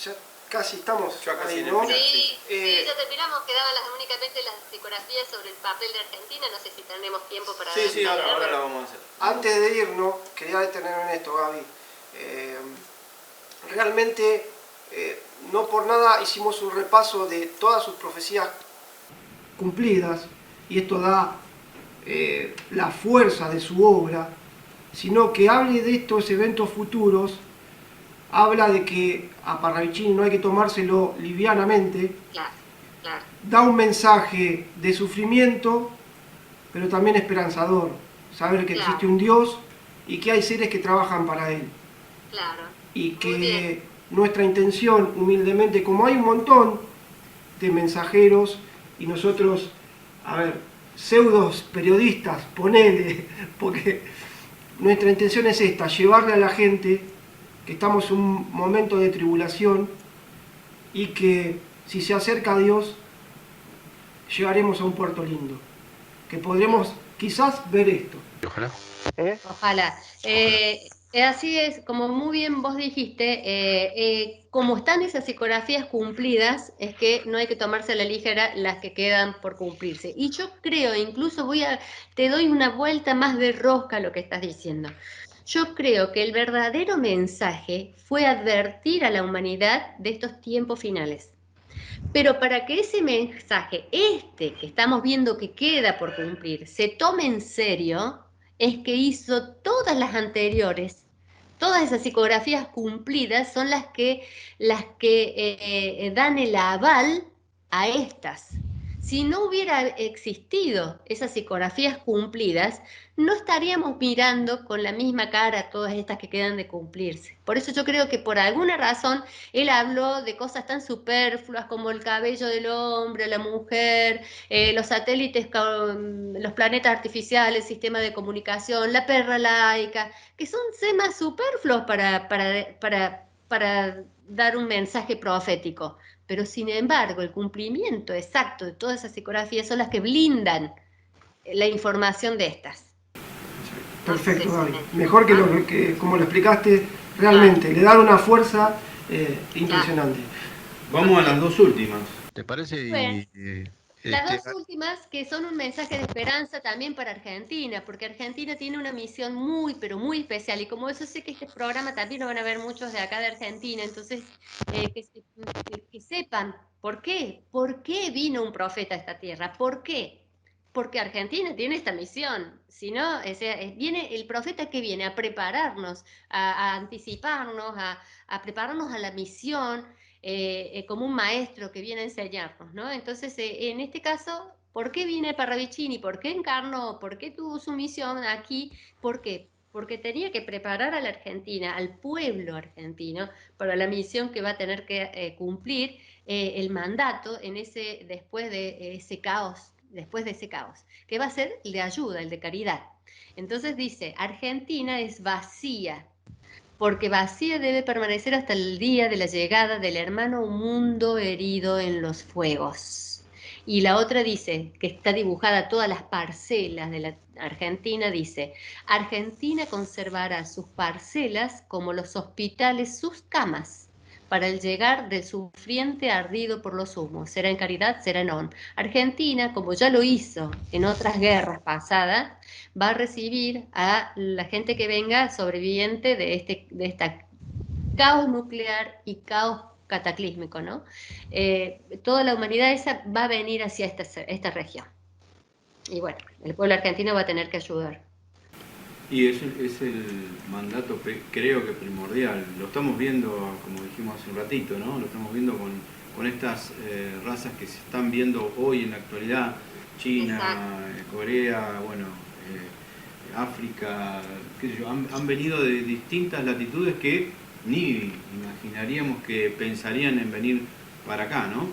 Speaker 2: ya casi estamos
Speaker 1: Ya casi
Speaker 2: ahí,
Speaker 1: en el
Speaker 2: ¿no?
Speaker 1: final.
Speaker 3: Sí,
Speaker 2: Eh,
Speaker 3: ya terminamos, quedaban únicamente las psicografías sobre el papel de Argentina, no sé si tenemos tiempo para...
Speaker 1: Sí, ahora la vamos a hacer.
Speaker 2: Antes de irnos, quería detenerme en esto, Gaby. Realmente, no por nada hicimos un repaso de todas sus profecías cumplidas, y esto da la fuerza de su obra, sino que hable de estos eventos futuros habla de que a Parravicini no hay que tomárselo livianamente,
Speaker 3: Claro, claro,
Speaker 2: da un mensaje de sufrimiento, pero también esperanzador, saber que existe
Speaker 3: Claro.
Speaker 2: un Dios y que hay seres que trabajan para Él.
Speaker 3: claro.
Speaker 2: Y
Speaker 3: Muy bien.
Speaker 2: que nuestra intención, humildemente, como hay un montón de mensajeros y nosotros, a ver, pseudos periodistas, ponele, porque nuestra intención es esta, llevarle a la gente que estamos en un momento de tribulación y que si se acerca a Dios, llegaremos a un puerto lindo, que podremos quizás ver esto.
Speaker 5: Ojalá.
Speaker 3: Ojalá. Así es, como muy bien vos dijiste, como están esas psicografías cumplidas, es que no hay que tomarse a la ligera las que quedan por cumplirse. Y yo creo, incluso te doy una vuelta más de rosca a lo que estás diciendo. Yo creo que el verdadero mensaje fue advertir a la humanidad de estos tiempos finales. Pero para que ese mensaje, que estamos viendo que queda por cumplir, se tome en serio, es que hizo todas las anteriores. Todas esas psicografías cumplidas son las que dan el aval a estas. Si no hubiera existido esas psicografías cumplidas, no estaríamos mirando con la misma cara todas estas que quedan de cumplirse. Por eso yo creo que por alguna razón él habló de cosas tan superfluas como el cabello del hombre, la mujer, los satélites, los planetas artificiales, el sistema de comunicación, la perra laica, que son temas superfluos para dar un mensaje profético. Pero sin embargo, el cumplimiento exacto de todas esas psicografías son las que blindan la información de estas.
Speaker 2: Perfecto,
Speaker 3: Entonces,
Speaker 2: Gaby. Mejor que como lo explicaste, realmente, le da una fuerza impresionante.
Speaker 1: Vamos a las dos últimas.
Speaker 5: ¿Te parece?
Speaker 3: Bueno. Las
Speaker 5: Este,
Speaker 3: dos últimas, que son un mensaje de esperanza también para Argentina, porque Argentina tiene una misión muy, pero muy especial, y como eso sé que este programa también lo van a ver muchos de acá de Argentina, entonces que sepan por qué vino un profeta a esta tierra, ¿por qué? Porque Argentina tiene esta misión, si no, viene el profeta que viene a prepararnos, a anticiparnos, a prepararnos a la misión, como un maestro que viene a enseñarnos, ¿no? Entonces, en este caso, ¿por qué viene Parravicini? ¿Por qué encarnó? ¿Por qué tuvo su misión aquí? ¿Por qué? Porque tenía que preparar a la Argentina, al pueblo argentino, para la misión que va a tener que cumplir, el mandato después de ese caos, que va a ser el de ayuda, el de caridad. Entonces dice, Argentina es vacía, porque vacía debe permanecer hasta el día de la llegada del hermano mundo herido en los fuegos. Y la otra dice, que está dibujada todas las parcelas de la Argentina, dice, Argentina conservará sus parcelas como los hospitales sus camas, para el llegar del sufriente ardido por los humos, será en caridad, será en honor. Argentina, como ya lo hizo en otras guerras pasadas, va a recibir a la gente que venga sobreviviente de esta caos nuclear y caos cataclísmico, ¿no? Toda la humanidad esa va a venir hacia esta región. Y bueno, el pueblo argentino va a tener que ayudar.
Speaker 1: Y es el mandato, creo que primordial. Lo estamos viendo, como dijimos hace un ratito, ¿no? Lo estamos viendo con estas razas que se están viendo hoy en la actualidad. China, Corea, bueno, África, qué sé yo, han venido de distintas latitudes que ni imaginaríamos que pensarían en venir para acá, ¿no?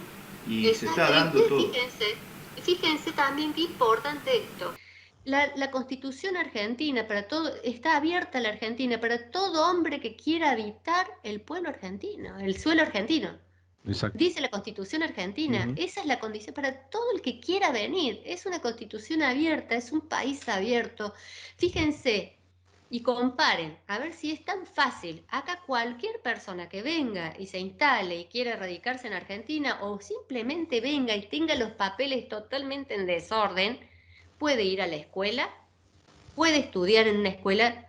Speaker 1: Y se está dando todo.
Speaker 3: Fíjense también qué importante esto. La Constitución argentina está abierta a la Argentina para todo hombre que quiera habitar el pueblo argentino, el suelo argentino.
Speaker 5: Exacto.
Speaker 3: Dice la Constitución argentina, esa es la condición para todo el que quiera venir. Es una Constitución abierta, es un país abierto. Fíjense y comparen, a ver si es tan fácil. Acá cualquier persona que venga y se instale y quiera radicarse en Argentina, o simplemente venga y tenga los papeles totalmente en desorden, puede ir a la escuela, puede estudiar en una escuela,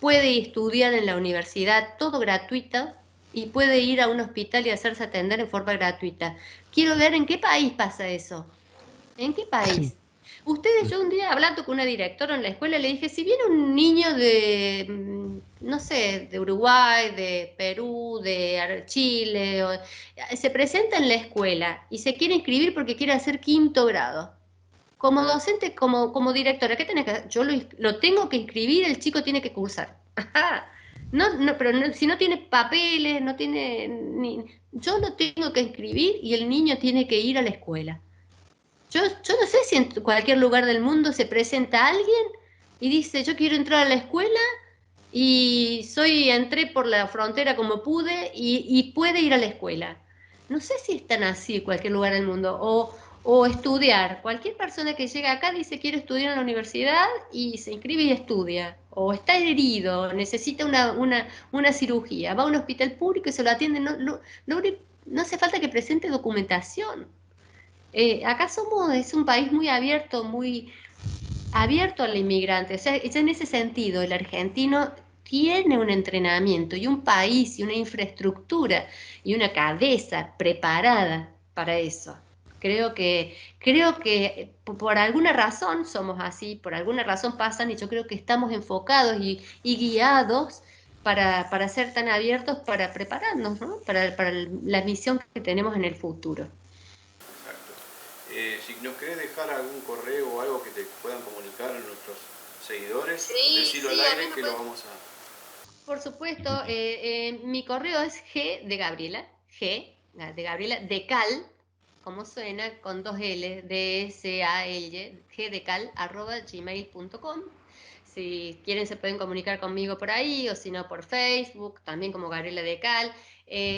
Speaker 3: puede estudiar en la universidad, todo gratuito, y puede ir a un hospital y hacerse atender en forma gratuita. Quiero ver en qué país pasa eso. ¿En qué país? Yo un día hablando con una directora en la escuela le dije, si viene un niño no sé, de Uruguay, de Perú, de Chile, se presenta en la escuela y se quiere inscribir porque quiere hacer quinto grado. Como docente, como directora, ¿qué tenés que hacer? Yo lo tengo que inscribir, el chico tiene que cursar. Ajá. Pero si no tiene papeles, no tiene yo lo tengo que inscribir y el niño tiene que ir a la escuela. Yo no sé si en cualquier lugar del mundo se presenta alguien y dice, yo quiero entrar a la escuela y entré por la frontera como pude y puede ir a la escuela. No sé si están así en cualquier lugar del mundo. O estudiar. Cualquier persona que llega acá dice quiero estudiar en la universidad y se inscribe y estudia. O está herido, necesita una cirugía, va a un hospital público y se lo atienden. No hace falta que presente documentación. Acá es un país muy abierto al inmigrante. O sea, ya en ese sentido, el argentino tiene un entrenamiento y un país y una infraestructura y una cabeza preparada para eso. Creo que por alguna razón somos así, por alguna razón pasan y yo creo que estamos enfocados y guiados para ser tan abiertos, para prepararnos, ¿no? Para la misión que tenemos en el futuro.
Speaker 1: Exacto. Si nos querés dejar algún correo o algo que te puedan comunicar a nuestros seguidores, decilo al aire que lo vamos a...
Speaker 3: Por supuesto, mi correo es G de Gabriela, decal, como suena, con 2 L, D-S-A-L, gdecal, @gmail.com. Si quieren se pueden comunicar conmigo por ahí, o si no por Facebook, también como Gabriela Decal.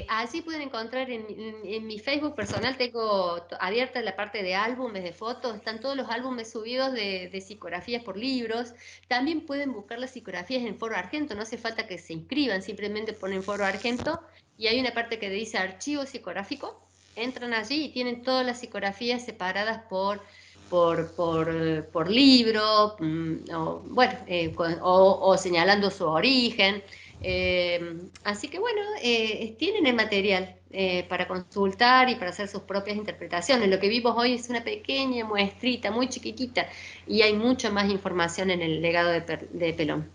Speaker 3: Allí pueden encontrar en mi Facebook personal, tengo abierta la parte de álbumes, de fotos, están todos los álbumes subidos de psicografías por libros. También pueden buscar las psicografías en Foro Argento, no hace falta que se inscriban, simplemente ponen Foro Argento y hay una parte que dice archivo psicográfico, entran allí y tienen todas las psicografías separadas por libro, o señalando su origen. Así que bueno, tienen el material para consultar y para hacer sus propias interpretaciones. Lo que vimos hoy es una pequeña muestrita, muy chiquitita, y hay mucha más información en el legado de Pelón.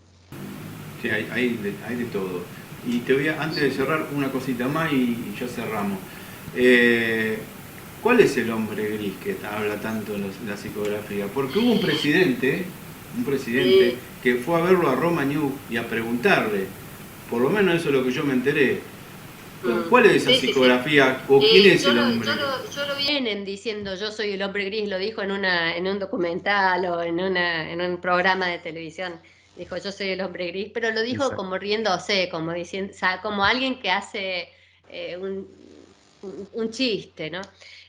Speaker 1: Sí, hay de todo. Y te voy a, antes de cerrar, una cosita más y ya cerramos. ¿Cuál es el hombre gris que habla tanto en la psicografía? Porque hubo un presidente que fue a verlo a Roma News y a preguntarle, por lo menos eso es lo que yo me enteré, ¿cuál es esa psicografía o quién es el hombre?
Speaker 3: Yo lo vienen diciendo, yo soy el hombre gris, lo dijo en un documental o en un programa de televisión. Dijo, yo soy el hombre gris, pero lo dijo como riéndose, como diciendo, o sea, como alguien que hace un chiste, ¿no?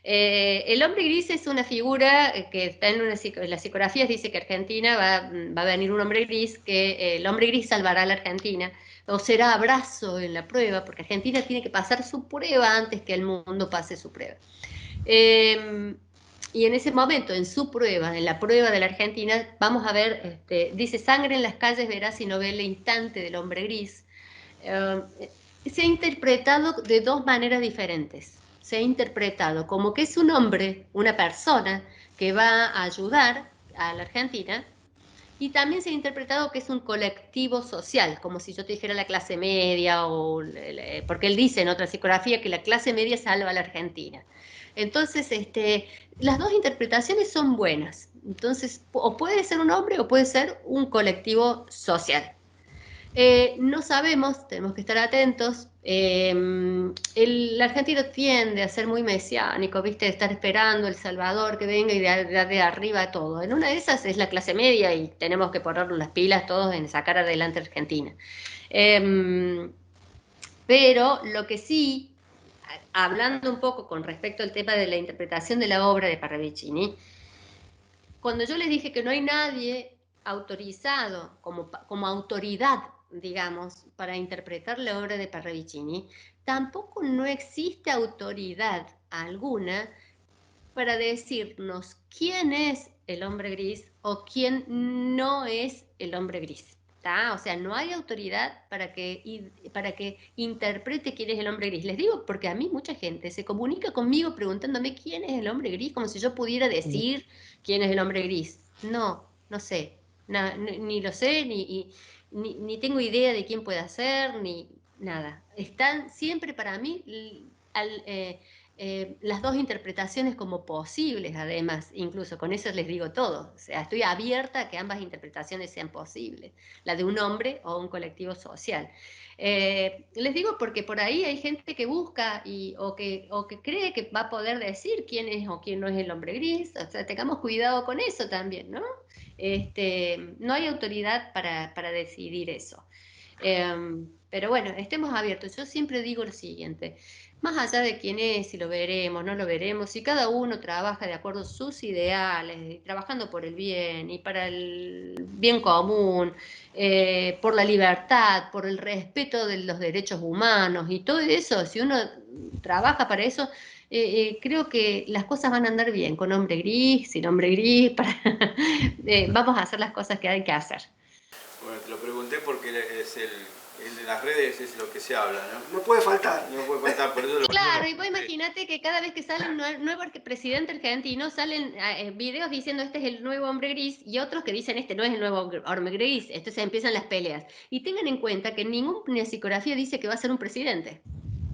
Speaker 3: El hombre gris es una figura que está en las psicografías, dice que Argentina va a venir un hombre gris, que el hombre gris salvará a la Argentina, o será abrazo en la prueba, porque Argentina tiene que pasar su prueba antes que el mundo pase su prueba. Y en ese momento, en su prueba, en la prueba de la Argentina, vamos a ver, dice, sangre en las calles verás y no ve el instante del hombre gris. Se ha interpretado de 2 maneras diferentes. Se ha interpretado como que es un hombre, una persona que va a ayudar a la Argentina, y también se ha interpretado que es un colectivo social, como si yo te dijera la clase media, porque él dice en otra psicografía que la clase media salva a la Argentina. Entonces, las 2 interpretaciones son buenas. Entonces, o puede ser un hombre o puede ser un colectivo social. No sabemos, tenemos que estar atentos. El argentino tiende a ser muy mesiánico, ¿viste? De estar esperando el Salvador que venga y de arriba todo. En una de esas es la clase media y tenemos que ponernos las pilas todos en sacar adelante a Argentina. Pero lo que sí, hablando un poco con respecto al tema de la interpretación de la obra de Parravicini, cuando yo les dije que no hay nadie autorizado como autoridad, digamos, para interpretar la obra de Parravicini, tampoco no existe autoridad alguna para decirnos quién es el hombre gris o quién no es el hombre gris. ¿Tá? O sea, no hay autoridad para que interprete quién es el hombre gris. Les digo porque a mí mucha gente se comunica conmigo preguntándome quién es el hombre gris, como si yo pudiera decir quién es el hombre gris. No sé, ni lo sé, ni tengo idea de quién puede ser, ni nada. Están siempre para mí las dos interpretaciones como posibles, además, incluso con eso les digo todo. O sea, estoy abierta a que ambas interpretaciones sean posibles, la de un hombre o un colectivo social. Les digo porque por ahí hay gente que busca o que cree que va a poder decir quién es o quién no es el hombre gris. O sea, tengamos cuidado con eso también, ¿no? No hay autoridad para decidir eso. Pero bueno, estemos abiertos. Yo siempre digo lo siguiente, más allá de quién es, si lo veremos, no lo veremos, si cada uno trabaja de acuerdo a sus ideales, trabajando por el bien y para el bien común, por la libertad, por el respeto de los derechos humanos y todo eso, si uno trabaja para eso, creo que las cosas van a andar bien, con hombre gris, sin hombre gris, vamos a hacer las cosas que hay que hacer.
Speaker 1: Bueno, te lo pregunté porque es el de las redes es lo que se habla, ¿no?
Speaker 2: No puede faltar.
Speaker 1: No puede faltar, por eso lo
Speaker 3: Claro, y vos imagínate que cada vez que sale un nuevo presidente argentino salen videos diciendo este es el nuevo hombre gris y otros que dicen este no es el nuevo hombre gris, entonces empiezan las peleas. Y tengan en cuenta que ninguna psicografía dice que va a ser un presidente.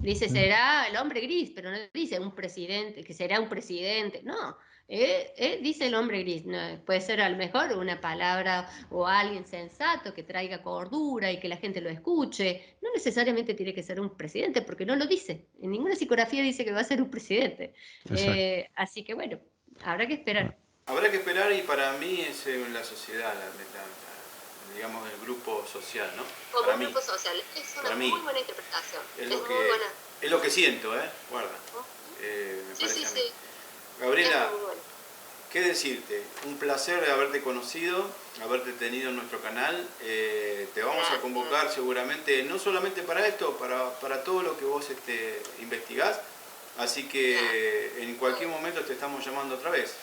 Speaker 3: Dice será el hombre gris, pero no dice un presidente, que será un presidente, no. Dice el hombre gris, no, puede ser a lo mejor una palabra o alguien sensato que traiga cordura y que la gente lo escuche. No necesariamente tiene que ser un presidente, porque no lo dice. En ninguna psicografía dice que va a ser un presidente. Así que bueno, habrá que esperar.
Speaker 1: Habrá que esperar y para mí es la sociedad, digamos el grupo social, ¿no?
Speaker 3: Como
Speaker 1: para
Speaker 3: un
Speaker 1: mí,
Speaker 3: grupo social. Es una muy buena interpretación.
Speaker 1: Es
Speaker 3: muy
Speaker 1: que,
Speaker 3: buena.
Speaker 1: Es lo que siento, guarda. Me parece a mí. Gabriela, ¿qué decirte? Un placer haberte conocido, haberte tenido en nuestro canal. Te vamos a convocar seguramente, no solamente para esto, para todo lo que vos investigás. Así que en cualquier momento te estamos llamando otra vez.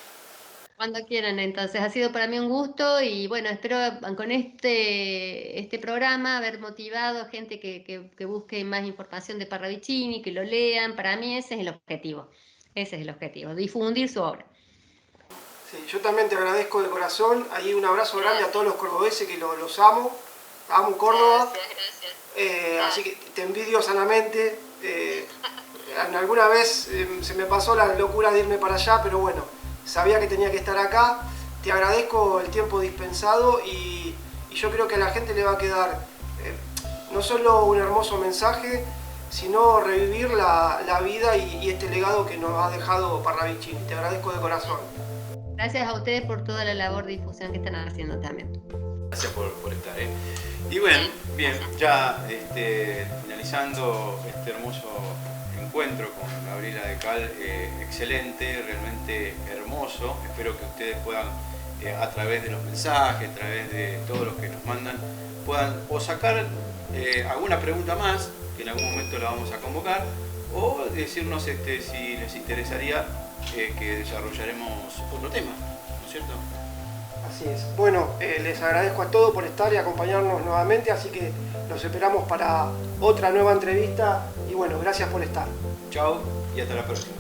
Speaker 3: Cuando quieran, entonces. Ha sido para mí un gusto y bueno, espero con este programa haber motivado a gente que busque más información de Parravicini, que lo lean. Para mí ese es el objetivo. Ese es el objetivo, difundir su obra.
Speaker 2: Sí, yo también te agradezco de corazón. Ahí un abrazo grande a todos los cordobeses que los amo. Amo Córdoba.
Speaker 3: Gracias.
Speaker 2: Así que te envidio sanamente. Alguna vez se me pasó la locura de irme para allá, pero bueno, sabía que tenía que estar acá. Te agradezco el tiempo dispensado y yo creo que a la gente le va a quedar no solo un hermoso mensaje, sino revivir la vida y este legado que nos ha dejado Parravicini. Te agradezco de corazón.
Speaker 3: Gracias a ustedes por toda la labor de difusión que están haciendo también.
Speaker 1: Gracias por estar. Y bueno, bien, ya finalizando este hermoso encuentro con Gabriela de Cal, excelente, realmente hermoso. Espero que ustedes puedan, a través de los mensajes, a través de todos los que nos mandan, puedan o sacar alguna pregunta más, que en algún momento la vamos a convocar, o decirnos si les interesaría que desarrollaremos otro tema, ¿no es cierto?
Speaker 2: Así es. Bueno, les agradezco a todos por estar y acompañarnos nuevamente, así que los esperamos para otra nueva entrevista y bueno, gracias por estar.
Speaker 1: Chao y hasta la próxima.